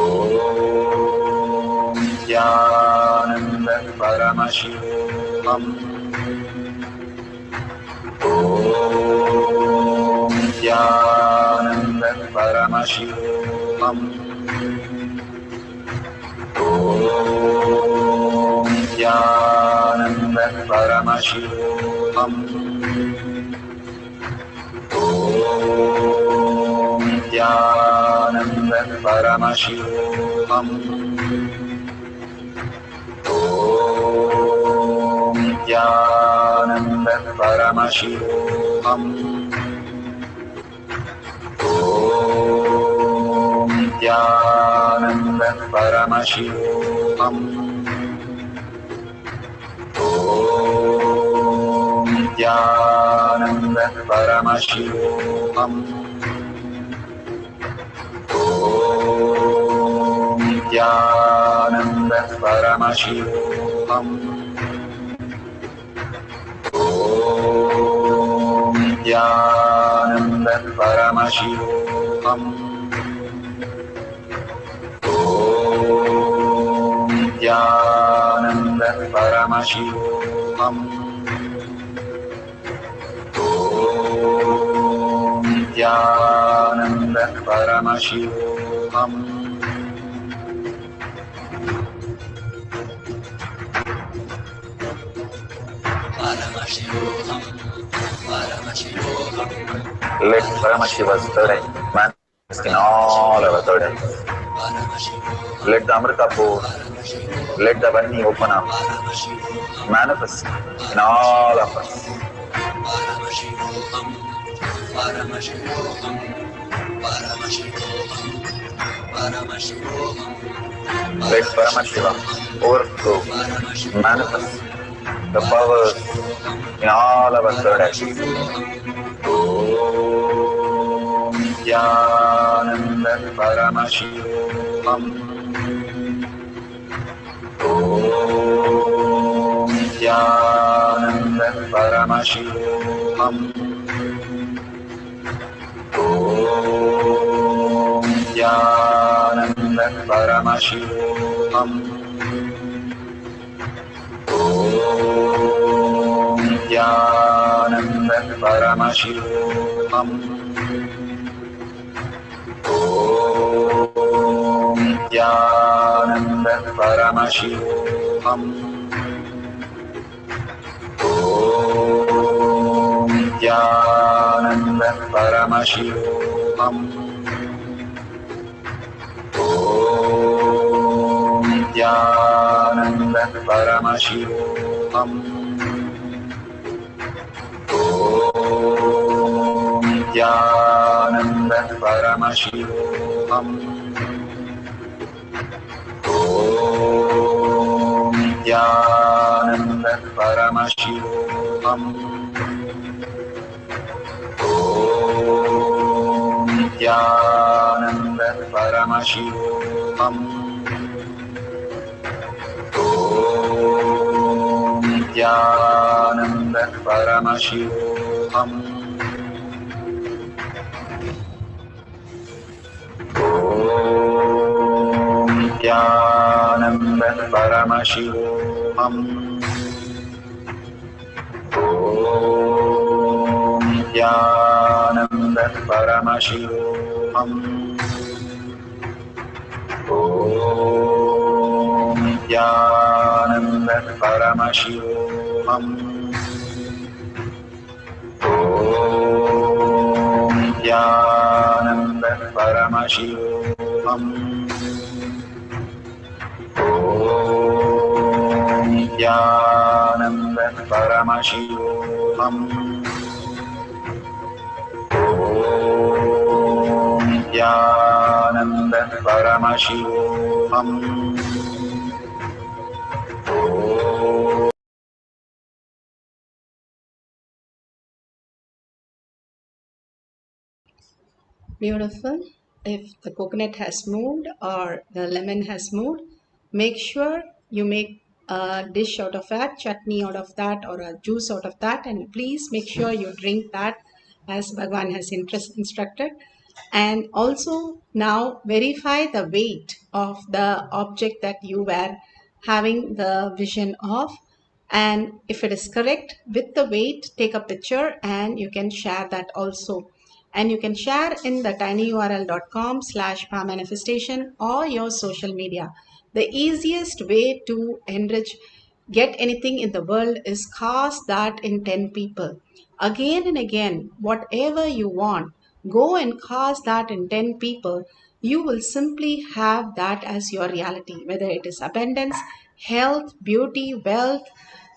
[SPEAKER 9] Nithyananda Paramashivoham. Om Nithyananda Paramashivoham. Om Nithyananda Paramashivoham. Om Nithyananda Paramashivoham. Om Nithyananda Paramashivoham. Om Nithyananda Paramashivoham. Om Nithyananda Paramashivoham. Om Nithyananda Paramashivoham. Om Nithyananda Paramashivoham. Om Nithyananda Paramashivoham. Om Nithyananda Paramashivoham. Let Paramashiva's third eye manifest in all our third eyes. Let the Amrita pour, let the Varni open up, manifest in all of us. Let Paramashiva overflow, manifest the powers in all our third eyes. Om Nithyananda Paramashivam. Om Nithyananda Paramashivam. Om Nithyananda Paramashivoham. Om Nithyananda Paramashivoham. Om Nithyananda Paramashivoham. Om Nithyananda Paramashivoham. Om Nithyananda Paramashivoham. Om Nithyananda Paramashivoham. Om Nithyananda Paramashivoham. Om Nithyananda Paramashivoham. Om Nithyananda Paramashivoham. Om Nithyananda Paramashivoham. Om Nithyananda Paramashivoham. Om Nithyananda Paramashivoham. Om Nithyananda Paramashivoham. Om Nithyananda Paramashivoham. Om Nithyananda Paramashivoham.
[SPEAKER 14] Beautiful. If the coconut has moved or the lemon has moved, make sure you make a dish out of that, chutney out of that, or a juice out of that, and please make sure you drink that as Bhagwan has instructed. And also now verify the weight of the object that you were having the vision of. And if it is correct with the weight, take a picture and you can share that also. And you can share in the tinyurl.com/manifestation or your social media. The easiest way to enrich, get anything in the world is cause that in 10 people. Again and again, whatever you want, go and cause that in 10 people. You will simply have that as your reality, whether it is abundance, health, beauty, wealth,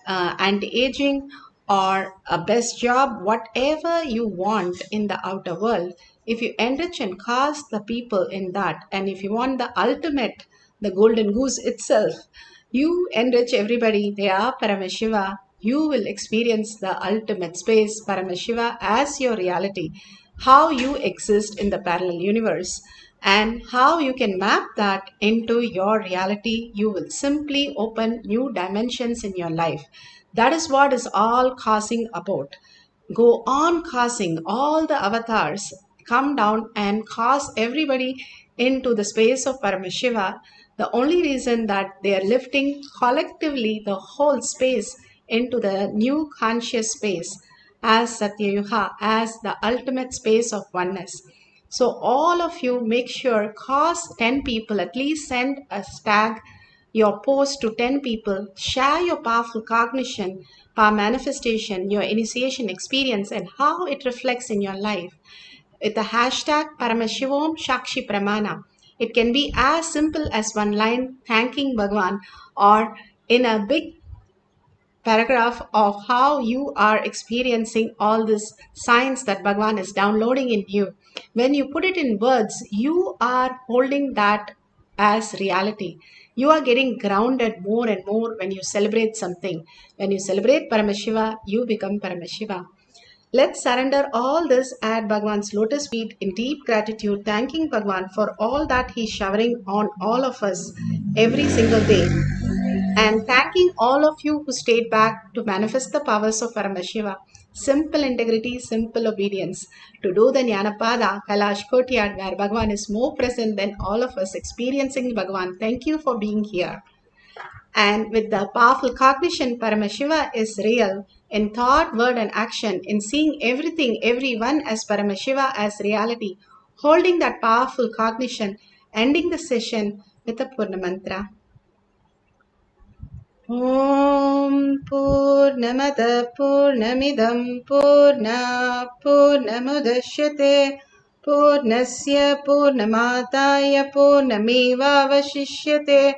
[SPEAKER 14] anti-aging, or a best job, whatever you want in the outer world. If you enrich and cast the people in that, and if you want the ultimate, the golden goose itself, you enrich everybody, they are Paramashiva, you will experience the ultimate space, Paramashiva, as your reality, how you exist in the parallel universe. And how you can map that into your reality, you will simply open new dimensions in your life. That is what is all causing about. Go on causing all the avatars, come down and cause everybody into the space of Paramashiva. The only reason that they are lifting collectively the whole space into the new conscious space as Satyayuga, as the ultimate space of oneness. So all of you make sure cause 10 people, at least send a tag your post to 10 people, share your powerful cognition, power manifestation, your initiation experience, and how it reflects in your life. With the hashtag Paramashivoham Shakshi Pramana. It can be as simple as one line thanking Bhagwan, or in a big paragraph of how you are experiencing all this science that Bhagwan is downloading in you. When you put it in words, you are holding that as reality. You are getting grounded more and more when you celebrate something. When you celebrate Paramashiva, you become Paramashiva. Let's surrender all this at Bhagwan's lotus feet in deep gratitude, thanking Bhagwan for all that he's showering on all of us every single day. And thanking all of you who stayed back to manifest the powers of Paramashiva. simple integrity, simple obedience to do the Jnanapada Kailash Courtyard where Bhagavan is more present than all of us experiencing Bhagavan. Thank you for being here. And with the powerful cognition, Paramashiva is real in thought, word, and action, in seeing everything, everyone as Paramashiva as reality, holding that powerful cognition, ending the session with a Purna mantra. Om Purnamada Purnamidam Purna Purnamudashyate Purnasya Purnamataya Purnameva Vashishyate.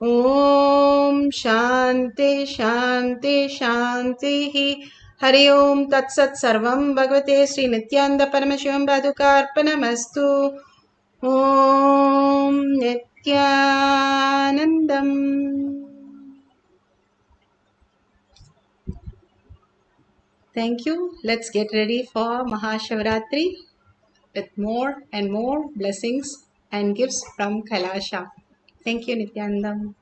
[SPEAKER 14] Om Shanti Shanti Shanti Hari Om Tat Sat Sarvam Bhagavate Sri Nithyananda Paramashivam Padukarpanamastu. Om Nithyanandam. Thank you. Let's get ready for Mahashivratri with more and more blessings and gifts from Kailasha. Thank you, Nithyanandam.